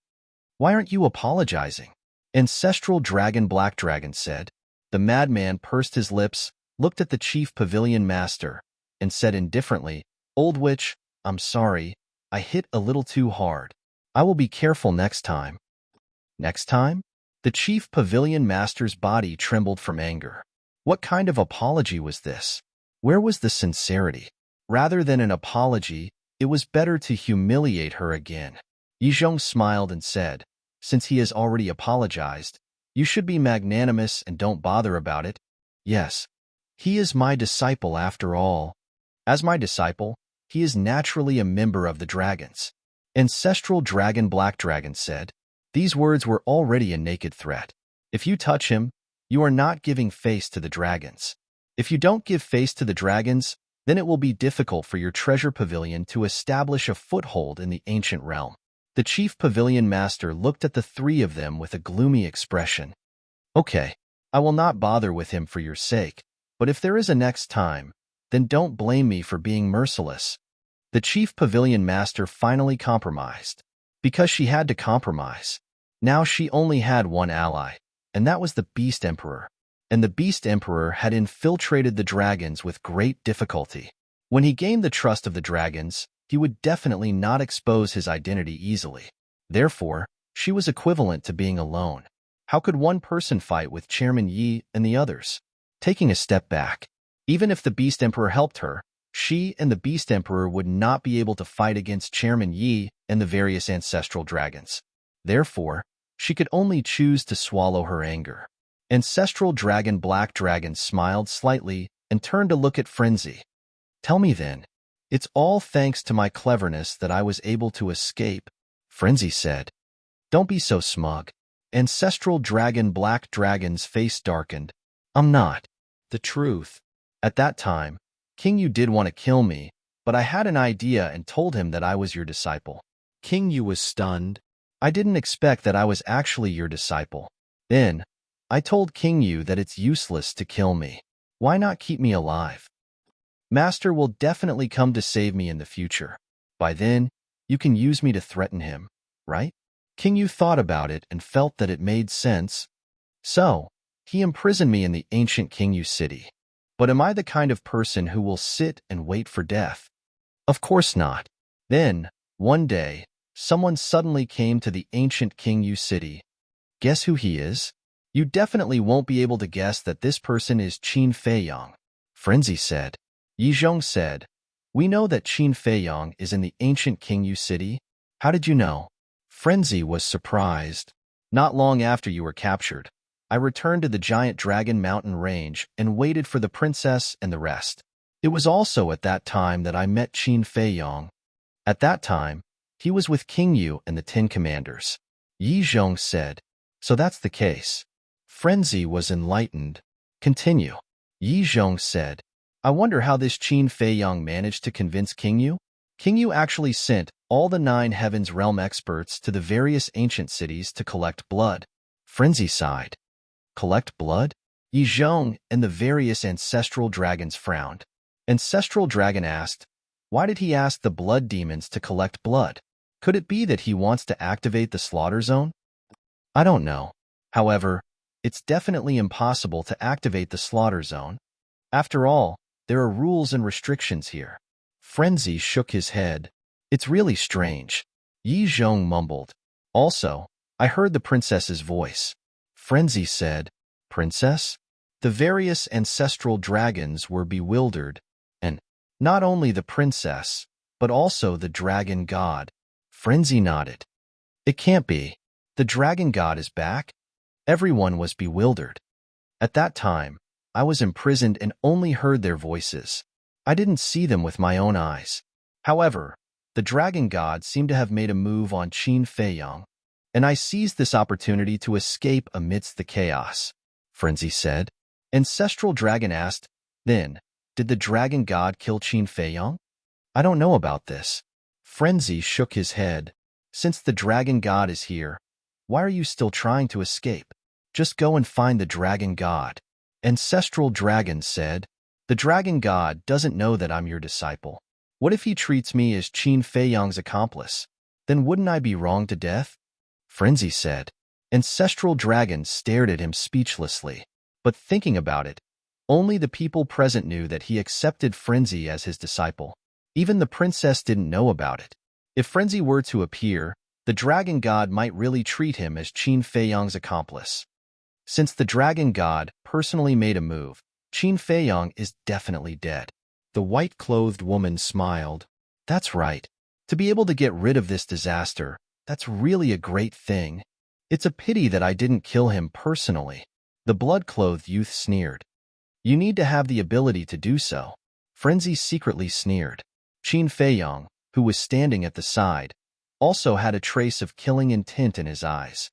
Why aren't you apologizing? Ancestral dragon Black Dragon said. The madman pursed his lips, looked at the chief pavilion master, and said indifferently, Old witch, I'm sorry, I hit a little too hard. I will be careful next time. Next time? The chief pavilion master's body trembled from anger. What kind of apology was this? Where was the sincerity? Rather than an apology, it was better to humiliate her again. Yi Zhong smiled and said, Since he has already apologized, you should be magnanimous and don't bother about it. Yes, he is my disciple after all. As my disciple, he is naturally a member of the dragons. Ancestral dragon Black Dragon said. These words were already a naked threat. If you touch him, you are not giving face to the dragons. If you don't give face to the dragons, then it will be difficult for your treasure pavilion to establish a foothold in the ancient realm. The chief pavilion master looked at the three of them with a gloomy expression. Okay, I will not bother with him for your sake, but if there is a next time, then don't blame me for being merciless. The chief pavilion master finally compromised. Because she had to compromise. Now she only had one ally, and that was the Beast Emperor. And the Beast Emperor had infiltrated the dragons with great difficulty. When he gained the trust of the dragons, he would definitely not expose his identity easily. Therefore, she was equivalent to being alone. How could one person fight with Chairman Yi and the others? Taking a step back, even if the Beast Emperor helped her, she and the Beast Emperor would not be able to fight against Chairman Yi and the various ancestral dragons. Therefore, she could only choose to swallow her anger. Ancestral dragon Black Dragon smiled slightly and turned to look at Frenzy. Tell me then, it's all thanks to my cleverness that I was able to escape, Frenzy said. Don't be so smug. Ancestral dragon Black Dragon's face darkened. I'm not. The truth. At that time, King Yu did want to kill me, but I had an idea and told him that I was your disciple. King Yu was stunned. I didn't expect that I was actually your disciple. Then, I told King Yu that it's useless to kill me. Why not keep me alive? Master will definitely come to save me in the future. By then, you can use me to threaten him, right? King Yu thought about it and felt that it made sense. So, he imprisoned me in the ancient King Yu city. But am I the kind of person who will sit and wait for death? Of course not. Then, one day, someone suddenly came to the ancient King Yu city. Guess who he is? You definitely won't be able to guess that this person is Qin Feiyong, Frenzy said. Yi Zhong said, We know that Qin Feiyong is in the ancient King Yu city. How did you know? Frenzy was surprised. Not long after you were captured, I returned to the giant dragon mountain range and waited for the princess and the rest. It was also at that time that I met Qin Feiyong. At that time, he was with King Yu and the 10 commanders. Yi Zhong said, "So that's the case." Frenzy was enlightened. "Continue." Yi Zhong said, "I wonder how this Qin Feiyong managed to convince King Yu? King Yu actually sent all the 9 Heavens Realm experts to the various ancient cities to collect blood." Frenzy sighed. "Collect blood?" Yi Zhong and the various ancestral dragons frowned. Ancestral Dragon asked, "Why did he ask the blood demons to collect blood? Could it be that he wants to activate the slaughter zone?" "I don't know. However, it's definitely impossible to activate the slaughter zone. After all, there are rules and restrictions here." Frenzy shook his head. "It's really strange." Yi Zhong mumbled. "Also, I heard the princess's voice." Frenzy said, "Princess?" The various ancestral dragons were bewildered, and not only the princess, but also the dragon god. Frenzy nodded. "It can't be. The dragon god is back?" Everyone was bewildered. At that time, I was imprisoned and only heard their voices. I didn't see them with my own eyes. However, the dragon god seemed to have made a move on Qin Feiyong, and I seized this opportunity to escape amidst the chaos. Frenzy said. Ancestral Dragon asked, "Then, did the dragon god kill Qin Feiyong?" "I don't know about this." Frenzy shook his head. "Since the dragon god is here, why are you still trying to escape? Just go and find the dragon god." Ancestral Dragon said, "The dragon god doesn't know that I'm your disciple. What if he treats me as Qin Feiyong's accomplice? Then wouldn't I be wronged to death?" Frenzy said. Ancestral Dragon stared at him speechlessly. But thinking about it, only the people present knew that he accepted Frenzy as his disciple. Even the princess didn't know about it. If Frenzy were to appear, the dragon god might really treat him as Qin Feiyong's accomplice. Since the dragon god personally made a move, Qin Feiyong is definitely dead. The white-clothed woman smiled. "That's right. To be able to get rid of this disaster, that's really a great thing. It's a pity that I didn't kill him personally." The blood-clothed youth sneered. "You need to have the ability to do so." Frenzy secretly sneered. Qin Feiyong, who was standing at the side, also had a trace of killing intent in his eyes.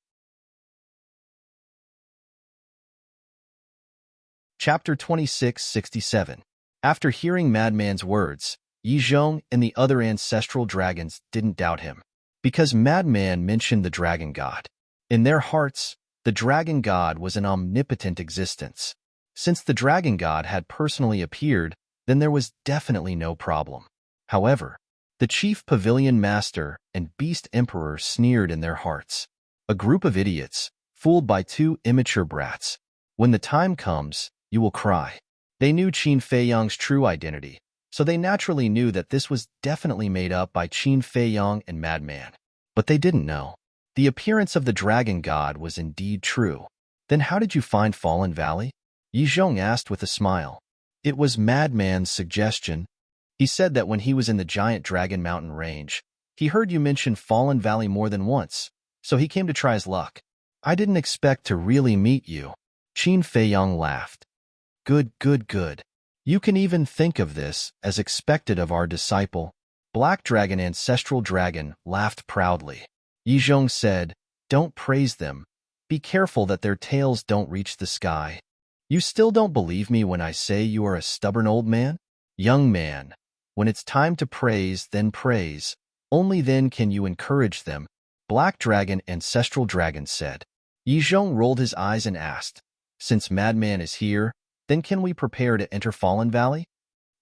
Chapter 2667. After hearing Madman's words, Yi Zhong and the other ancestral dragons didn't doubt him, because Madman mentioned the dragon god. In their hearts, the dragon god was an omnipotent existence. Since the dragon god had personally appeared, then there was definitely no problem. However, the chief pavilion master and beast emperor sneered in their hearts. A group of idiots, fooled by 2 immature brats. When the time comes, you will cry. They knew Qin Feiyong's true identity, so they naturally knew that this was definitely made up by Qin Feiyong and Madman. But they didn't know. The appearance of the dragon god was indeed true. "Then how did you find Fallen Valley?" Yi Zhong asked with a smile. "It was Madman's suggestion. He said that when he was in the giant Dragon Mountain range, he heard you mention Fallen Valley more than once, so he came to try his luck. I didn't expect to really meet you." Qin Feiyong laughed. Good, good, good. You can even think of this as expected of our disciple." Black Dragon Ancestral Dragon laughed proudly. Yi Zhong said, "Don't praise them. Be careful that their tails don't reach the sky. You still don't believe me when I say you are a stubborn old man? Young man, when it's time to praise, then praise. Only then can you encourage them." Black Dragon Ancestral Dragon said. Yi Zhong rolled his eyes and asked, "Since Madman is here, then can we prepare to enter Fallen Valley?"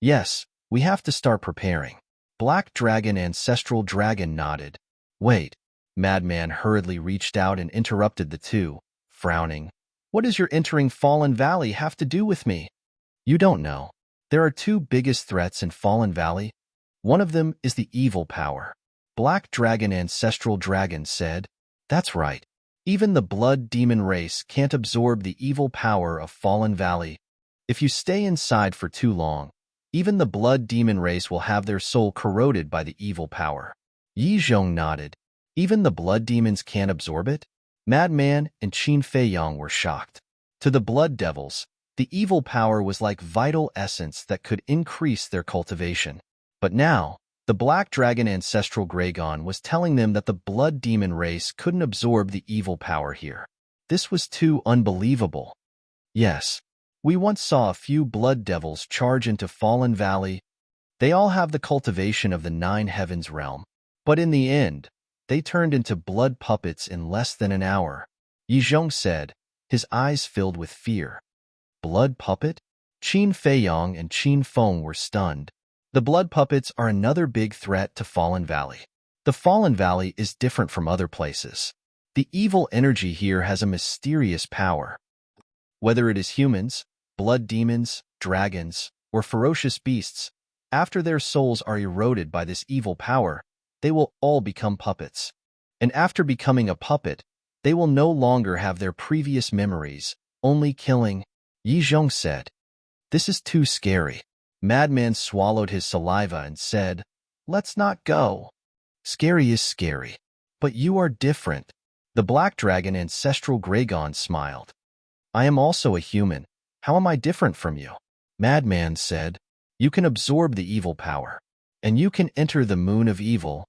"Yes, we have to start preparing." Black Dragon Ancestral Dragon nodded. "Wait." Madman hurriedly reached out and interrupted the two, frowning. "What does your entering Fallen Valley have to do with me?" "You don't know. There are 2 biggest threats in Fallen Valley. One of them is the evil power." Black Dragon Ancestral Dragon said. "That's right. Even the blood demon race can't absorb the evil power of Fallen Valley. If you stay inside for too long, even the blood demon race will have their soul corroded by the evil power." Yi Zhong nodded. "Even the blood demons can't absorb it?" Madman and Qin Feiyong were shocked. To the blood devils, the evil power was like vital essence that could increase their cultivation. But now, the black dragon ancestral Gragon was telling them that the blood demon race couldn't absorb the evil power here. This was too unbelievable. Yes, we once saw a few blood devils charge into Fallen Valley. They all have the cultivation of the Nine Heavens realm. But in the end, they turned into blood puppets in less than an hour. Yizhong said, his eyes filled with fear. Blood puppet? Qin Feiyong and Qin Feng were stunned. The blood puppets are another big threat to Fallen Valley. The Fallen Valley is different from other places. The evil energy here has a mysterious power. Whether it is humans, blood demons, dragons, or ferocious beasts, after their souls are eroded by this evil power, they will all become puppets. And after becoming a puppet, they will no longer have their previous memories, only killing. Yizhong said, "This is too scary." Madman swallowed his saliva and said, "Let's not go." "Scary is scary. But you are different." The black dragon ancestral Gragon smiled. "I am also a human. How am I different from you?" Madman said, "You can absorb the evil power, and you can enter the moon of evil.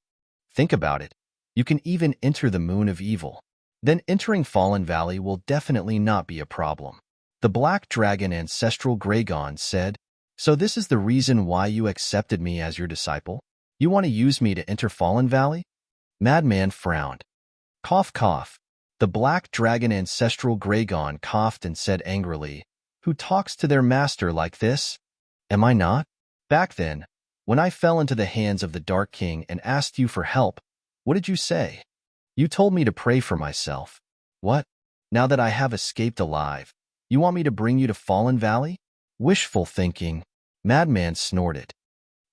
Think about it. You can even enter the moon of evil. Then entering Fallen Valley will definitely not be a problem." The black dragon ancestral Gragon said, "So this is the reason why you accepted me as your disciple? You want to use me to enter Fallen Valley?" Madman frowned. Cough, cough. The black dragon ancestral Gragon coughed and said angrily, "Who talks to their master like this? Am I not? Back then, when I fell into the hands of the Dark King and asked you for help, what did you say? You told me to pray for myself. What? Now that I have escaped alive, you want me to bring you to Fallen Valley? Wishful thinking." Madman snorted.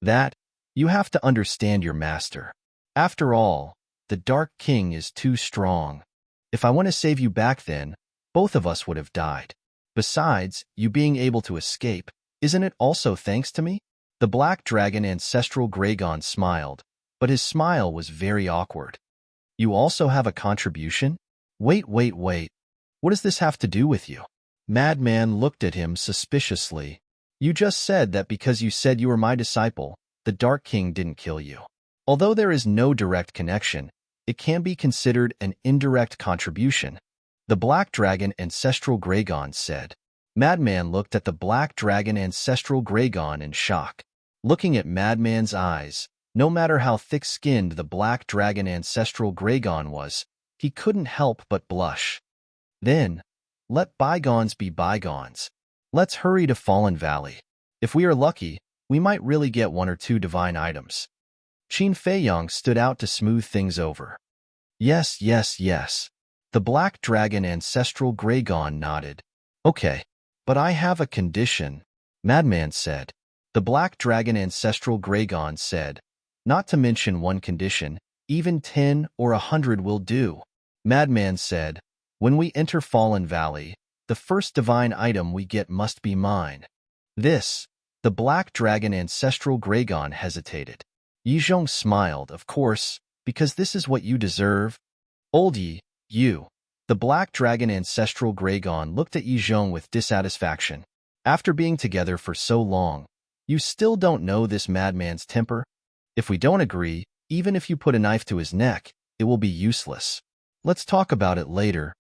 "That, you have to understand your master. After all, the Dark King is too strong. If I want to save you back then, both of us would have died. Besides, you being able to escape, isn't it also thanks to me?" The black dragon ancestral Gragon smiled, but his smile was very awkward. "You also have a contribution? Wait. What does this have to do with you?" Madman looked at him suspiciously. "You just said that because you said you were my disciple, the Dark King didn't kill you. Although there is no direct connection, it can be considered an indirect contribution," the black dragon ancestral Gragon said. Madman looked at the black dragon ancestral Gragon in shock. Looking at Madman's eyes, no matter how thick-skinned the black dragon ancestral Gragon was, he couldn't help but blush. "Then, let bygones be bygones. Let's hurry to Fallen Valley. If we are lucky, we might really get one or two divine items." Qin Feiyong stood out to smooth things over. Yes. The black dragon ancestral Gragon nodded. "Okay, but I have a condition," Madman said. The black dragon ancestral Gragon said, "Not to mention one condition, even 10 or 100 will do." Madman said, "When we enter Fallen Valley, the first divine item we get must be mine." This, the black dragon ancestral Gragon hesitated. Yizhong smiled, "Of course, because this is what you deserve." "Old you." The black dragon ancestral Gragon looked at Yizhong with dissatisfaction. "After being together for so long, you still don't know this madman's temper? If we don't agree, even if you put a knife to his neck, it will be useless. Let's talk about it later.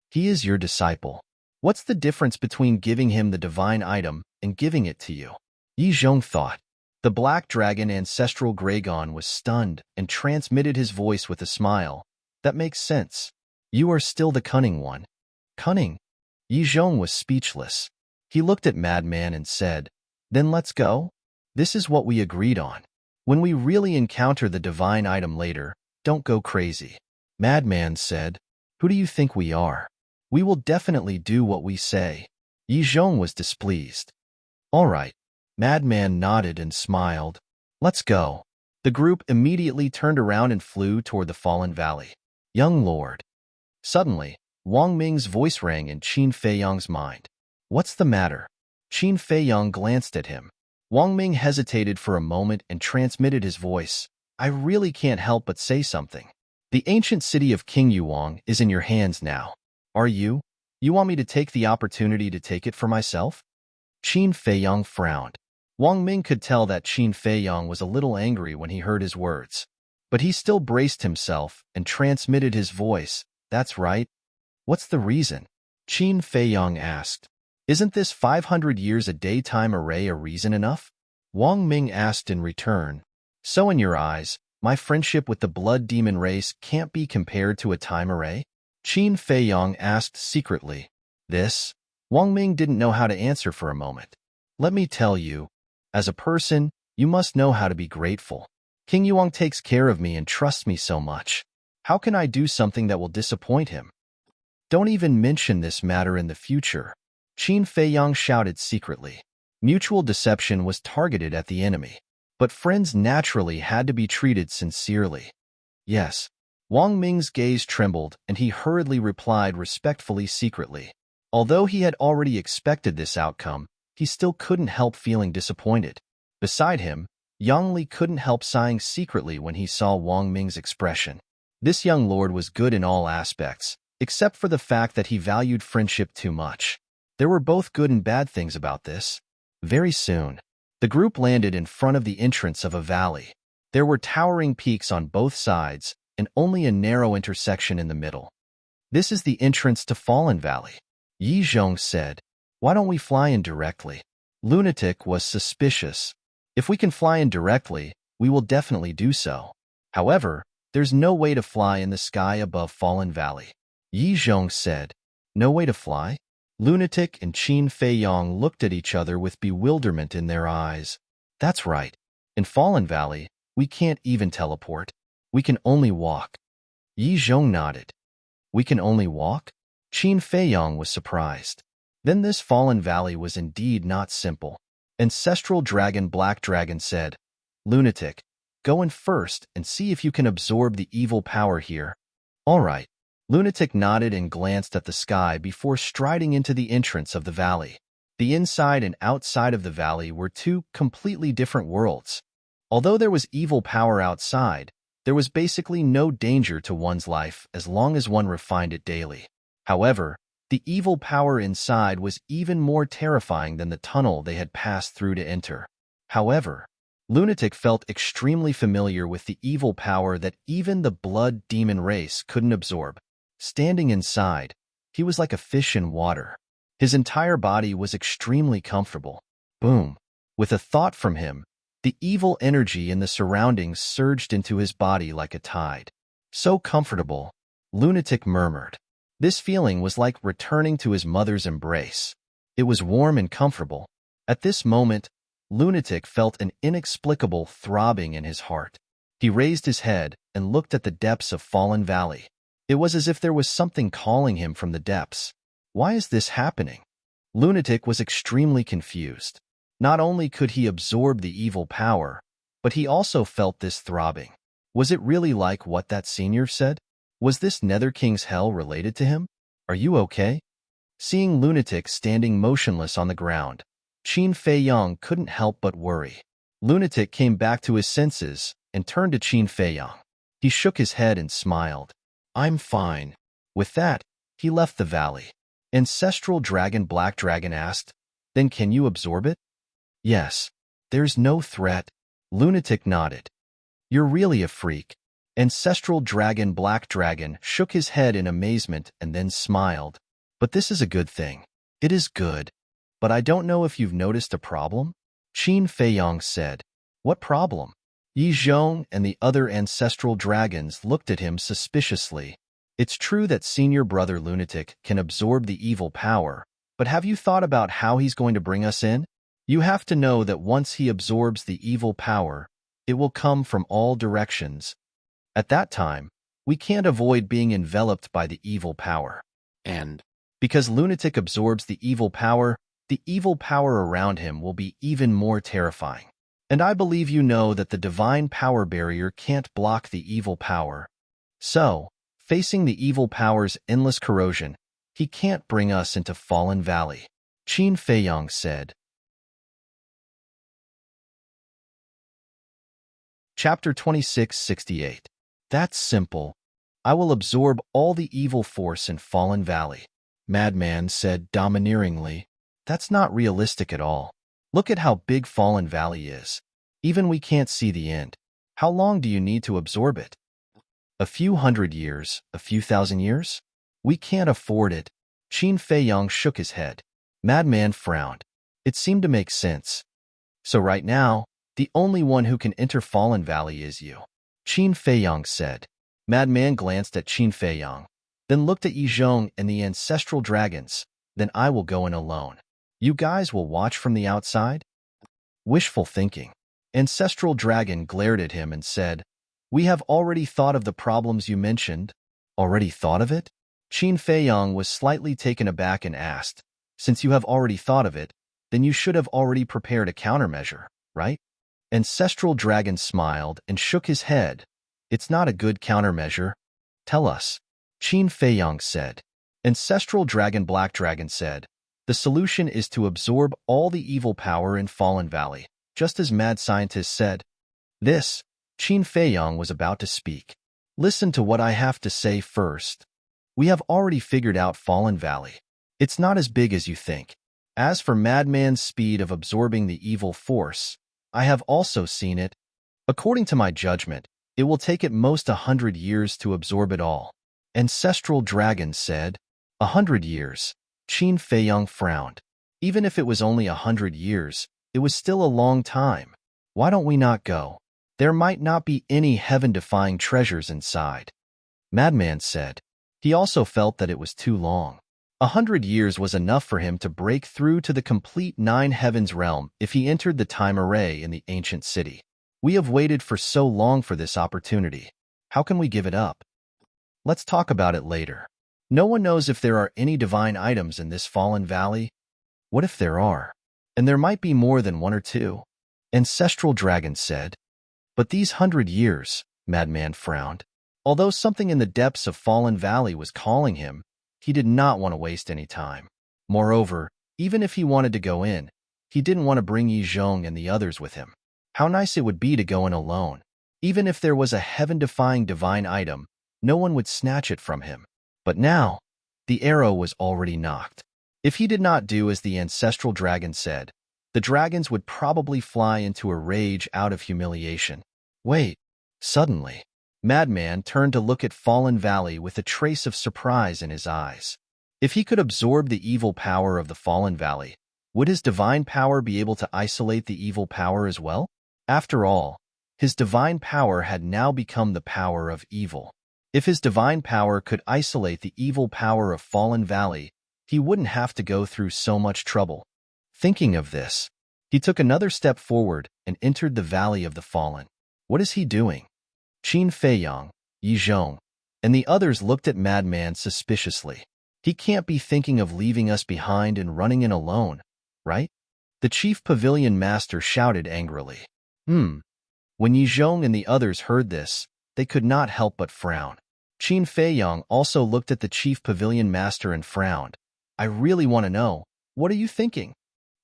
He is your disciple. What's the difference between giving him the divine item and giving it to you?" Yizhong thought. The black dragon ancestral Gragon was stunned and transmitted his voice with a smile. "That makes sense. You are still the cunning one." "Cunning?" Yizhong was speechless. He looked at Madman and said, "Then let's go? This is what we agreed on. When we really encounter the divine item later, don't go crazy." Madman said, "Who do you think we are? We will definitely do what we say." Yizhong was displeased. "All right." Madman nodded and smiled. "Let's go." The group immediately turned around and flew toward the Fallen Valley. "Young Lord." Suddenly, Wang Ming's voice rang in Qin Feiyong's mind. "What's the matter?" Qin Feiyong glanced at him. Wang Ming hesitated for a moment and transmitted his voice. "I really can't help but say something. The ancient city of King Yuang is in your hands now. Are you? You want me to take the opportunity to take it for myself? Qin Feiyang frowned. Wang Ming could tell that Qin Feiyang was a little angry when he heard his words. But he still braced himself and transmitted his voice. That's right. What's the reason? Qin Feiyang asked. Isn't this 500 years a daytime array a reason enough? Wang Ming asked in return. So in your eyes, my friendship with the blood demon race can't be compared to a time array? Qin Feiyang asked secretly. This? Wang Ming didn't know how to answer for a moment. Let me tell you, as a person, you must know how to be grateful. King Yuang takes care of me and trusts me so much. How can I do something that will disappoint him? Don't even mention this matter in the future. Qin Feiyang shouted secretly. Mutual deception was targeted at the enemy. But friends naturally had to be treated sincerely. Yes. Wang Ming's gaze trembled and he hurriedly replied respectfully secretly. Although he had already expected this outcome, he still couldn't help feeling disappointed. Beside him, Yang Li couldn't help sighing secretly when he saw Wang Ming's expression. This young lord was good in all aspects, except for the fact that he valued friendship too much. There were both good and bad things about this. Very soon, the group landed in front of the entrance of a valley. There were towering peaks on both sides, and only a narrow intersection in the middle. This is the entrance to Fallen Valley, Yi Zhong said. Why don't we fly in directly? Lunatic was suspicious. If we can fly in directly, we will definitely do so. However, there's no way to fly in the sky above Fallen Valley. Yi Zhong said. No way to fly? Lunatic and Qin Feiyang looked at each other with bewilderment in their eyes. That's right. In Fallen Valley, we can't even teleport. We can only walk. Yi Zhong nodded. We can only walk? Qin Feiyang was surprised. Then this Fallen Valley was indeed not simple. Ancestral Dragon Black Dragon said, Lunatic, go in first and see if you can absorb the evil power here. All right. Lunatic nodded and glanced at the sky before striding into the entrance of the valley. The inside and outside of the valley were two completely different worlds. Although there was evil power outside, there was basically no danger to one's life as long as one refined it daily. However, the evil power inside was even more terrifying than the tunnel they had passed through to enter. However, Lunatic felt extremely familiar with the evil power that even the blood demon race couldn't absorb. Standing inside, he was like a fish in water. His entire body was extremely comfortable. Boom! With a thought from him, the evil energy in the surroundings surged into his body like a tide. So comfortable, Lunatic murmured. This feeling was like returning to his mother's embrace. It was warm and comfortable. At this moment, Lunatic felt an inexplicable throbbing in his heart. He raised his head and looked at the depths of Fallen Valley. It was as if there was something calling him from the depths. Why is this happening? Lunatic was extremely confused. Not only could he absorb the evil power, but he also felt this throbbing. Was it really like what that senior said? Was this Nether King's hell related to him? Are you okay? Seeing Lunatic standing motionless on the ground, Qin Feiyang couldn't help but worry. Lunatic came back to his senses and turned to Qin Feiyang. He shook his head and smiled. I'm fine. With that, he left the valley. Ancestral Dragon Black Dragon asked, Then can you absorb it? Yes. There's no threat. Lunatic nodded. You're really a freak. Ancestral Dragon Black Dragon shook his head in amazement and then smiled. But this is a good thing. It is good. But I don't know if you've noticed a problem? Qin Feiyang said. What problem? Yi Zhong and the other ancestral dragons looked at him suspiciously. It's true that senior brother Lunatic can absorb the evil power, but have you thought about how he's going to bring us in? You have to know that once he absorbs the evil power, it will come from all directions. At that time, we can't avoid being enveloped by the evil power. And because Lunatic absorbs the evil power around him will be even more terrifying. And I believe you know that the divine power barrier can't block the evil power. So, facing the evil power's endless corrosion, he can't bring us into Fallen Valley. Qin Feiyang said. Chapter 2668. That's simple. I will absorb all the evil force in Fallen Valley. Madman said domineeringly. That's not realistic at all. Look at how big Fallen Valley is. Even we can't see the end. How long do you need to absorb it? A few hundred years, a few thousand years? We can't afford it. Qin Feiyang shook his head. Madman frowned. It seemed to make sense. So right now, the only one who can enter Fallen Valley is you. Qin Feiyang said. Madman glanced at Qin Feiyang, then looked at Yizhong and the ancestral dragons. Then I will go in alone. You guys will watch from the outside? Wishful thinking. Ancestral Dragon glared at him and said, We have already thought of the problems you mentioned. Already thought of it? Qin Feiyang was slightly taken aback and asked, Since you have already thought of it, then you should have already prepared a countermeasure, right? Ancestral Dragon smiled and shook his head. It's not a good countermeasure. Tell us. Qin Feiyang said. Ancestral Dragon Black Dragon said, The solution is to absorb all the evil power in Fallen Valley, just as mad scientists said. This, Qin Feiyang was about to speak. Listen to what I have to say first. We have already figured out Fallen Valley. It's not as big as you think. As for Madman's speed of absorbing the evil force, I have also seen it. According to my judgment, it will take at most 100 years to absorb it all. Ancestral Dragon said. 100 years. Qin Feiyang frowned. Even if it was only 100 years, it was still a long time. Why don't we not go? There might not be any heaven-defying treasures inside. Madman said. He also felt that it was too long. 100 years was enough for him to break through to the complete Nine Heavens realm if he entered the time array in the ancient city. We have waited for so long for this opportunity. How can we give it up? Let's talk about it later. No one knows if there are any divine items in this Fallen Valley. What if there are? And there might be more than one or two. Ancestral Dragon said. But these 100 years, Madman frowned. Although something in the depths of Fallen Valley was calling him, he did not want to waste any time. Moreover, even if he wanted to go in, he didn't want to bring Yizhong and the others with him. How nice it would be to go in alone. Even if there was a heaven-defying divine item, no one would snatch it from him. But now, the arrow was already knocked. If he did not do as the ancestral dragon said, the dragons would probably fly into a rage out of humiliation. Wait. Suddenly, Madman turned to look at Fallen Valley with a trace of surprise in his eyes. If he could absorb the evil power of the Fallen Valley, would his divine power be able to isolate the evil power as well? After all, his divine power had now become the power of evil. If his divine power could isolate the evil power of Fallen Valley, he wouldn't have to go through so much trouble. Thinking of this, he took another step forward and entered the Valley of the Fallen. What is he doing? Qin Feiyang, Yizhong, and the others looked at Madman suspiciously. He can't be thinking of leaving us behind and running in alone, right? The chief pavilion master shouted angrily. When Yizhong and the others heard this, they could not help but frown. Qin Feiyang also looked at the chief pavilion master and frowned. I really want to know, what are you thinking?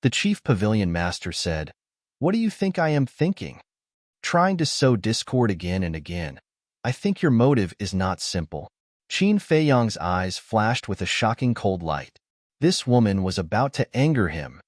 The chief pavilion master said, What do you think I am thinking? Trying to sow discord again and again. I think your motive is not simple. Qin Feiyang's eyes flashed with a shocking cold light. This woman was about to anger him.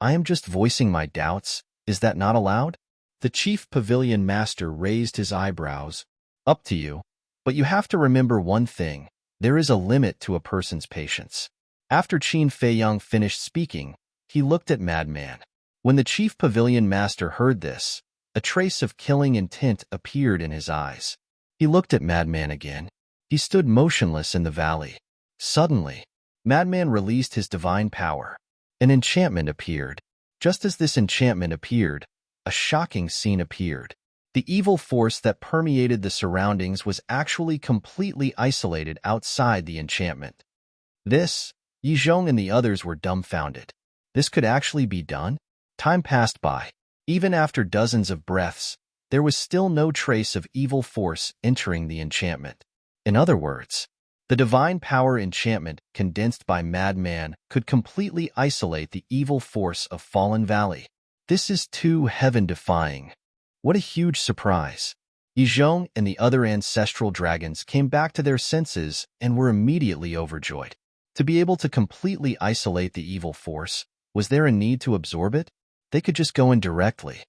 I am just voicing my doubts. Is that not allowed? The chief pavilion master raised his eyebrows. Up to you. But you have to remember one thing. There is a limit to a person's patience. After Qin Feiyang finished speaking, he looked at Madman. When the chief pavilion master heard this, a trace of killing intent appeared in his eyes. He looked at Madman again. He stood motionless in the valley. Suddenly, Madman released his divine power. An enchantment appeared. Just as this enchantment appeared, a shocking scene appeared. The evil force that permeated the surroundings was actually completely isolated outside the enchantment. This, Yizhong and the others were dumbfounded. This could actually be done? Time passed by. Even after dozens of breaths, there was still no trace of evil force entering the enchantment. In other words, the divine power enchantment condensed by Madman could completely isolate the evil force of Fallen Valley. This is too heaven-defying. What a huge surprise. Yizhong and the other ancestral dragons came back to their senses and were immediately overjoyed. To be able to completely isolate the evil force, was there a need to absorb it? They could just go in directly.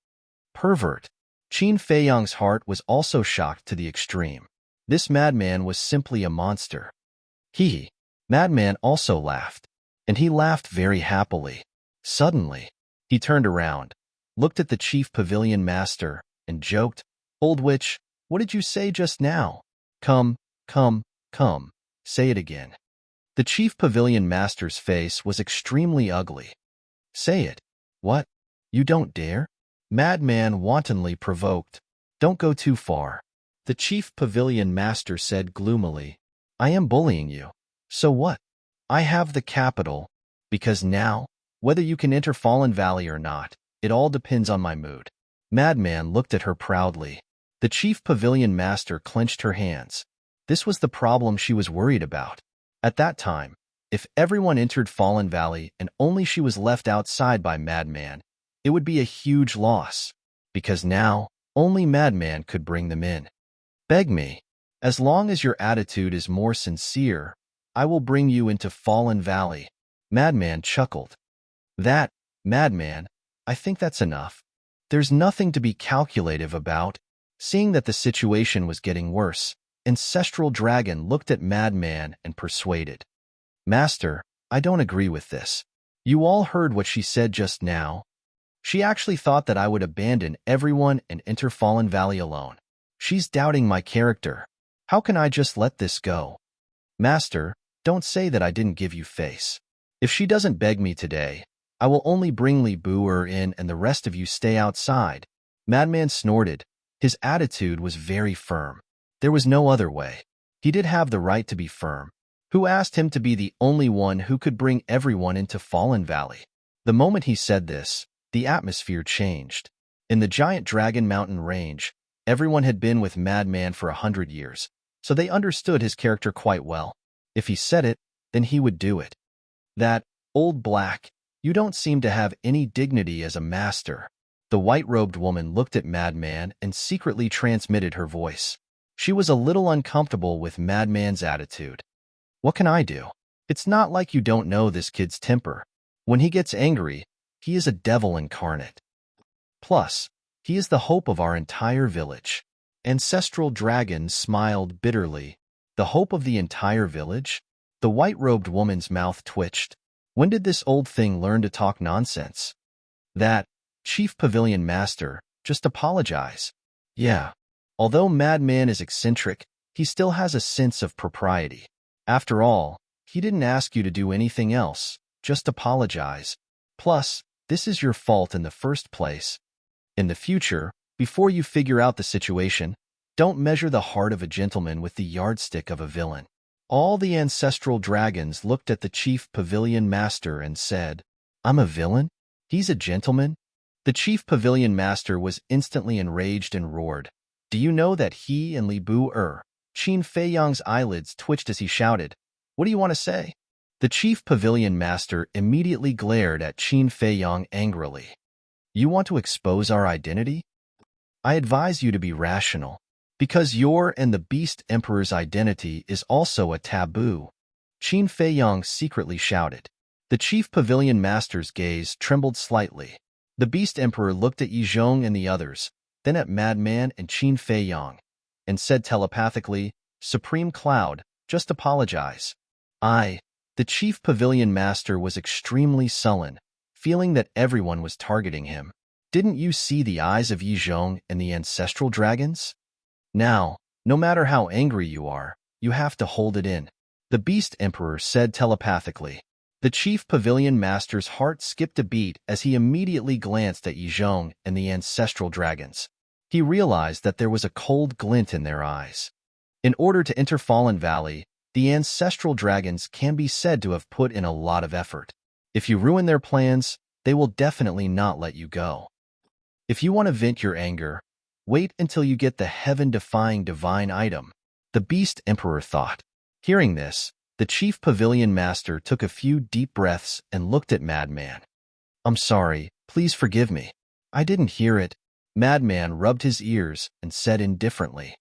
Pervert. Qin Feiyang's heart was also shocked to the extreme. This madman was simply a monster. He, madman, also laughed, and he laughed very happily. Suddenly, he turned around, looked at the chief pavilion master, and joked, "Old witch, what did you say just now? Come, come, come, say it again." The chief pavilion master's face was extremely ugly. "Say it." "What? You don't dare?" Madman wantonly provoked. "Don't go too far." The chief pavilion master said gloomily, "I am bullying you. So what? I have the capital, because now, whether you can enter Fallen Valley or not, it all depends on my mood." Madman looked at her proudly. The chief pavilion master clenched her hands. This was the problem she was worried about. At that time, if everyone entered Fallen Valley and only she was left outside by Madman, it would be a huge loss, because now only Madman could bring them in. "Beg me. As long as your attitude is more sincere, I will bring you into Fallen Valley." Madman chuckled. "That, Madman, I think that's enough. There's nothing to be calculative about." Seeing that the situation was getting worse, Ancestral Dragon looked at Madman and persuaded. "Master, I don't agree with this. You all heard what she said just now. She actually thought that I would abandon everyone and enter Fallen Valley alone. She's doubting my character. How can I just let this go?" "Master, don't say that I didn't give you face. If she doesn't beg me today, I will only bring Li Buer in and the rest of you stay outside." Madman snorted. His attitude was very firm. There was no other way. He did have the right to be firm. Who asked him to be the only one who could bring everyone into Fallen Valley? The moment he said this, the atmosphere changed. In the giant Dragon Mountain range, everyone had been with Madman for 100 years, so they understood his character quite well. If he said it, then he would do it. "That, old black, you don't seem to have any dignity as a master." The white-robed woman looked at Madman and secretly transmitted her voice. She was a little uncomfortable with Madman's attitude. "What can I do? It's not like you don't know this kid's temper. When he gets angry, he is a devil incarnate. Plus, he is the hope of our entire village." Ancestral Dragon smiled bitterly. "The hope of the entire village?" The white-robed woman's mouth twitched. When did this old thing learn to talk nonsense? "That, Chief Pavilion Master, just apologize." "Yeah. Although Madman is eccentric, he still has a sense of propriety. After all, he didn't ask you to do anything else. Just apologize. Plus, this is your fault in the first place. In the future, before you figure out the situation, don't measure the heart of a gentleman with the yardstick of a villain." All the ancestral dragons looked at the chief pavilion master and said, "I'm a villain? He's a gentleman?" The chief pavilion master was instantly enraged and roared, "Do you know that he and Li Buer?" Qin Feiyang's eyelids twitched as he shouted, "What do you want to say?" The chief pavilion master immediately glared at Qin Feiyang angrily. "You want to expose our identity? I advise you to be rational, because your and the Beast Emperor's identity is also a taboo." Qin Feiyang secretly shouted. The chief pavilion master's gaze trembled slightly. The Beast Emperor looked at Yizhong and the others, then at Madman and Qin Feiyang, and said telepathically, "Supreme Cloud, just apologize." The chief pavilion master was extremely sullen, feeling that everyone was targeting him. "Didn't you see the eyes of Yizhong and the ancestral dragons? Now, no matter how angry you are, you have to hold it in." The Beast Emperor said telepathically. The chief pavilion master's heart skipped a beat as he immediately glanced at Yizhong and the ancestral dragons. He realized that there was a cold glint in their eyes. In order to enter Fallen Valley, the ancestral dragons can be said to have put in a lot of effort. If you ruin their plans, they will definitely not let you go. If you want to vent your anger, wait until you get the heaven-defying divine item, the Beast Emperor thought. Hearing this, the chief pavilion master took a few deep breaths and looked at Madman. "I'm sorry, please forgive me. I didn't hear it." Madman rubbed his ears and said indifferently,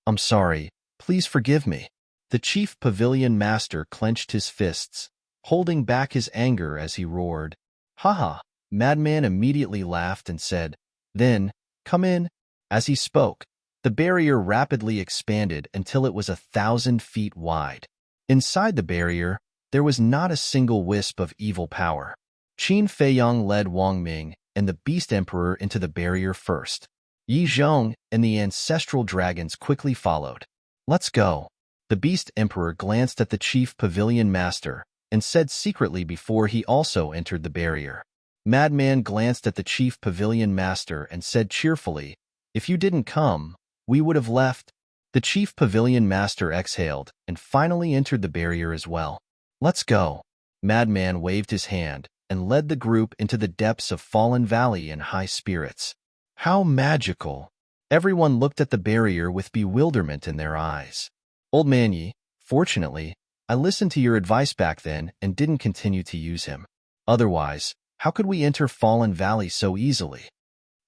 "I'm sorry, please forgive me." The chief pavilion master clenched his fists, holding back his anger as he roared. "Ha! Madman immediately laughed and said, "Then, come in." As he spoke, the barrier rapidly expanded until it was 1,000 feet wide. Inside the barrier, there was not a single wisp of evil power. Qin Feiyang led Wang Ming and the Beast Emperor into the barrier first. Yi Zhong and the ancestral dragons quickly followed. "Let's go." The Beast Emperor glanced at the chief pavilion master and said secretly before he also entered the barrier. Madman glanced at the chief pavilion master and said cheerfully, "If you didn't come, we would have left." The chief pavilion master exhaled and finally entered the barrier as well. "Let's go." Madman waved his hand and led the group into the depths of Fallen Valley in high spirits. How magical! Everyone looked at the barrier with bewilderment in their eyes. "Old man Yi, fortunately, I listened to your advice back then and didn't continue to use him. Otherwise, how could we enter Fallen Valley so easily?"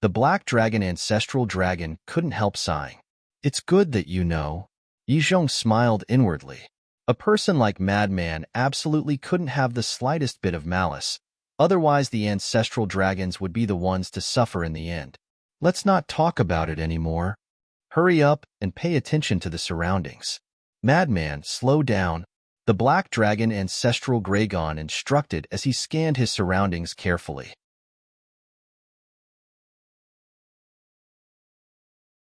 The black dragon ancestral dragon couldn't help sighing. "It's good that you know." Yi Zhong smiled inwardly. A person like Madman absolutely couldn't have the slightest bit of malice. Otherwise, the ancestral dragons would be the ones to suffer in the end. "Let's not talk about it anymore. Hurry up and pay attention to the surroundings." "Madman, slow down." The black dragon ancestral Gragon instructed as he scanned his surroundings carefully.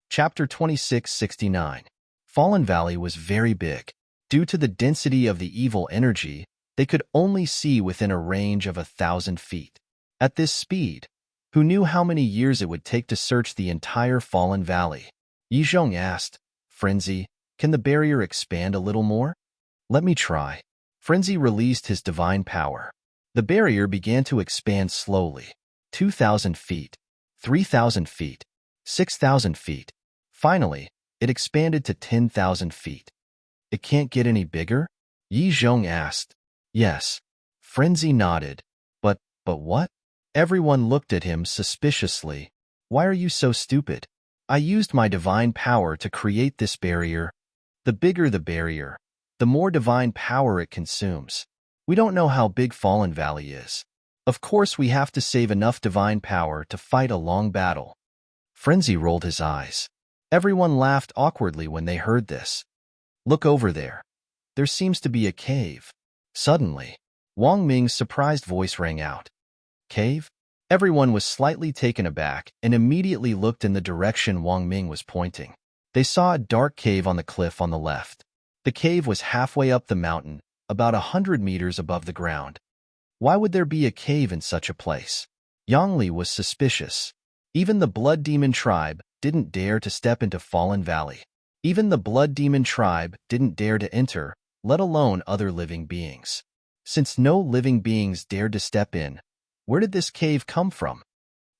Chapter 2669. Fallen Valley was very big. Due to the density of the evil energy, they could only see within a range of 1,000 feet. At this speed, who knew how many years it would take to search the entire Fallen Valley? Yi Zhong asked, "Frenzy, can the barrier expand a little more?" "Let me try." Frenzy released his divine power. The barrier began to expand slowly. 2,000 feet, 3,000 feet, 6,000 feet. Finally, it expanded to 10,000 feet. "It can't get any bigger?" Yi Zhong asked. "Yes." Frenzy nodded. But what?" Everyone looked at him suspiciously. "Why are you so stupid? I used my divine power to create this barrier. The bigger the barrier, the more divine power it consumes. We don't know how big Fallen Valley is. Of course, we have to save enough divine power to fight a long battle." Frenzy rolled his eyes. Everyone laughed awkwardly when they heard this. "Look over there. There seems to be a cave." Suddenly, Wang Ming's surprised voice rang out. "Cave?" Everyone was slightly taken aback and immediately looked in the direction Wang Ming was pointing. They saw a dark cave on the cliff on the left. The cave was halfway up the mountain, about 100 meters above the ground. Why would there be a cave in such a place? Yang Li was suspicious. Even the Blood Demon tribe didn't dare to step into Fallen Valley. Even the Blood Demon tribe didn't dare to enter, let alone other living beings. Since no living beings dared to step in, where did this cave come from?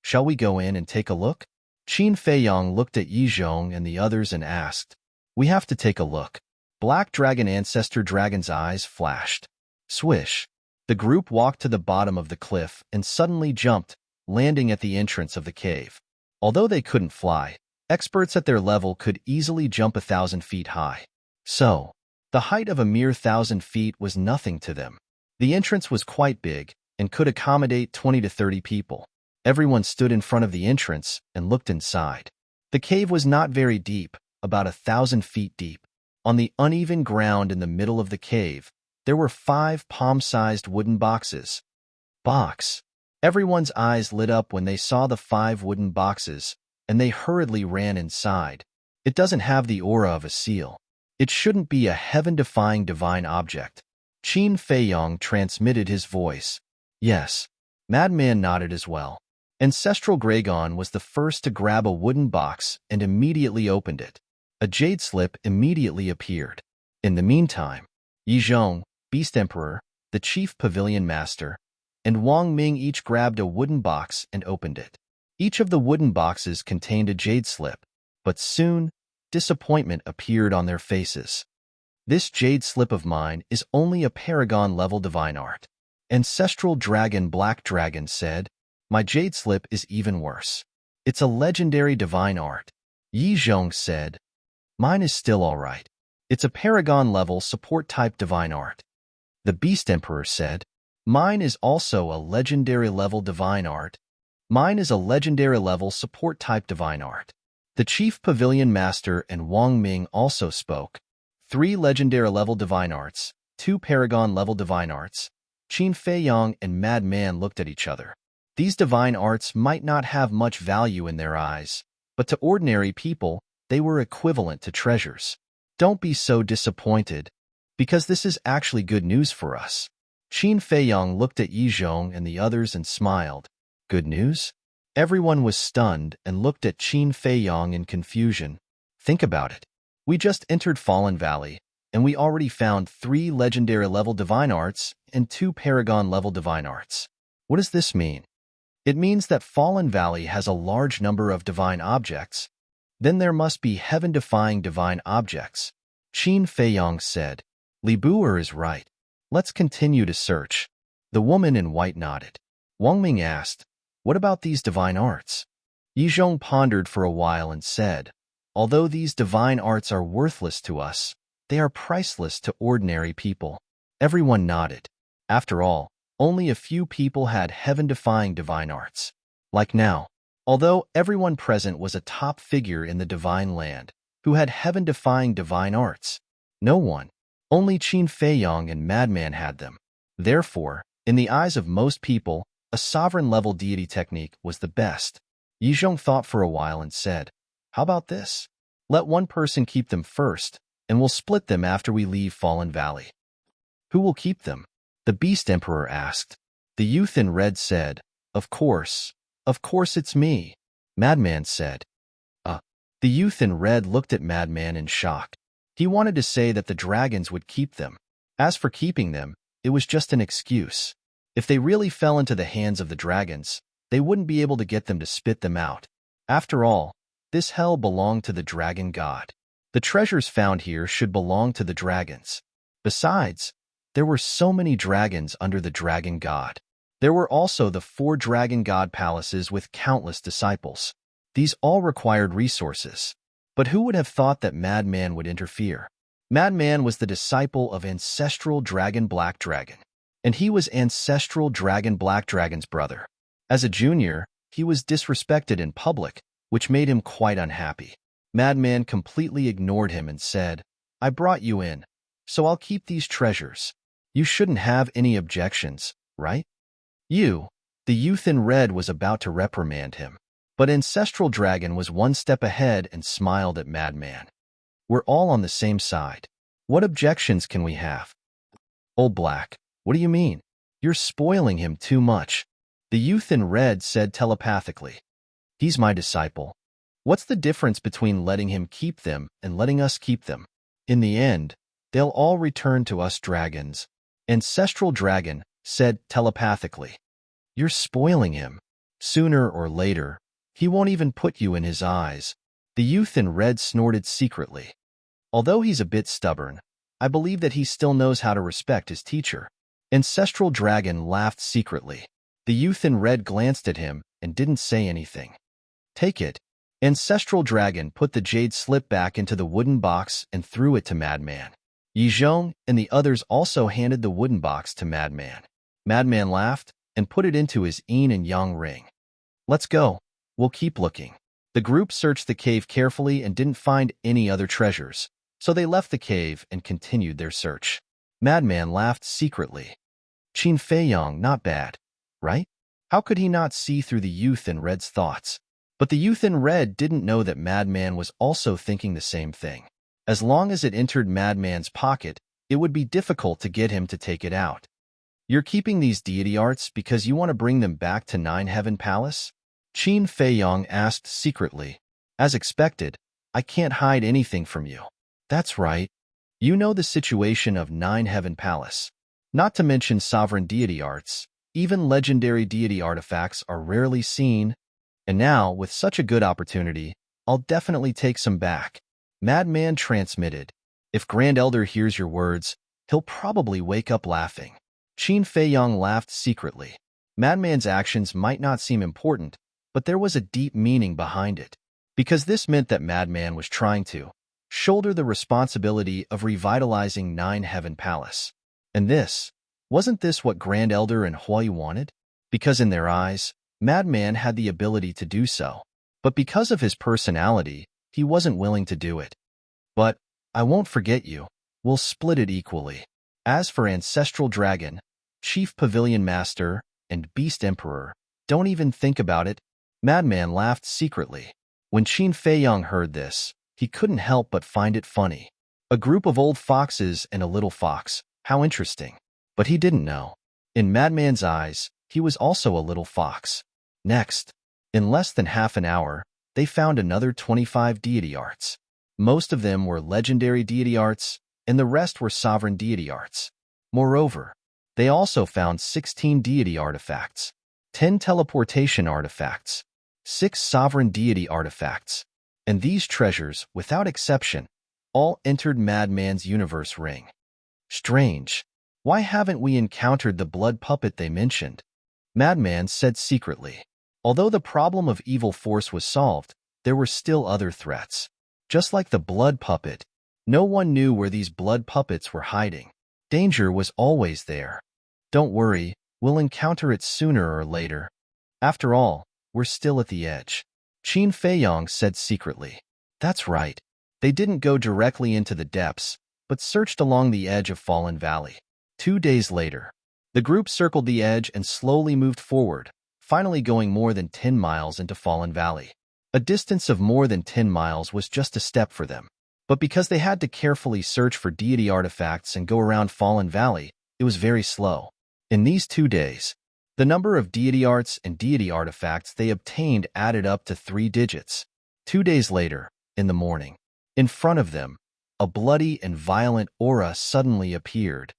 "Shall we go in and take a look?" Qin Feiyang looked at Yi Zhong and the others and asked. "We have to take a look." Black Dragon Ancestor Dragon's eyes flashed. Swish! The group walked to the bottom of the cliff and suddenly jumped, landing at the entrance of the cave. Although they couldn't fly, experts at their level could easily jump 1,000 feet high. So, the height of a mere 1,000 feet was nothing to them. The entrance was quite big and could accommodate 20 to 30 people. Everyone stood in front of the entrance and looked inside. The cave was not very deep, about 1,000 feet deep. On the uneven ground in the middle of the cave, there were 5 palm-sized wooden boxes. Box. Everyone's eyes lit up when they saw the 5 wooden boxes, and they hurriedly ran inside. It doesn't have the aura of a seal. It shouldn't be a heaven-defying divine object. Qin Feiyang transmitted his voice. "Yes." Madman nodded as well. Ancestral Gragon was the first to grab a wooden box and immediately opened it. A jade slip immediately appeared. In the meantime, Yi Zhong, Beast Emperor, the Chief Pavilion Master, and Wang Ming each grabbed a wooden box and opened it. Each of the wooden boxes contained a jade slip, but soon, disappointment appeared on their faces. "This jade slip of mine is only a paragon-level divine art." Ancestral Dragon Black Dragon said, "My jade slip is even worse. It's a legendary divine art." Yi Zhong said, "Mine is still all right." It's a paragon-level support-type divine art. The Beast Emperor said, Mine is also a legendary-level divine art. Mine is a legendary-level support-type divine art. The Chief Pavilion Master and Wang Ming also spoke. 3 legendary-level divine arts, 2 paragon-level divine arts. Qin Feiyang and Madman looked at each other. These divine arts might not have much value in their eyes, but to ordinary people, they were equivalent to treasures. Don't be so disappointed, because this is actually good news for us. Qin Feiyang looked at Yi Zhong and the others and smiled. Good news? Everyone was stunned and looked at Qin Feiyang in confusion. Think about it. We just entered Fallen Valley, and we already found 3 legendary-level divine arts and 2 paragon-level divine arts. What does this mean? It means that Fallen Valley has a large number of divine objects. Then there must be heaven-defying divine objects. Qin Feiyang said. Li Buer is right. Let's continue to search. The woman in white nodded. Wang Ming asked, What about these divine arts? Yi Zhong pondered for a while and said, Although these divine arts are worthless to us, they are priceless to ordinary people. Everyone nodded. After all, only a few people had heaven-defying divine arts. Like now, although everyone present was a top figure in the divine land who had heaven-defying divine arts, no one, only Qin Feiyang and Madman had them. Therefore, in the eyes of most people, a sovereign-level deity technique was the best. Yi Zhong thought for a while and said, How about this? Let one person keep them first, and we'll split them after we leave Fallen Valley. Who will keep them? The Beast Emperor asked. The youth in red said, Of course it's me. Madman said. The youth in red looked at Madman in shock. He wanted to say that the dragons would keep them. As for keeping them, it was just an excuse. If they really fell into the hands of the dragons, they wouldn't be able to get them to spit them out. After all, this hell belonged to the dragon god. The treasures found here should belong to the dragons. Besides, there were so many dragons under the dragon god. There were also the 4 dragon god palaces with countless disciples. These all required resources. But who would have thought that Madman would interfere? Madman was the disciple of Ancestral Dragon Black Dragon, and he was Ancestral Dragon Black Dragon's brother. As a junior, he was disrespected in public, which made him quite unhappy. Madman completely ignored him and said, I brought you in, so I'll keep these treasures. You shouldn't have any objections, right? The youth in red was about to reprimand him. But Ancestral Dragon was one step ahead and smiled at Madman. We're all on the same side. What objections can we have? Old Black, what do you mean? You're spoiling him too much. The youth in red said telepathically. He's my disciple. What's the difference between letting him keep them and letting us keep them? In the end, they'll all return to us dragons. Ancestral Dragon said telepathically. You're spoiling him. Sooner or later, he won't even put you in his eyes. The youth in red snorted secretly. Although he's a bit stubborn, I believe that he still knows how to respect his teacher. Ancestral Dragon laughed secretly. The youth in red glanced at him and didn't say anything. Take it. Ancestral Dragon put the jade slip back into the wooden box and threw it to Madman. Yi Zhong and the others also handed the wooden box to Madman. Madman laughed and put it into his yin and yang ring. Let's go. We'll keep looking. The group searched the cave carefully and didn't find any other treasures, so they left the cave and continued their search. Madman laughed secretly. Qin Feiyang, not bad, right? How could he not see through the youth in red's thoughts? But the youth in red didn't know that Madman was also thinking the same thing. As long as it entered Madman's pocket, it would be difficult to get him to take it out. You're keeping these deity arts because you want to bring them back to Nine Heaven Palace? Qin Feiyang asked secretly. As expected, I can't hide anything from you. That's right. You know the situation of Nine Heaven Palace. Not to mention sovereign deity arts, even legendary deity artifacts are rarely seen. And now, with such a good opportunity, I'll definitely take some back. Madman transmitted. If Grand Elder hears your words, he'll probably wake up laughing. Qin Feiyang laughed secretly. Madman's actions might not seem important, but there was a deep meaning behind it, because this meant that Madman was trying to shoulder the responsibility of revitalizing Nine Heaven Palace. And wasn't this what Grand Elder and Hui wanted? Because in their eyes, Madman had the ability to do so. But because of his personality, he wasn't willing to do it. But, I won't forget you. We'll split it equally. As for Ancestral Dragon, Chief Pavilion Master, and Beast Emperor, don't even think about it. Madman laughed secretly. When Qin Feiyang heard this, he couldn't help but find it funny. A group of old foxes and a little fox. How interesting. But he didn't know. In Madman's eyes, he was also a little fox. Next, in less than half an hour, they found another 25 deity arts. Most of them were legendary deity arts, and the rest were sovereign deity arts. Moreover, they also found 16 deity artifacts, 10 teleportation artifacts, 6 sovereign deity artifacts, and these treasures, without exception, all entered Madman's universe ring. Strange. Why haven't we encountered the blood puppet they mentioned? Madman said secretly. Although the problem of evil force was solved, there were still other threats. Just like the blood puppet, no one knew where these blood puppets were hiding. Danger was always there. Don't worry, we'll encounter it sooner or later. After all, we're still at the edge. Qin Feiyang said secretly. That's right. They didn't go directly into the depths, but searched along the edge of Fallen Valley. 2 days later, the group circled the edge and slowly moved forward, finally going more than 10 miles into Fallen Valley. A distance of more than 10 miles was just a step for them. But because they had to carefully search for deity artifacts and go around Fallen Valley, it was very slow. In these 2 days, the number of deity arts and deity artifacts they obtained added up to 3 digits. 2 days later, in the morning, in front of them, a bloody and violent aura suddenly appeared.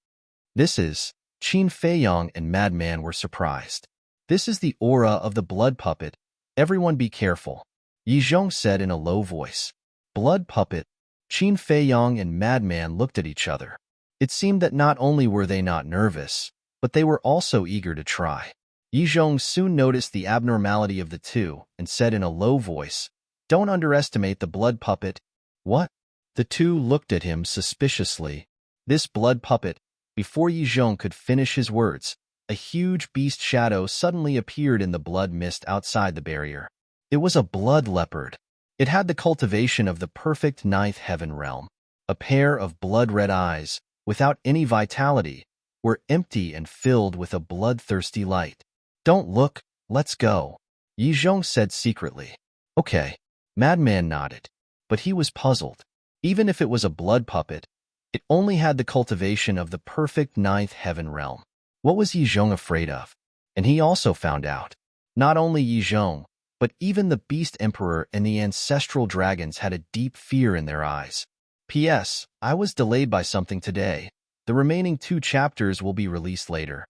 Qin Feiyang and Madman were surprised. This is the aura of the blood puppet. Everyone be careful, Yi Zhong said in a low voice. Blood puppet. Qin Feiyang and Madman looked at each other. It seemed that not only were they not nervous, but they were also eager to try. Yi Zhong soon noticed the abnormality of the two and said in a low voice, Don't underestimate the blood puppet. What? The two looked at him suspiciously. This blood puppet. Before Yi Zhong could finish his words, a huge beast shadow suddenly appeared in the blood mist outside the barrier. It was a blood leopard. It had the cultivation of the perfect ninth heaven realm. A pair of blood-red eyes, without any vitality, were empty and filled with a bloodthirsty light. Don't look, let's go, Yi Zhong said secretly. Okay, Madman nodded, but he was puzzled. Even if it was a blood puppet, it only had the cultivation of the perfect ninth heaven realm. What was Yi Zhong afraid of? And he also found out. Not only Yi Zhong, but even the Beast Emperor and the Ancestral Dragons had a deep fear in their eyes. P.S. I was delayed by something today. The remaining 2 chapters will be released later.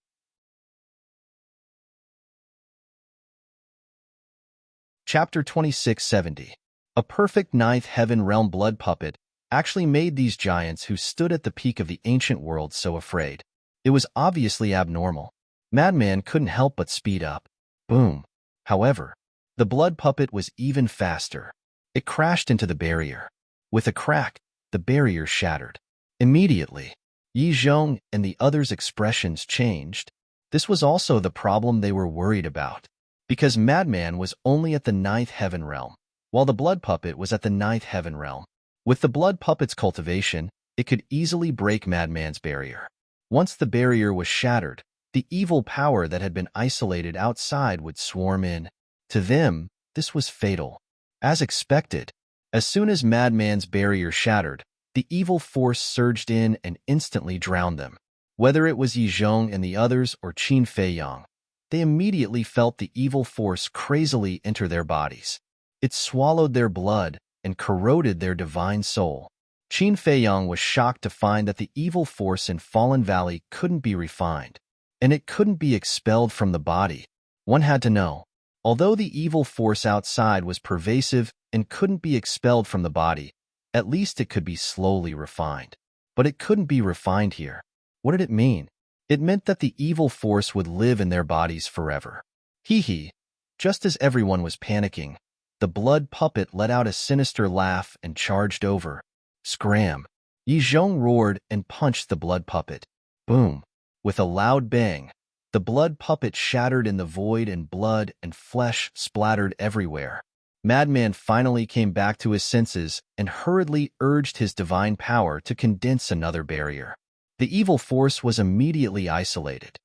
Chapter 2670. A perfect ninth heaven realm blood puppet actually made these giants who stood at the peak of the ancient world so afraid. It was obviously abnormal. Madman couldn't help but speed up. Boom. However, the blood puppet was even faster. It crashed into the barrier. With a crack, the barrier shattered. Immediately, Yi Zhong and the others' expressions changed. This was also the problem they were worried about, because Madman was only at the ninth heaven realm, while the blood puppet was at the ninth heaven realm. With the blood puppet's cultivation, it could easily break Madman's barrier. Once the barrier was shattered, the evil power that had been isolated outside would swarm in. To them, this was fatal. As expected, as soon as Madman's barrier shattered, the evil force surged in and instantly drowned them. Whether it was Yi Zhong and the others or Qin Feiyang, they immediately felt the evil force crazily enter their bodies. It swallowed their blood and corroded their divine soul. Qin Feiyang was shocked to find that the evil force in Fallen Valley couldn't be refined, and it couldn't be expelled from the body. One had to know. Although the evil force outside was pervasive and couldn't be expelled from the body, at least it could be slowly refined. But it couldn't be refined here. What did it mean? It meant that the evil force would live in their bodies forever. Hee. Just as everyone was panicking, the blood puppet let out a sinister laugh and charged over. Scram! Yi Zhong roared and punched the blood puppet. Boom! With a loud bang, the blood puppet shattered in the void and blood and flesh splattered everywhere. Madman finally came back to his senses and hurriedly urged his divine power to condense another barrier. The evil force was immediately isolated.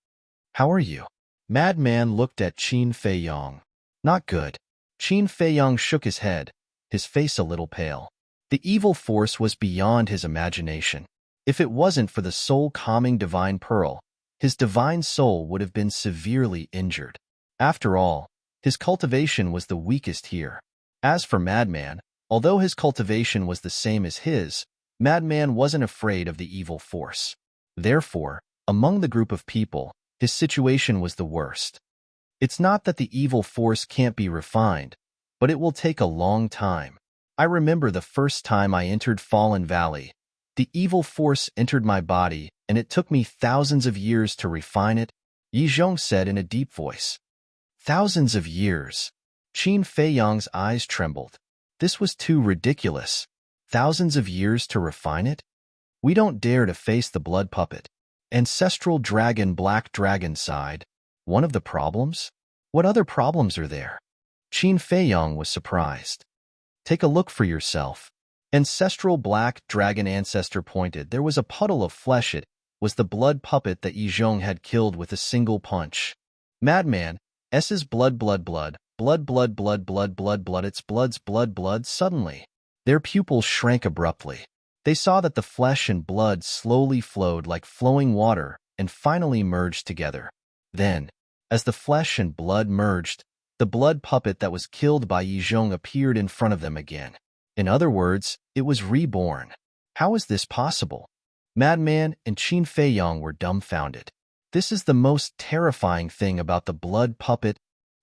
How are you? Madman looked at Qin Feiyong. Not good. Qin Feiyong shook his head, his face a little pale. The evil force was beyond his imagination. If it wasn't for the soul-calming divine pearl, his divine soul would have been severely injured. After all, his cultivation was the weakest here. As for Madman, although his cultivation was the same as his, Madman wasn't afraid of the evil force. Therefore, among the group of people, his situation was the worst. It's not that the evil force can't be refined, but it will take a long time. I remember the first time I entered Fallen Valley. The evil force entered my body, and it took me thousands of years to refine it, Yi Zhong said in a deep voice. Thousands of years. Qin Feiyong's eyes trembled. This was too ridiculous. Thousands of years to refine it? We don't dare to face the blood puppet. Ancestral Dragon Black Dragon sighed. One of the problems? What other problems are there? Qin Feiyong was surprised. Take a look for yourself. Ancestral Black Dragon Ancestor pointed. There was a puddle of flesh. It was the blood puppet that Yi Zhong had killed with a single punch. Madman, S's blood. It's blood. Suddenly, their pupils shrank abruptly. They saw that the flesh and blood slowly flowed like flowing water and finally merged together. Then, as the flesh and blood merged, the blood puppet that was killed by Yi Zhong appeared in front of them again. In other words, it was reborn. How is this possible? Madman and Qin Feiyong were dumbfounded. This is the most terrifying thing about the blood puppet.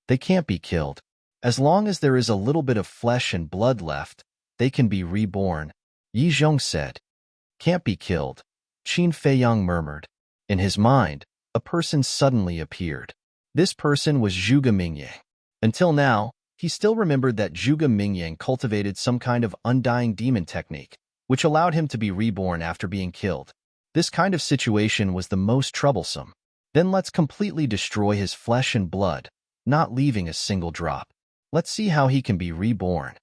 They can't be killed. As long as there is a little bit of flesh and blood left, they can be reborn, Yi Zhong said. Can't be killed, Qin Feiyong murmured. In his mind, a person suddenly appeared. This person was Zhuge Mingyang. Until now, he still remembered that Zhuge Mingyang cultivated some kind of undying demon technique, which allowed him to be reborn after being killed. This kind of situation was the most troublesome. Then let's completely destroy his flesh and blood, not leaving a single drop. Let's see how he can be reborn,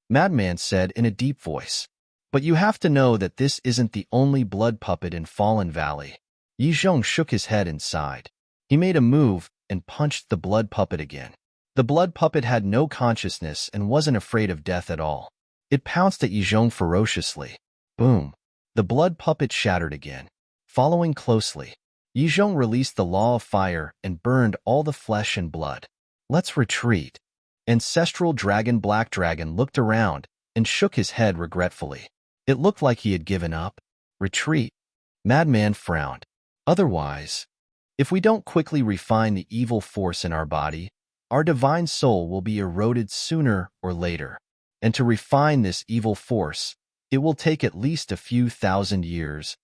Madman said in a deep voice. But you have to know that this isn't the only blood puppet in Fallen Valley. Yi Zhong shook his head and sighed. He made a move and punched the blood puppet again. The blood puppet had no consciousness and wasn't afraid of death at all. It pounced at Yi Zhong ferociously. Boom! The blood puppet shattered again. Following closely, Yi Zhong released the law of fire and burned all the flesh and blood. Let's retreat. Ancestral Dragon Black Dragon looked around and shook his head regretfully. It looked like he had given up. Retreat? Madman frowned. Otherwise, if we don't quickly refine the evil force in our body, our divine soul will be eroded sooner or later. And to refine this evil force, it will take at least a few thousand years.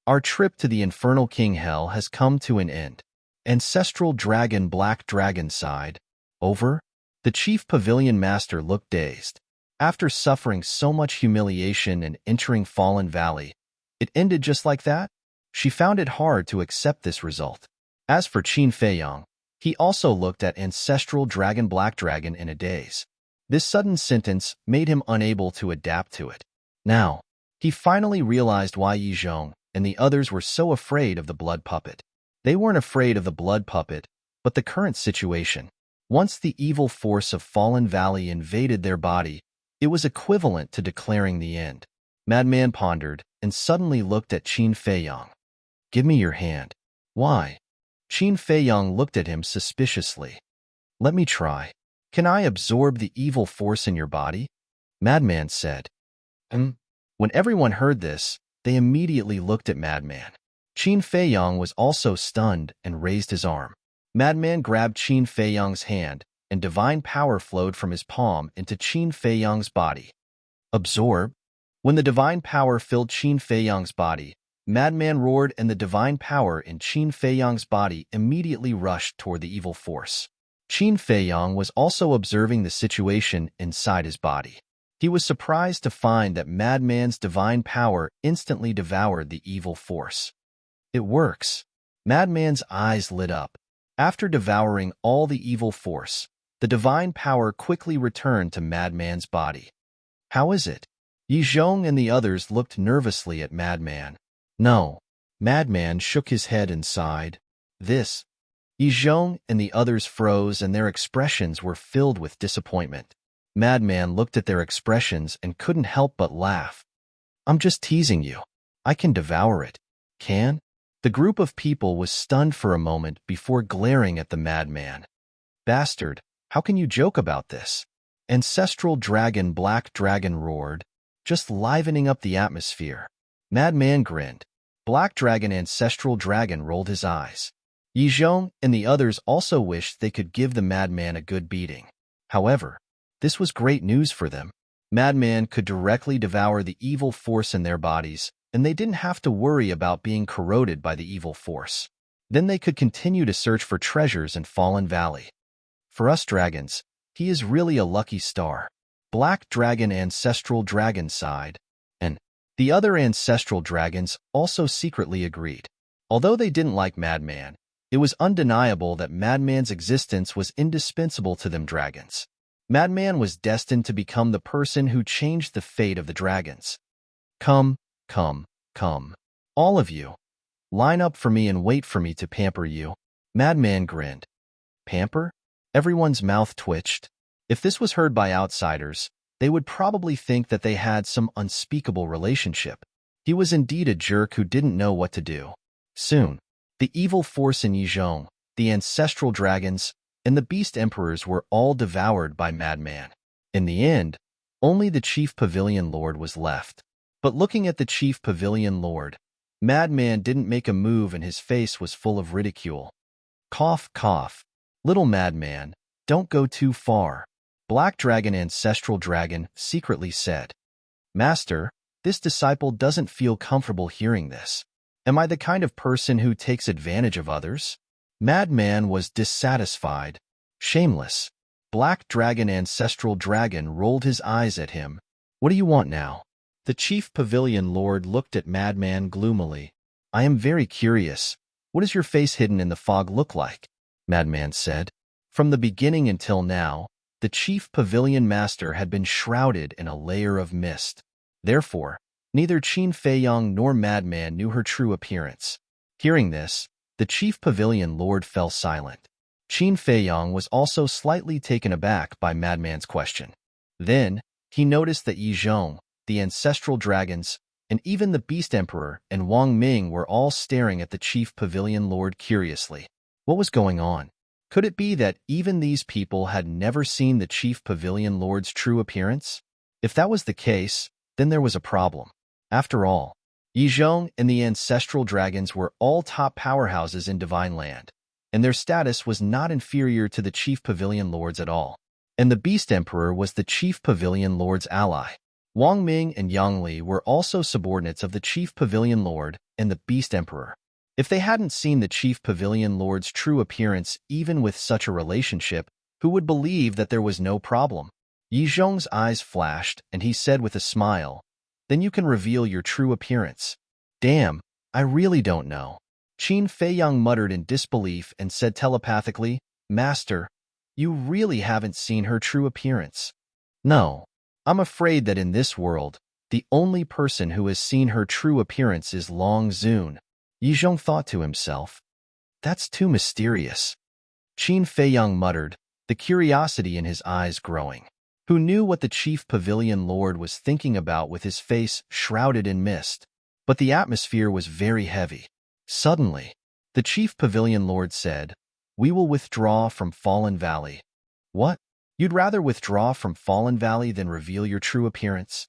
Our trip to the Infernal King Hell has come to an end. Ancestral Dragon Black Dragon sighed. Over? The Chief Pavilion Master looked dazed. After suffering so much humiliation and entering Fallen Valley, it ended just like that? She found it hard to accept this result. As for Qin Feiyong, he also looked at Ancestral Dragon Black Dragon in a daze. This sudden sentence made him unable to adapt to it. Now, he finally realized why Yi Zhong and the others were so afraid of the blood puppet. They weren't afraid of the blood puppet, but the current situation. Once the evil force of Fallen Valley invaded their body, it was equivalent to declaring the end. Madman pondered and suddenly looked at Qin Feiyong. Give me your hand. Why? Qin Feiyong looked at him suspiciously. Let me try. Can I absorb the evil force in your body? Madman said. When everyone heard this, they immediately looked at Madman. Qin Feiyong was also stunned and raised his arm. Madman grabbed Qin Feiyong's hand, and divine power flowed from his palm into Qin Feiyong's body. Absorb? When the divine power filled Qin Feiyong's body, Madman roared and the divine power in Qin Feiyong's body immediately rushed toward the evil force. Qin Feiyong was also observing the situation inside his body. He was surprised to find that Madman's divine power instantly devoured the evil force. It works. Madman's eyes lit up. After devouring all the evil force, the divine power quickly returned to Madman's body. How is it? Yizhong and the others looked nervously at Madman. No. Madman shook his head and sighed. This. Yizhong and the others froze and their expressions were filled with disappointment. Madman looked at their expressions and couldn't help but laugh. I'm just teasing you. I can devour it. Can? The group of people was stunned for a moment before glaring at the madman. Bastard, how can you joke about this? Ancestral dragon Black Dragon roared, just livening up the atmosphere. Madman grinned. Black Dragon Ancestral Dragon rolled his eyes. Yizhong and the others also wished they could give the madman a good beating. However, this was great news for them. Madman could directly devour the evil force in their bodies, and they didn't have to worry about being corroded by the evil force. Then they could continue to search for treasures in Fallen Valley. For us dragons, he is really a lucky star. Black Dragon Ancestral Dragon sighed, and the other ancestral dragons also secretly agreed. Although they didn't like Madman, it was undeniable that Madman's existence was indispensable to them dragons. Madman was destined to become the person who changed the fate of the dragons. Come, come, come. All of you. Line up for me and wait for me to pamper you. Madman grinned. Pamper? Everyone's mouth twitched. If this was heard by outsiders, they would probably think that they had some unspeakable relationship. He was indeed a jerk who didn't know what to do. Soon, the evil force in Yizhong, the ancestral dragons, and the beast emperors were all devoured by Madman. In the end, only the chief pavilion lord was left. But looking at the chief pavilion lord, Madman didn't make a move and his face was full of ridicule. Cough, cough. Little Madman, don't go too far. Black Dragon Ancestral Dragon secretly said. Master, this disciple doesn't feel comfortable hearing this. Am I the kind of person who takes advantage of others? Madman was dissatisfied. Shameless. Black Dragon Ancestral Dragon rolled his eyes at him. What do you want now? The chief pavilion lord looked at Madman gloomily. I am very curious. What does your face hidden in the fog look like? Madman said. From the beginning until now, the chief pavilion master had been shrouded in a layer of mist. Therefore, neither Qin Feiyang nor Madman knew her true appearance. Hearing this, the chief pavilion lord fell silent. Qin Feiyang was also slightly taken aback by Madman's question. Then, he noticed that Yizhong, the ancestral dragons, and even the beast emperor and Wang Ming were all staring at the chief pavilion lord curiously. What was going on? Could it be that even these people had never seen the chief pavilion lord's true appearance? If that was the case, then there was a problem. After all, Yizhong and the ancestral dragons were all top powerhouses in Divine Land, and their status was not inferior to the chief pavilion lords at all. And the beast emperor was the chief pavilion lord's ally. Wang Ming and Yang Li were also subordinates of the chief pavilion lord and the beast emperor. If they hadn't seen the chief pavilion lord's true appearance even with such a relationship, who would believe that there was no problem? Yizhong's eyes flashed, and he said with a smile, Then you can reveal your true appearance. Damn, I really don't know. Qin Feiyang muttered in disbelief and said telepathically, Master, you really haven't seen her true appearance. No, I'm afraid that in this world, the only person who has seen her true appearance is Long Zun. Yizhong thought to himself, That's too mysterious. Qin Feiyang muttered, the curiosity in his eyes growing. Who knew what the chief pavilion lord was thinking about with his face shrouded in mist? But the atmosphere was very heavy. Suddenly, the chief pavilion lord said, We will withdraw from Fallen Valley. What? You'd rather withdraw from Fallen Valley than reveal your true appearance?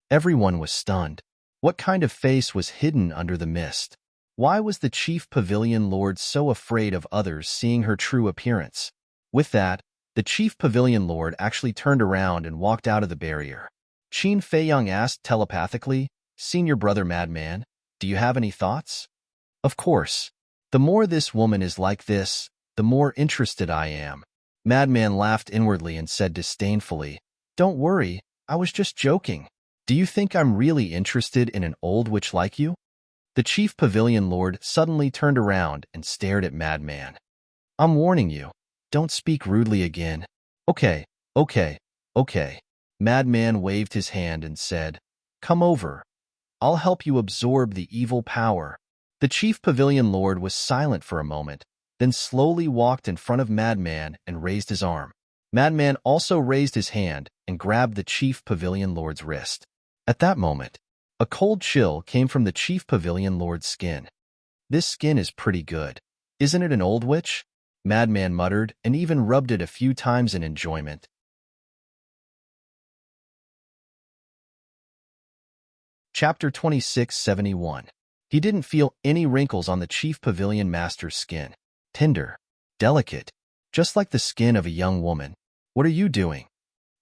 Everyone was stunned. What kind of face was hidden under the mist? Why was the chief pavilion lord so afraid of others seeing her true appearance? With that, the chief pavilion lord actually turned around and walked out of the barrier. Qin Feiyang asked telepathically, Senior Brother Madman, do you have any thoughts? Of course. The more this woman is like this, the more interested I am. Madman laughed inwardly and said disdainfully, Don't worry, I was just joking. Do you think I'm really interested in an old witch like you? The chief pavilion lord suddenly turned around and stared at Madman. I'm warning you. Don't speak rudely again. Okay, okay, okay. Madman waved his hand and said, Come over. I'll help you absorb the evil power. The chief pavilion lord was silent for a moment, then slowly walked in front of Madman and raised his arm. Madman also raised his hand and grabbed the chief pavilion lord's wrist. At that moment, a cold chill came from the chief pavilion lord's skin. This skin is pretty good. Isn't it an old witch? Madman muttered and even rubbed it a few times in enjoyment. Chapter 2671. He didn't feel any wrinkles on the chief pavilion master's skin. Tender, delicate, just like the skin of a young woman. What are you doing?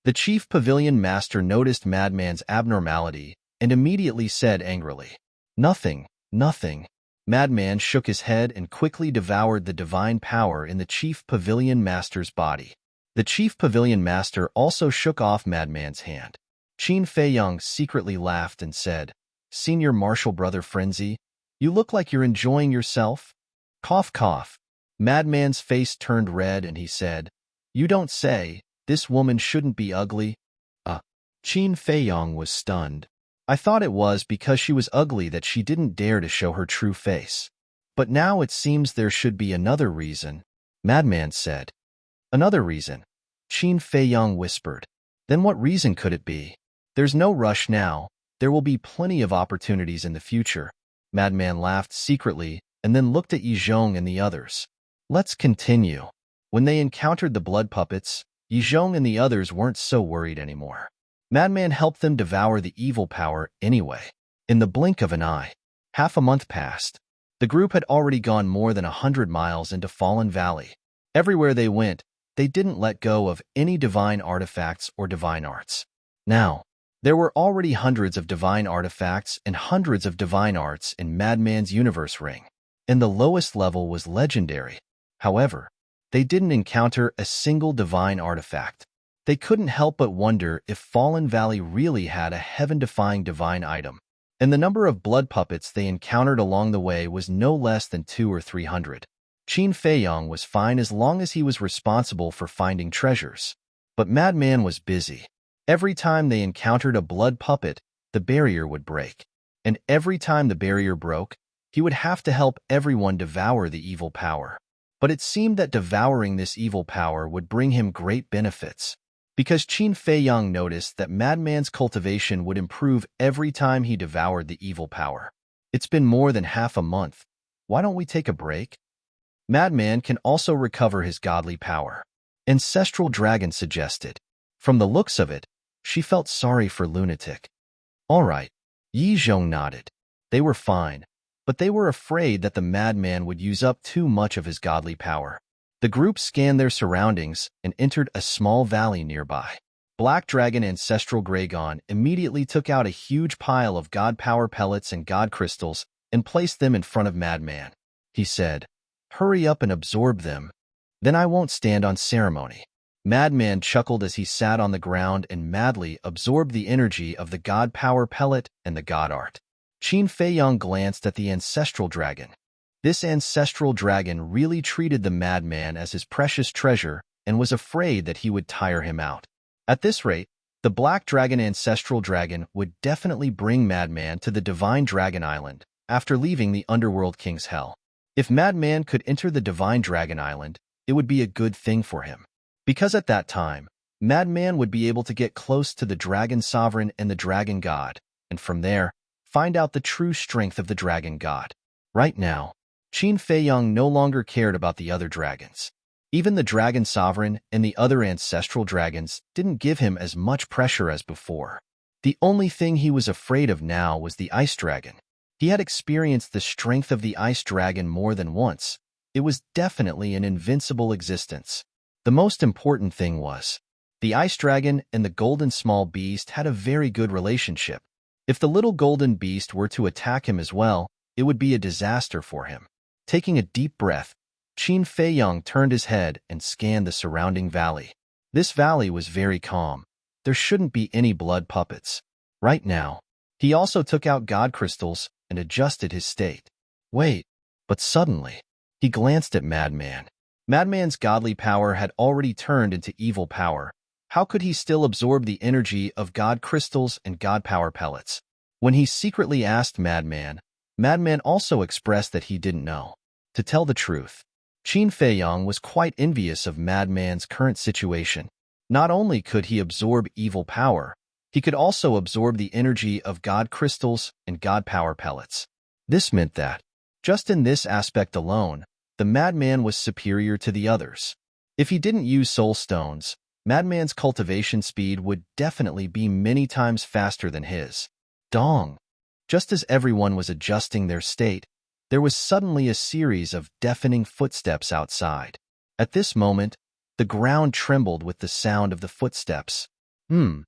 The chief pavilion master noticed Madman's abnormality and immediately said angrily, Nothing, nothing. Madman shook his head and quickly devoured the divine power in the chief pavilion master's body. The chief pavilion master also shook off Madman's hand. Qin Feiyang secretly laughed and said, Senior Martial Brother Frenzy, you look like you're enjoying yourself. Cough, cough. Madman's face turned red and he said, You don't say, this woman shouldn't be ugly. Qin Feiyang was stunned. I thought it was because she was ugly that she didn't dare to show her true face. But now it seems there should be another reason, Madman said. Another reason? Qin Feiyang whispered. Then what reason could it be? There's no rush now. There will be plenty of opportunities in the future. Madman laughed secretly and then looked at Yizhong and the others. Let's continue. When they encountered the blood puppets, Yizhong and the others weren't so worried anymore. Madman helped them devour the evil power anyway. In the blink of an eye, half a month passed. The group had already gone more than 100 miles into Fallen Valley. Everywhere they went, they didn't let go of any divine artifacts or divine arts. Now, there were already hundreds of divine artifacts and hundreds of divine arts in Madman's universe ring, and the lowest level was legendary. However, they didn't encounter a single divine artifact. They couldn't help but wonder if Fallen Valley really had a heaven-defying divine item, and the number of blood puppets they encountered along the way was no less than 200 or 300. Qin Feiyang was fine as long as he was responsible for finding treasures. But Madman was busy. Every time they encountered a blood puppet, the barrier would break. And every time the barrier broke, he would have to help everyone devour the evil power. But it seemed that devouring this evil power would bring him great benefits. Because Qin Feiyang noticed that Madman's cultivation would improve every time he devoured the evil power. It's been more than half a month. Why don't we take a break? Madman can also recover his godly power. Ancestral Dragon suggested. From the looks of it, she felt sorry for Lunatic. All right, Yizhong nodded. They were fine, but they were afraid that the Madman would use up too much of his godly power. The group scanned their surroundings and entered a small valley nearby. Black Dragon Ancestral Gragon immediately took out a huge pile of god power pellets and god crystals and placed them in front of Madman. He said, Hurry up and absorb them. Then I won't stand on ceremony. Madman chuckled as he sat on the ground and madly absorbed the energy of the god power pellet and the god art. Qin Feiyang glanced at the Ancestral Dragon. This Ancestral Dragon really treated the Madman as his precious treasure and was afraid that he would tire him out. At this rate, the Black Dragon Ancestral Dragon would definitely bring Madman to the Divine Dragon Island after leaving the Underworld King's Hell. If Madman could enter the Divine Dragon Island, it would be a good thing for him. Because at that time, Madman would be able to get close to the Dragon Sovereign and the Dragon God, and from there, find out the true strength of the Dragon God. Right now, Qin Feiyang no longer cared about the other dragons. Even the Dragon Sovereign and the other ancestral dragons didn't give him as much pressure as before. The only thing he was afraid of now was the Ice Dragon. He had experienced the strength of the Ice Dragon more than once. It was definitely an invincible existence. The most important thing was, the Ice Dragon and the Golden Small Beast had a very good relationship. If the little golden beast were to attack him as well, it would be a disaster for him. Taking a deep breath, Qin Feiyang turned his head and scanned the surrounding valley. This valley was very calm. There shouldn't be any blood puppets. Right now. He also took out god crystals and adjusted his state. Wait, but suddenly, he glanced at Madman. Madman's godly power had already turned into evil power. How could he still absorb the energy of god crystals and god power pellets? When he secretly asked Madman, Madman also expressed that he didn't know. To tell the truth, Qin Feiyang was quite envious of Madman's current situation. Not only could he absorb evil power, he could also absorb the energy of god crystals and god power pellets. This meant that, just in this aspect alone, the Madman was superior to the others. If he didn't use soul stones, Madman's cultivation speed would definitely be many times faster than his. Dong! Just as everyone was adjusting their state, there was suddenly a series of deafening footsteps outside. At this moment, the ground trembled with the sound of the footsteps. In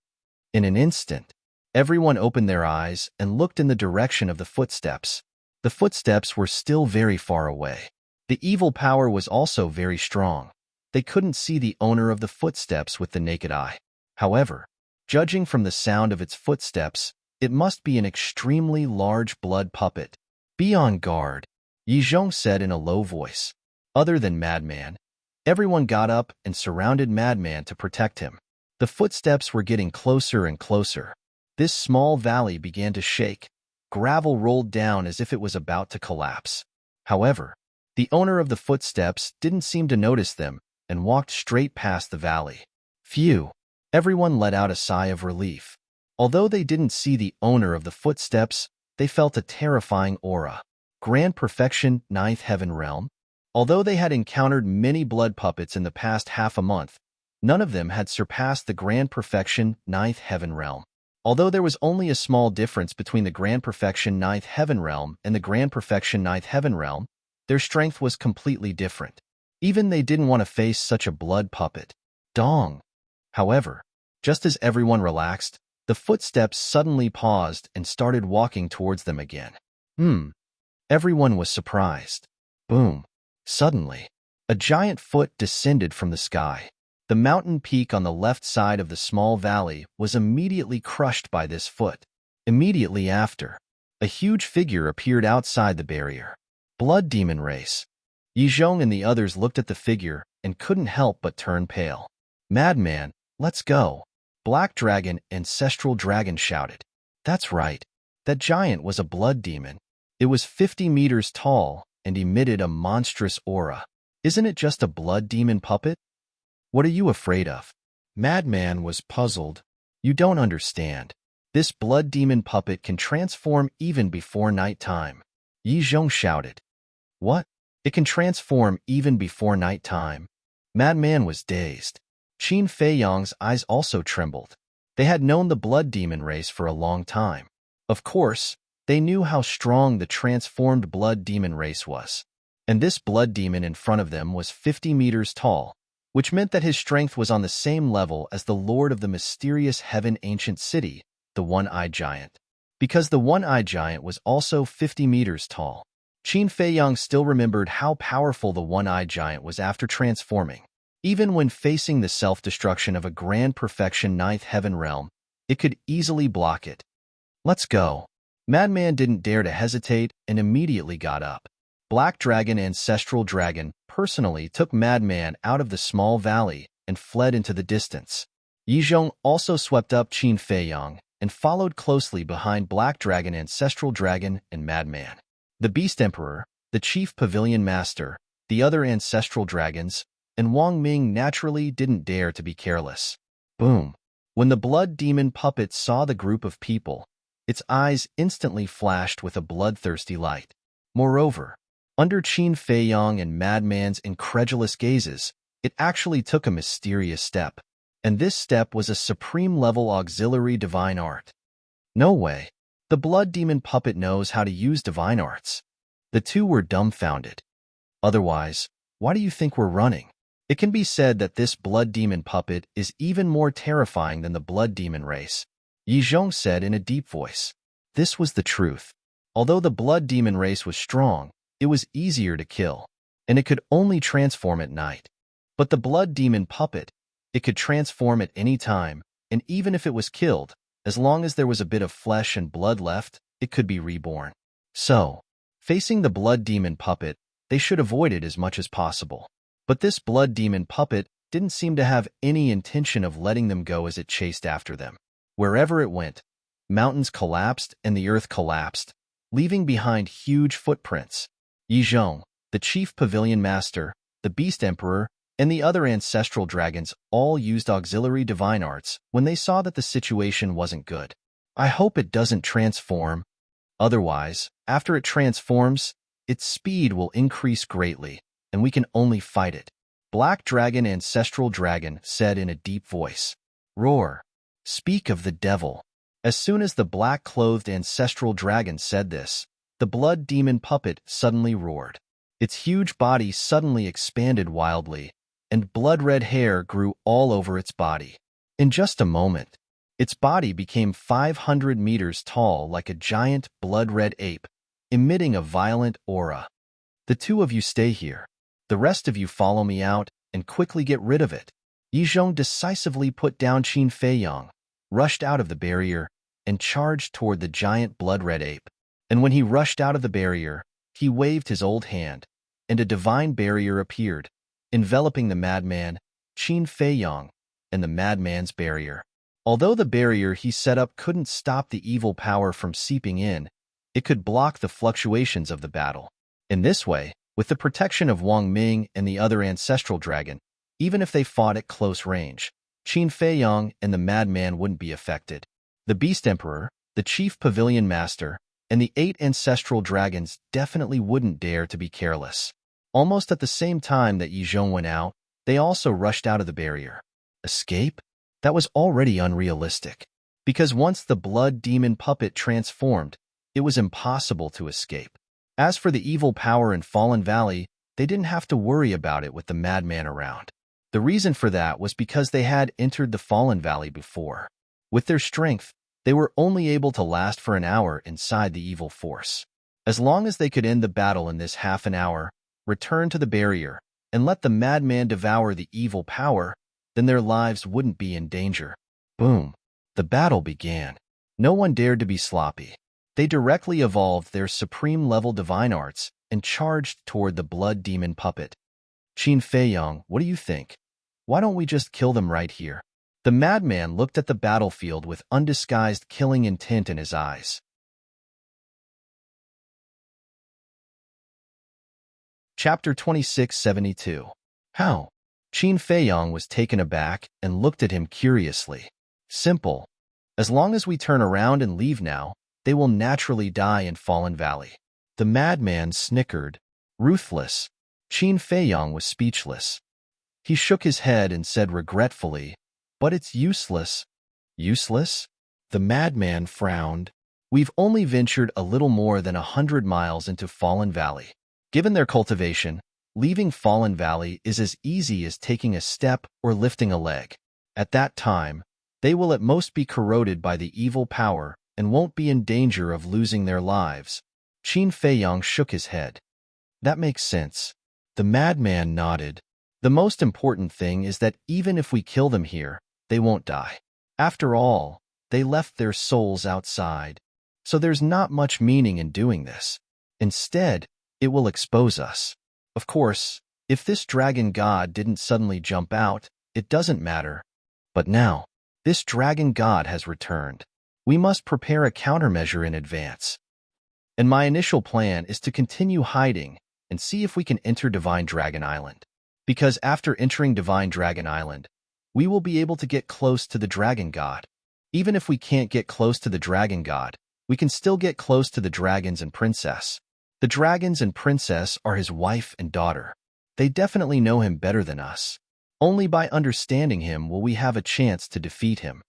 an instant, everyone opened their eyes and looked in the direction of the footsteps. The footsteps were still very far away. The evil power was also very strong. They couldn't see the owner of the footsteps with the naked eye. However, judging from the sound of its footsteps, it must be an extremely large blood puppet. Be on guard, Yizhong said in a low voice. Other than Madman, everyone got up and surrounded Madman to protect him. The footsteps were getting closer and closer. This small valley began to shake. Gravel rolled down as if it was about to collapse. However, the owner of the footsteps didn't seem to notice them and walked straight past the valley. Phew! Everyone let out a sigh of relief. Although they didn't see the owner of the footsteps, they felt a terrifying aura. Grand Perfection, Ninth Heaven Realm. Although they had encountered many blood puppets in the past half a month, none of them had surpassed the Grand Perfection, Ninth Heaven Realm. Although there was only a small difference between the Grand Perfection Ninth Heaven Realm and the Grand Perfection Ninth Heaven Realm, their strength was completely different. Even they didn't want to face such a blood puppet. Dong! However, just as everyone relaxed, the footsteps suddenly paused and started walking towards them again. Everyone was surprised. Boom! Suddenly, a giant foot descended from the sky. The mountain peak on the left side of the small valley was immediately crushed by this foot. Immediately after, a huge figure appeared outside the barrier. Blood Demon Race. Yizhong and the others looked at the figure and couldn't help but turn pale. Madman, let's go! Black Dragon, Ancestral Dragon shouted. That's right. That giant was a blood demon. It was 50 meters tall and emitted a monstrous aura. Isn't it just a blood demon puppet? What are you afraid of? Madman was puzzled. You don't understand. This blood demon puppet can transform even before nighttime. Yizhong shouted. What? It can transform even before nighttime? Madman was dazed. Qin Feiyang's eyes also trembled. They had known the blood demon race for a long time. Of course, they knew how strong the transformed blood demon race was. And this blood demon in front of them was 50 meters tall, which meant that his strength was on the same level as the lord of the mysterious heaven ancient city, the One-Eyed Giant. Because the One-Eyed Giant was also 50 meters tall, Qin Feiyang still remembered how powerful the One-Eyed Giant was after transforming. Even when facing the self-destruction of a Grand Perfection Ninth Heaven Realm, it could easily block it. Let's go. Madman didn't dare to hesitate and immediately got up. Black Dragon, Ancestral Dragon, personally took Madman out of the small valley and fled into the distance. Yizhong also swept up Qin Feiyang and followed closely behind Black Dragon, Ancestral Dragon, and Madman. The Beast Emperor, the Chief Pavilion Master, the other Ancestral Dragons, and Wang Ming naturally didn't dare to be careless. Boom! When the blood demon puppet saw the group of people, its eyes instantly flashed with a bloodthirsty light. Moreover, under Qin Feiyang and Madman's incredulous gazes, it actually took a mysterious step. And this step was a supreme-level auxiliary divine art. No way. The blood demon puppet knows how to use divine arts. The two were dumbfounded. Otherwise, why do you think we're running? It can be said that this blood demon puppet is even more terrifying than the blood demon race, Yizhong said in a deep voice. This was the truth. Although the blood demon race was strong, it was easier to kill, and it could only transform at night. But the blood demon puppet, it could transform at any time, and even if it was killed, as long as there was a bit of flesh and blood left, it could be reborn. So, facing the blood demon puppet, they should avoid it as much as possible. But this blood demon puppet didn't seem to have any intention of letting them go as it chased after them. Wherever it went, mountains collapsed and the earth collapsed, leaving behind huge footprints. Yizhong, the chief pavilion master, the beast emperor, and the other ancestral dragons all used auxiliary divine arts when they saw that the situation wasn't good. I hope it doesn't transform. Otherwise, after it transforms, its speed will increase greatly, and we can only fight it. Black Dragon Ancestral Dragon said in a deep voice. Roar. Speak of the devil. As soon as the black-clothed Ancestral Dragon said this, the blood demon puppet suddenly roared. Its huge body suddenly expanded wildly, and blood-red hair grew all over its body. In just a moment, its body became 500 meters tall like a giant blood-red ape, emitting a violent aura. The two of you stay here. The rest of you follow me out and quickly get rid of it. Yizhong decisively put down Qin Feiyang, rushed out of the barrier, and charged toward the giant blood-red ape. And when he rushed out of the barrier, he waved his old hand, and a divine barrier appeared, enveloping the madman, Qin Feiyang, and the madman's barrier. Although the barrier he set up couldn't stop the evil power from seeping in, it could block the fluctuations of the battle. In this way, with the protection of Wang Ming and the other ancestral dragon, even if they fought at close range, Qin Feiyang and the madman wouldn't be affected. The Beast Emperor, the chief pavilion master, and the 8 ancestral dragons definitely wouldn't dare to be careless. Almost at the same time that Yizhong went out, they also rushed out of the barrier. Escape? That was already unrealistic. Because once the blood demon puppet transformed, it was impossible to escape. As for the evil power in Fallen Valley, they didn't have to worry about it with the madman around. The reason for that was because they had entered the Fallen Valley before. With their strength, they were only able to last for an hour inside the evil force. As long as they could end the battle in this half an hour, return to the barrier, and let the madman devour the evil power, then their lives wouldn't be in danger. Boom. The battle began. No one dared to be sloppy. They directly evolved their supreme-level divine arts and charged toward the blood demon puppet. Qin Feiyang, what do you think? Why don't we just kill them right here? The madman looked at the battlefield with undisguised killing intent in his eyes. Chapter 2672. How? Qin Feiyang was taken aback and looked at him curiously. Simple. As long as we turn around and leave now, they will naturally die in Fallen Valley. The madman snickered. Ruthless. Qin Feiyang was speechless. He shook his head and said regretfully, but it's useless. Useless? The madman frowned. We've only ventured a little more than 100 miles into Fallen Valley. Given their cultivation, leaving Fallen Valley is as easy as taking a step or lifting a leg. At that time, they will at most be corroded by the evil power and won't be in danger of losing their lives. Qin Feiyang shook his head. That makes sense. The madman nodded. The most important thing is that even if we kill them here, they won't die. After all, they left their souls outside. So there's not much meaning in doing this. Instead, it will expose us. Of course, if this dragon god didn't suddenly jump out, it doesn't matter. But now, this dragon god has returned. We must prepare a countermeasure in advance. And my initial plan is to continue hiding and see if we can enter Divine Dragon Island. Because after entering Divine Dragon Island, we will be able to get close to the dragon god. Even if we can't get close to the dragon god, we can still get close to the dragons and princess. The dragons and princess are his wife and daughter. They definitely know him better than us. Only by understanding him will we have a chance to defeat him.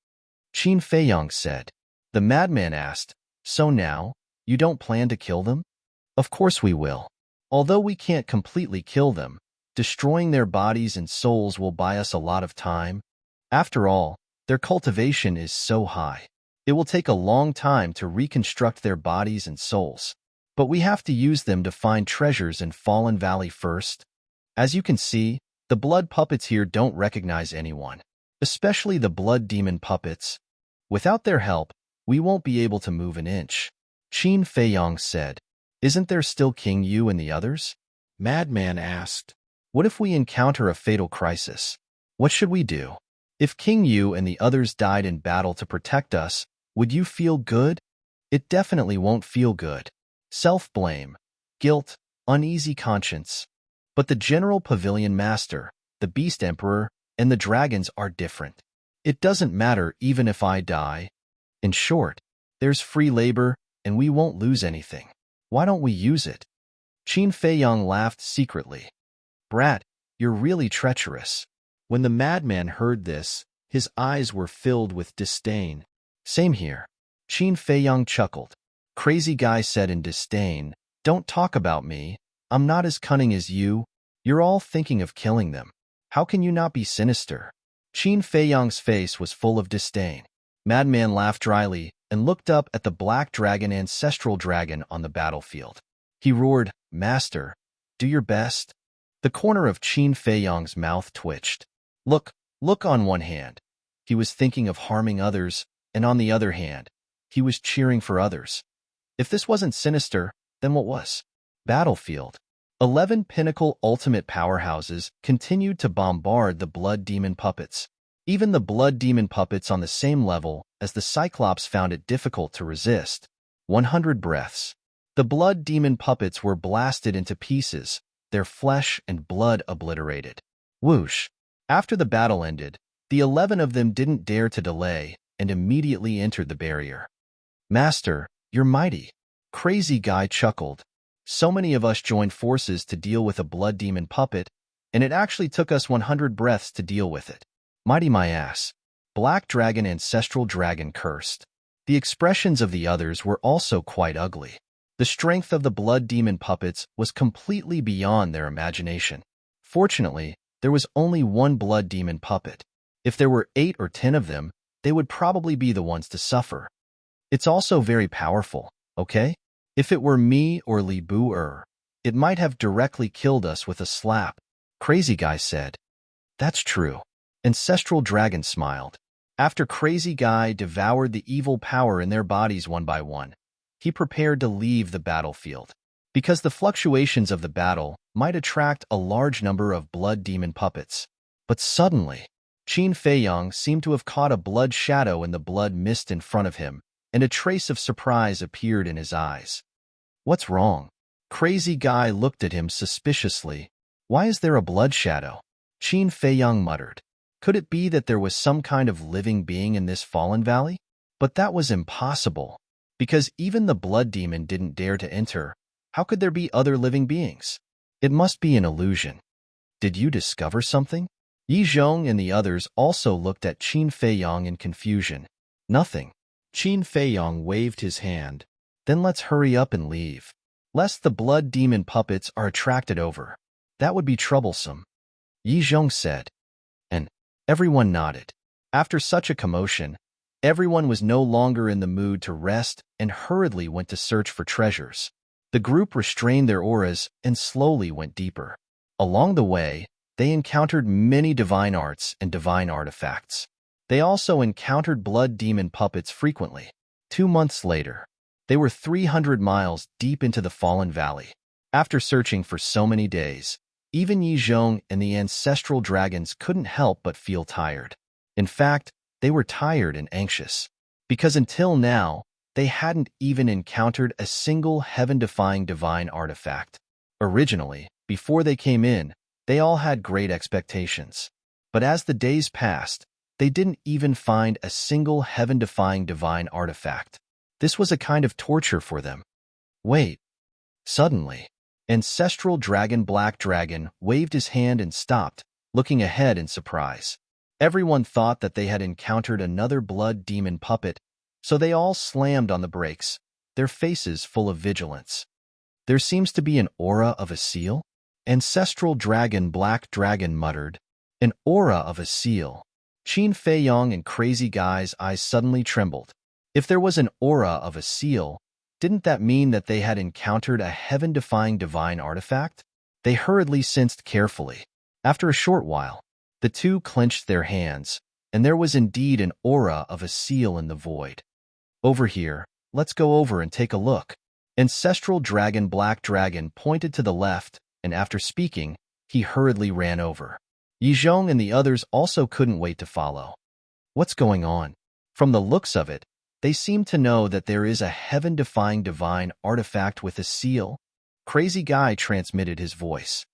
Qin Feiyang said. The madman asked, so now, you don't plan to kill them? Of course we will. Although we can't completely kill them, destroying their bodies and souls will buy us a lot of time. After all, their cultivation is so high. It will take a long time to reconstruct their bodies and souls. But we have to use them to find treasures in Fallen Valley first. As you can see, the blood puppets here don't recognize anyone. especially the blood demon puppets. Without their help, we won't be able to move an inch. Qin Feiyang said. Isn't there still King Yu and the others? Madman asked. What if we encounter a fatal crisis? What should we do? If King Yu and the others died in battle to protect us, would you feel good? It definitely won't feel good. Self-blame, guilt, uneasy conscience. But the General Pavilion Master, the Beast Emperor, and the dragons are different. It doesn't matter even if I die. In short, there's free labor, and we won't lose anything. Why don't we use it? Qin Feiyang laughed secretly. Brat, you're really treacherous. When the madman heard this, his eyes were filled with disdain. Same here. Qin Feiyang chuckled. Crazy guy said in disdain, don't talk about me. I'm not as cunning as you. You're all thinking of killing them. How can you not be sinister? Qin Feiyang's face was full of disdain. Madman laughed dryly and looked up at the black dragon ancestral dragon on the battlefield. He roared, Master, do your best. The corner of Qin Feiyang's mouth twitched. Look on one hand. He was thinking of harming others, and on the other hand, he was cheering for others. If this wasn't sinister, then what was? Battlefield. 11 pinnacle ultimate powerhouses continued to bombard the blood demon puppets. Even the blood demon puppets on the same level as the Cyclops found it difficult to resist. 100 breaths. The blood demon puppets were blasted into pieces, their flesh and blood obliterated. Whoosh! After the battle ended, the 11 of them didn't dare to delay and immediately entered the barrier. Master, you're mighty. Crazy guy chuckled. So many of us joined forces to deal with a blood demon puppet, and it actually took us 100 breaths to deal with it. Mighty my ass. Black dragon ancestral dragon cursed. The expressions of the others were also quite ugly. The strength of the blood demon puppets was completely beyond their imagination. Fortunately, there was only one blood demon puppet. If there were 8 or 10 of them, they would probably be the ones to suffer. It's also very powerful, okay? If it were me or Li Bu-er, it might have directly killed us with a slap. Crazy guy said. That's true. Ancestral dragon smiled. After Crazy guy devoured the evil power in their bodies one by one, he prepared to leave the battlefield. Because the fluctuations of the battle might attract a large number of blood demon puppets. But suddenly, Qin Feiyang seemed to have caught a blood shadow in the blood mist in front of him, and a trace of surprise appeared in his eyes. What's wrong? Crazy guy looked at him suspiciously. Why is there a blood shadow? Qin Feiyang muttered. Could it be that there was some kind of living being in this fallen valley? But that was impossible, because even the blood demon didn't dare to enter. How could there be other living beings? It must be an illusion. Did you discover something? Yi Zhong and the others also looked at Qin Feiyang in confusion. Nothing. Qin Feiyang waved his hand. Then let's hurry up and leave, lest the blood demon puppets are attracted over. That would be troublesome. Yi Zhong said. And everyone nodded. After such a commotion, everyone was no longer in the mood to rest and hurriedly went to search for treasures. The group restrained their auras and slowly went deeper. Along the way, they encountered many divine arts and divine artifacts. They also encountered blood demon puppets frequently. 2 months later, they were 300 miles deep into the fallen valley. After searching for so many days, even Yi Zhong and the ancestral dragons couldn't help but feel tired. In fact, they were tired and anxious, because until now, they hadn't even encountered a single heaven-defying divine artifact. Originally, before they came in, they all had great expectations. But as the days passed, they didn't even find a single heaven-defying divine artifact. This was a kind of torture for them. Wait. Suddenly, ancestral dragon Black Dragon waved his hand and stopped, looking ahead in surprise. Everyone thought that they had encountered another blood demon puppet, so they all slammed on the brakes, their faces full of vigilance. There seems to be an aura of a seal? Ancestral dragon Black Dragon muttered. An aura of a seal. Qin Feiyang and Crazy Guy's eyes suddenly trembled. If there was an aura of a seal, didn't that mean that they had encountered a heaven-defying divine artifact? They hurriedly sensed carefully. After a short while, the two clenched their hands, and there was indeed an aura of a seal in the void. Over here, let's go over and take a look. Ancestral Dragon Black Dragon pointed to the left, and after speaking, he hurriedly ran over. Yizhong and the others also couldn't wait to follow. What's going on? From the looks of it, they seem to know that there is a heaven-defying divine artifact with a seal. Crazy Guy transmitted his voice.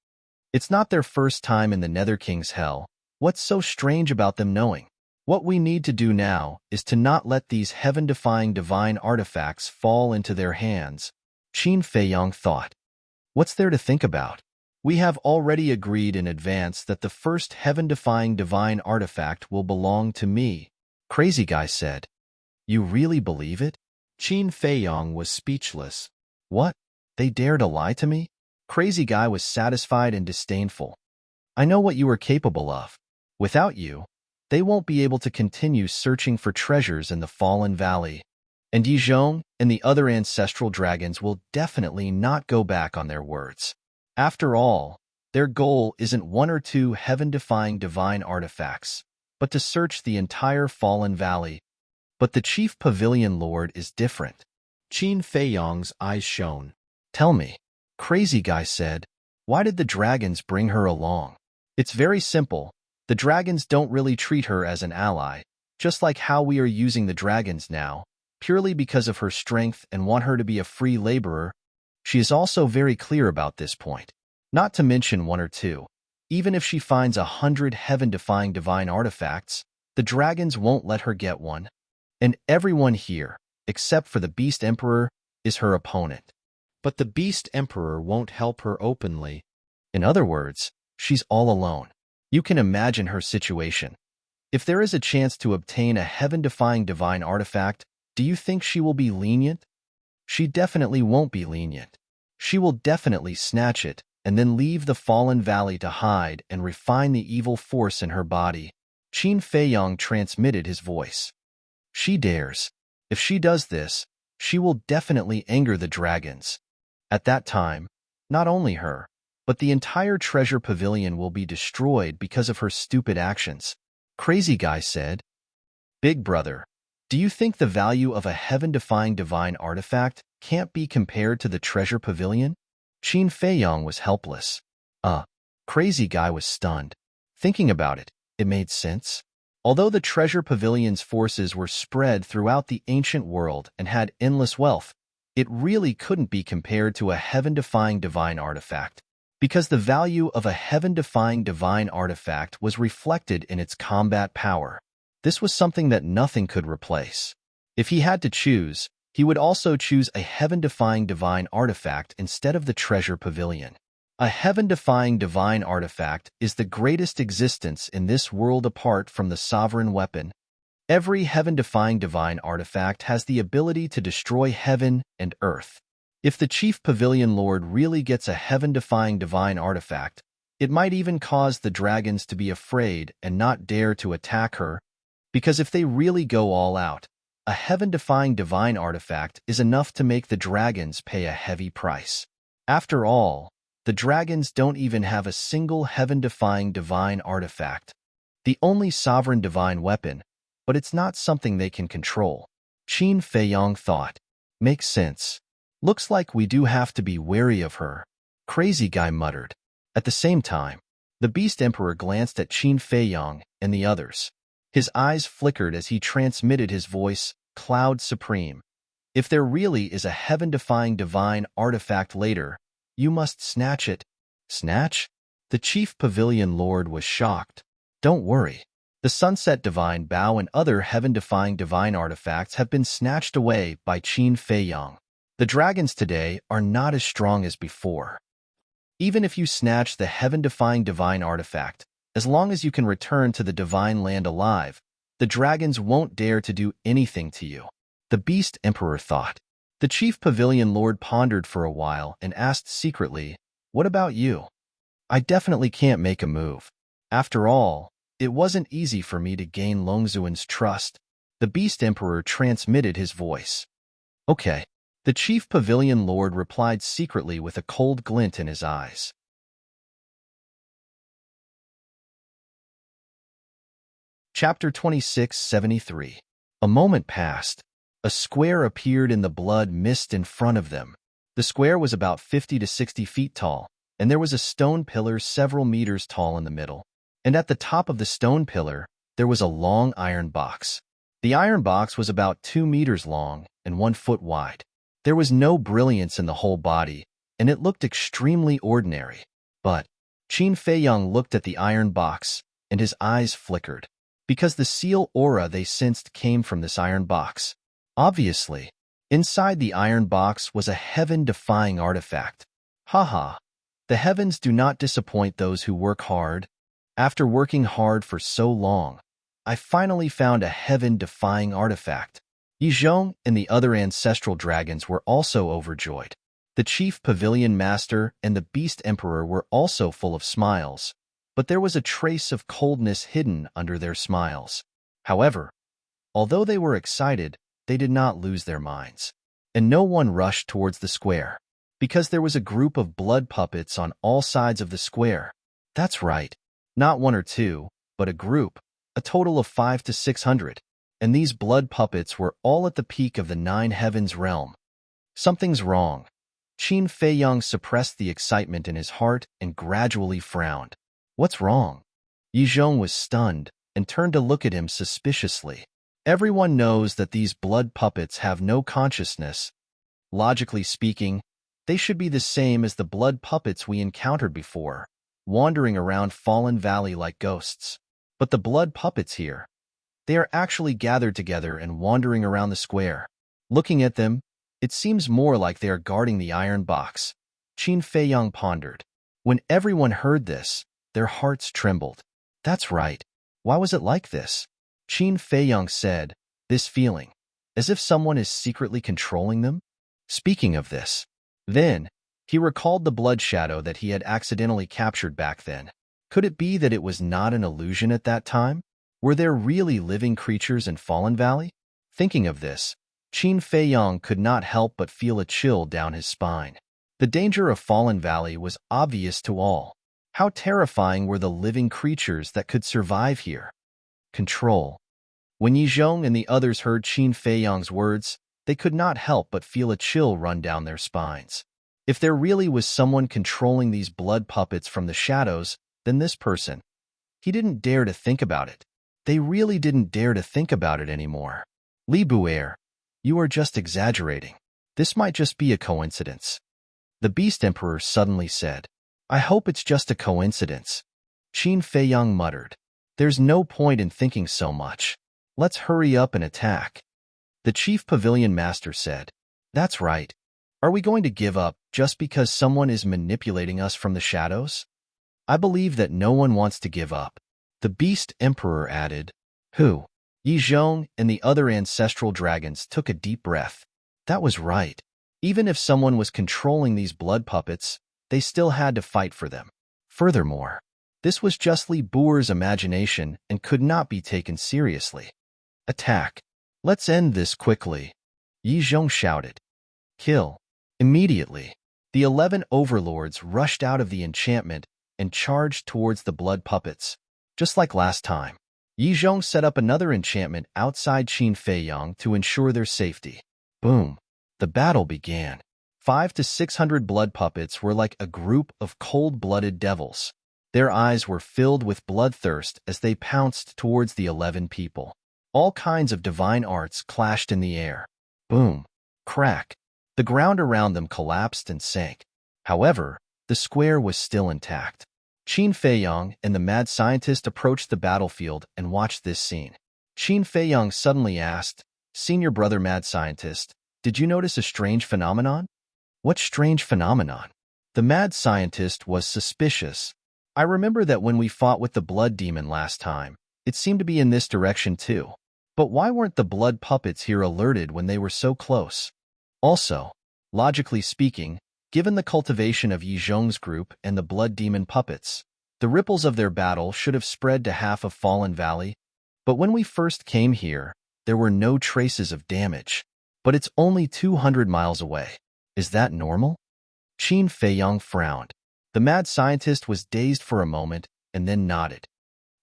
It's not their first time in the Nether King's hell. What's so strange about them knowing? What we need to do now is to not let these heaven-defying divine artifacts fall into their hands, Qin Feiyong thought. What's there to think about? We have already agreed in advance that the first heaven-defying divine artifact will belong to me, Crazy Guy said. You really believe it? Qin Feiyong was speechless. What? They dare to lie to me? Crazy Guy was satisfied and disdainful. I know what you are capable of. Without you, they won't be able to continue searching for treasures in the Fallen Valley. And Yizhong and the other ancestral dragons will definitely not go back on their words. After all, their goal isn't one or two heaven-defying divine artifacts, but to search the entire Fallen Valley. But the Chief Pavilion Lord is different. Qin Feiyong's eyes shone. Tell me, Crazy Guy said, why did the dragons bring her along? It's very simple. The dragons don't really treat her as an ally, just like how we are using the dragons now, purely because of her strength and want her to be a free laborer. She is also very clear about this point. Not to mention one or two. Even if she finds 100 heaven-defying divine artifacts, the dragons won't let her get one. And everyone here, except for the Beast Emperor, is her opponent. But the Beast Emperor won't help her openly. In other words, she's all alone. You can imagine her situation. If there is a chance to obtain a heaven-defying divine artifact, do you think she will be lenient? She definitely won't be lenient. She will definitely snatch it and then leave the Fallen Valley to hide and refine the evil force in her body. Qin Feiyong transmitted his voice. She dares. If she does this, she will definitely anger the dragons. At that time, not only her, but the entire treasure pavilion will be destroyed because of her stupid actions. Crazy Guy said, Big brother, do you think the value of a heaven-defying divine artifact can't be compared to the treasure pavilion? Qin Feiyong was helpless. Crazy Guy was stunned. Thinking about it, it made sense. Although the treasure pavilion's forces were spread throughout the ancient world and had endless wealth, it really couldn't be compared to a heaven-defying divine artifact, because the value of a heaven-defying divine artifact was reflected in its combat power. This was something that nothing could replace. If he had to choose, he would also choose a heaven-defying divine artifact instead of the treasure pavilion. A heaven-defying divine artifact is the greatest existence in this world apart from the sovereign weapon. Every heaven-defying divine artifact has the ability to destroy heaven and earth. If the Chief Pavilion Lord really gets a heaven-defying divine artifact, it might even cause the dragons to be afraid and not dare to attack her, because if they really go all out, a heaven-defying divine artifact is enough to make the dragons pay a heavy price. After all, the dragons don't even have a single heaven-defying divine artifact. The only sovereign divine weapon, but it's not something they can control. Qin Feiyong thought. Makes sense. Looks like we do have to be wary of her, Crazy Guy muttered. At the same time, the Beast Emperor glanced at Qin Feiyong and the others. His eyes flickered as he transmitted his voice, Cloud Supreme. If there really is a heaven-defying divine artifact later, you must snatch it. Snatch? The Chief Pavilion Lord was shocked. Don't worry. The Sunset Divine Bow and other heaven-defying divine artifacts have been snatched away by Qin Feiyong. The dragons today are not as strong as before. Even if you snatch the heaven-defying divine artifact, as long as you can return to the divine land alive, the dragons won't dare to do anything to you. The Beast Emperor thought. The Chief Pavilion Lord pondered for a while and asked secretly, What about you? I definitely can't make a move. After all, it wasn't easy for me to gain Longzuan's trust. The Beast Emperor transmitted his voice. Okay. The Chief Pavilion Lord replied secretly with a cold glint in his eyes. Chapter 2673. A moment passed. A square appeared in the blood mist in front of them. The square was about 50 to 60 feet tall, and there was a stone pillar several meters tall in the middle. And at the top of the stone pillar, there was a long iron box. The iron box was about 2 meters long and 1 foot wide. There was no brilliance in the whole body, and it looked extremely ordinary. But Qin Feiyang looked at the iron box, and his eyes flickered, because the seal aura they sensed came from this iron box. Obviously, inside the iron box was a heaven-defying artifact. Haha, the heavens do not disappoint those who work hard. After working hard for so long, I finally found a heaven-defying artifact. Yizhong and the other ancestral dragons were also overjoyed. The chief pavilion master and the beast emperor were also full of smiles, but there was a trace of coldness hidden under their smiles. However, although they were excited, they did not lose their minds. And no one rushed towards the square, because there was a group of blood puppets on all sides of the square. That's right, not 1 or 2, but a group, a total of 500 to 600. And these blood puppets were all at the peak of the 9 heavens realm. Something's wrong. Qin Feiyang suppressed the excitement in his heart and gradually frowned. What's wrong? Yizhong was stunned and turned to look at him suspiciously. Everyone knows that these blood puppets have no consciousness. Logically speaking, they should be the same as the blood puppets we encountered before, wandering around Fallen Valley like ghosts. But the blood puppets here, they are actually gathered together and wandering around the square. Looking at them, it seems more like they are guarding the iron box. Qin Feiyang pondered. When everyone heard this, their hearts trembled. That's right. Why was it like this? Qin Feiyang said, this feeling, as if someone is secretly controlling them? Speaking of this, then, he recalled the blood shadow that he had accidentally captured back then. Could it be that it was not an illusion at that time? Were there really living creatures in Fallen Valley? Thinking of this, Qin Feiyang could not help but feel a chill down his spine. The danger of Fallen Valley was obvious to all. How terrifying were the living creatures that could survive here? Control. When Yizhong and the others heard Qin Feiyang's words, they could not help but feel a chill run down their spines. If there really was someone controlling these blood puppets from the shadows, then this person. He didn't dare to think about it. They really didn't dare to think about it anymore. Li Buer, you are just exaggerating. This might just be a coincidence. The Beast Emperor suddenly said. I hope it's just a coincidence. Qin Feiyang muttered. There's no point in thinking so much. Let's hurry up and attack. The Chief Pavilion Master said. That's right. Are we going to give up just because someone is manipulating us from the shadows? I believe that no one wants to give up. The Beast Emperor added. Who? Yizhong and the other ancestral dragons took a deep breath. That was right. Even if someone was controlling these blood puppets, they still had to fight for them. Furthermore, this was just Li Buer's imagination and could not be taken seriously. Attack. Let's end this quickly. Yizhong shouted. Kill. Immediately, the 11 overlords rushed out of the enchantment and charged towards the blood puppets. Just like last time, Yizhong set up another enchantment outside Qin Feiyang to ensure their safety. Boom. The battle began. 500 to 600 blood puppets were like a group of cold-blooded devils. Their eyes were filled with bloodthirst as they pounced towards the 11 people. All kinds of divine arts clashed in the air. Boom. Crack. The ground around them collapsed and sank. However, the square was still intact. Qin Feiyang and the mad scientist approached the battlefield and watched this scene. Qin Feiyang suddenly asked, Senior brother mad scientist, did you notice a strange phenomenon? What strange phenomenon? The mad scientist was suspicious. I remember that when we fought with the blood demon last time, it seemed to be in this direction too. But why weren't the blood puppets here alerted when they were so close? Also, logically speaking, given the cultivation of Yizhong's group and the blood demon puppets, the ripples of their battle should have spread to half of Fallen Valley. But when we first came here, there were no traces of damage. But it's only 200 miles away. Is that normal? Qin Feiyang frowned. The mad scientist was dazed for a moment and then nodded.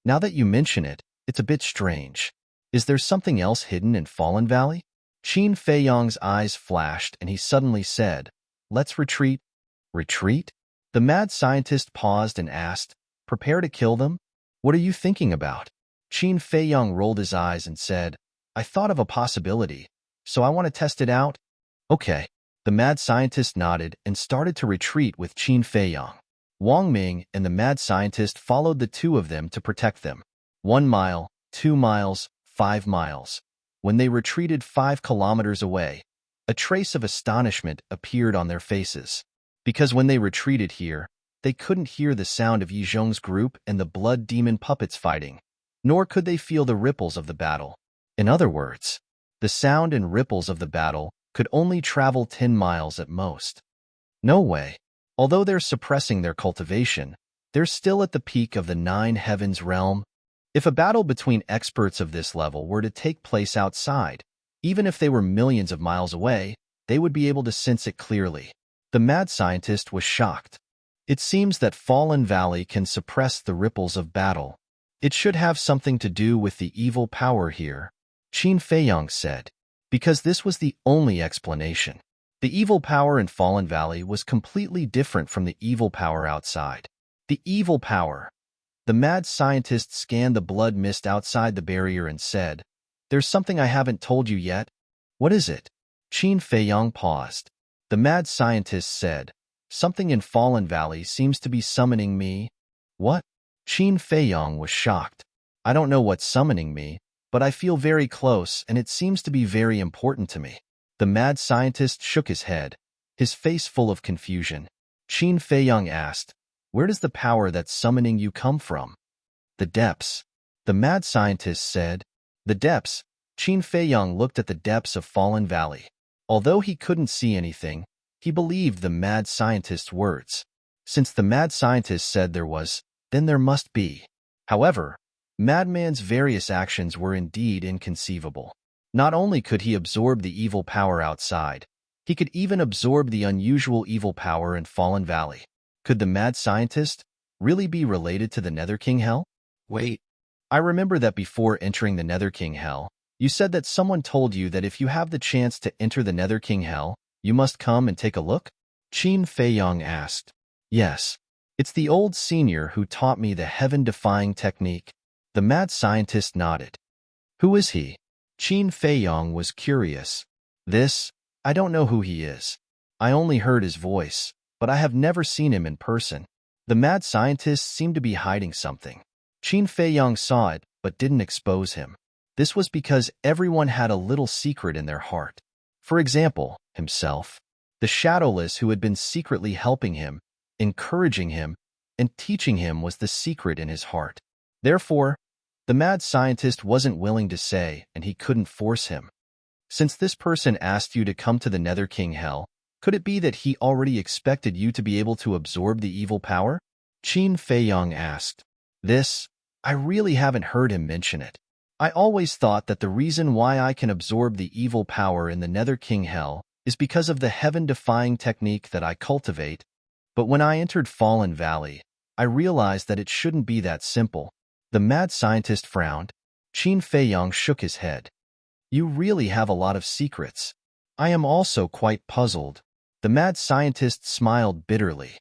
Now that you mention it, It's a bit strange. Is there something else hidden in Fallen Valley? Qin Feiyong's eyes flashed and he suddenly said, "Let's retreat." Retreat? The mad scientist paused and asked, "Prepare to kill them? What are you thinking about?" Qin Feiyong rolled his eyes and said, "I thought of a possibility, so I want to test it out." Okay. The mad scientist nodded and started to retreat with Qin Feiyong. Wang Ming and the mad scientist followed the two of them to protect them. 1 mile, 2 miles, 5 miles. When they retreated 5 kilometers away, a trace of astonishment appeared on their faces. Because when they retreated here, they couldn't hear the sound of Yi Zhong's group and the blood demon puppets fighting, nor could they feel the ripples of the battle. In other words, the sound and ripples of the battle could only travel 10 miles at most. No way. Although they're suppressing their cultivation, they're still at the peak of the 9 heavens realm. If a battle between experts of this level were to take place outside, even if they were millions of miles away, they would be able to sense it clearly. The mad scientist was shocked. It seems that Fallen Valley can suppress the ripples of battle. It should have something to do with the evil power here, Qin Feiyong said, because this was the only explanation. The evil power in Fallen Valley was completely different from the evil power outside. The evil power. The mad scientist scanned the blood mist outside the barrier and said, "There's something I haven't told you yet." "What is it?" Qin Feiyong paused. The mad scientist said, "Something in Fallen Valley seems to be summoning me." "What?" Qin Feiyong was shocked. "I don't know what's summoning me, but I feel very close and it seems to be very important to me." The mad scientist shook his head, his face full of confusion. Qin Feiyong asked, "Where does the power that's summoning you come from?" "The depths." The mad scientist said. "The depths." Qin Feiyong looked at the depths of Fallen Valley. Although he couldn't see anything, he believed the mad scientist's words. Since the mad scientist said there was, then there must be. However, Madman's various actions were indeed inconceivable. Not only could he absorb the evil power outside, he could even absorb the unusual evil power in Fallen Valley. Could the mad scientist really be related to the Nether King Hell? Wait, I remember that before entering the Nether King Hell, you said that someone told you that if you have the chance to enter the Nether King Hell, you must come and take a look? Qin Feiyong asked. Yes, it's the old senior who taught me the heaven-defying technique. The mad scientist nodded. Who is he? Qin Feiyong was curious. I don't know who he is. I only heard his voice, but I have never seen him in person. The mad scientist seemed to be hiding something. Qin Feiyong saw it, but didn't expose him. This was because everyone had a little secret in their heart. For example, himself. The Shadowless who had been secretly helping him, encouraging him, and teaching him was the secret in his heart. Therefore, the mad scientist wasn't willing to say, and he couldn't force him. Since this person asked you to come to the Nether King Hell, could it be that he already expected you to be able to absorb the evil power? Qin Feiyong asked. I really haven't heard him mention it. I always thought that the reason why I can absorb the evil power in the Nether King Hell is because of the heaven-defying technique that I cultivate, but when I entered Fallen Valley, I realized that it shouldn't be that simple. The mad scientist frowned. Qin Feiyong shook his head. You really have a lot of secrets. I am also quite puzzled. The mad scientist smiled bitterly.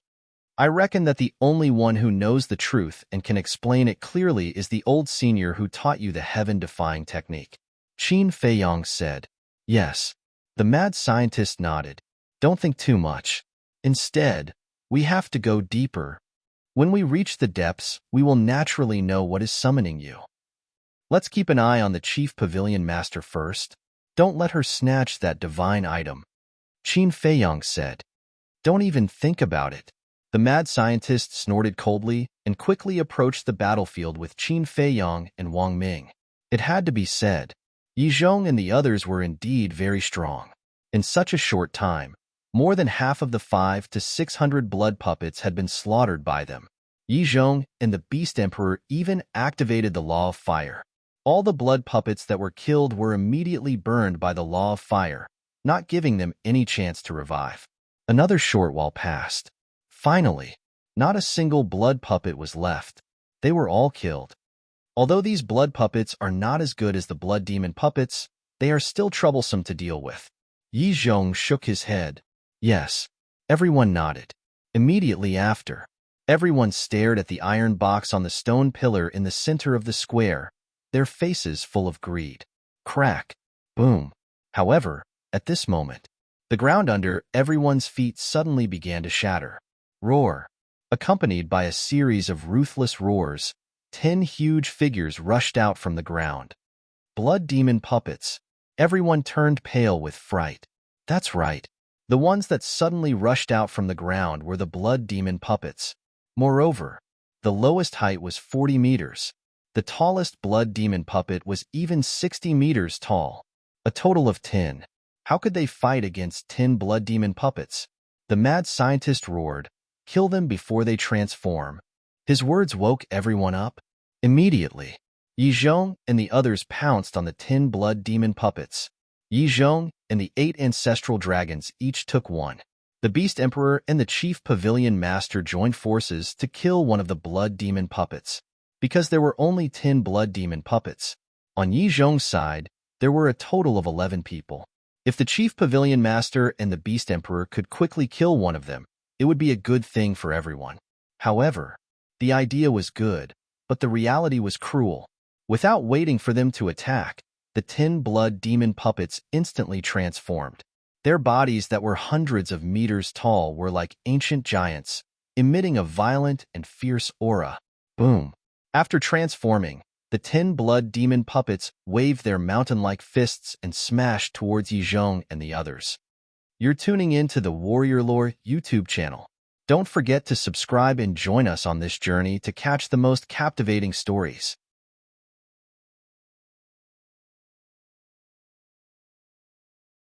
I reckon that the only one who knows the truth and can explain it clearly is the old senior who taught you the heaven-defying technique. Qin Feiyong said. Yes. The mad scientist nodded. Don't think too much. Instead, we have to go deeper. When we reach the depths, we will naturally know what is summoning you. Let's keep an eye on the Chief Pavilion Master first. Don't let her snatch that divine item. Qin Feiyong said. Don't even think about it. The mad scientist snorted coldly and quickly approached the battlefield with Qin Feiyong and Wang Ming. It had to be said. Yi Zhong and the others were indeed very strong. In such a short time, more than half of the 500 to 600 blood puppets had been slaughtered by them. Yi Zhong and the Beast Emperor even activated the Law of Fire. All the blood puppets that were killed were immediately burned by the Law of Fire, not giving them any chance to revive. Another short while passed. Finally, not a single blood puppet was left. They were all killed. Although these blood puppets are not as good as the blood demon puppets, they are still troublesome to deal with. Yi Zhong shook his head. Yes. Everyone nodded. Immediately after, everyone stared at the iron box on the stone pillar in the center of the square, their faces full of greed. Crack. Boom. However, at this moment, the ground under everyone's feet suddenly began to shatter. Roar. Accompanied by a series of ruthless roars, 10 huge figures rushed out from the ground. Blood demon puppets. Everyone turned pale with fright. That's right. The ones that suddenly rushed out from the ground were the blood demon puppets. Moreover, the lowest height was 40 meters. The tallest blood demon puppet was even 60 meters tall. A total of 10. How could they fight against 10 blood demon puppets? The mad scientist roared, "Kill them before they transform." His words woke everyone up. Immediately, Yi Zhong and the others pounced on the 10 blood demon puppets. Yi Zhong and the 8 ancestral dragons each took one. The Beast Emperor and the Chief Pavilion Master joined forces to kill one of the blood demon puppets. Because there were only 10 blood demon puppets, on Yi Zhong's side, there were a total of 11 people. If the Chief Pavilion Master and the Beast Emperor could quickly kill one of them, it would be a good thing for everyone. However, the idea was good, but the reality was cruel. Without waiting for them to attack, the 10 blood demon puppets instantly transformed. Their bodies that were hundreds of meters tall were like ancient giants, emitting a violent and fierce aura. Boom. After transforming, the 10 blood demon puppets waved their mountain-like fists and smashed towards Yi Zhong and the others. You're tuning in to the Warrior Lore YouTube channel. Don't forget to subscribe and join us on this journey to catch the most captivating stories.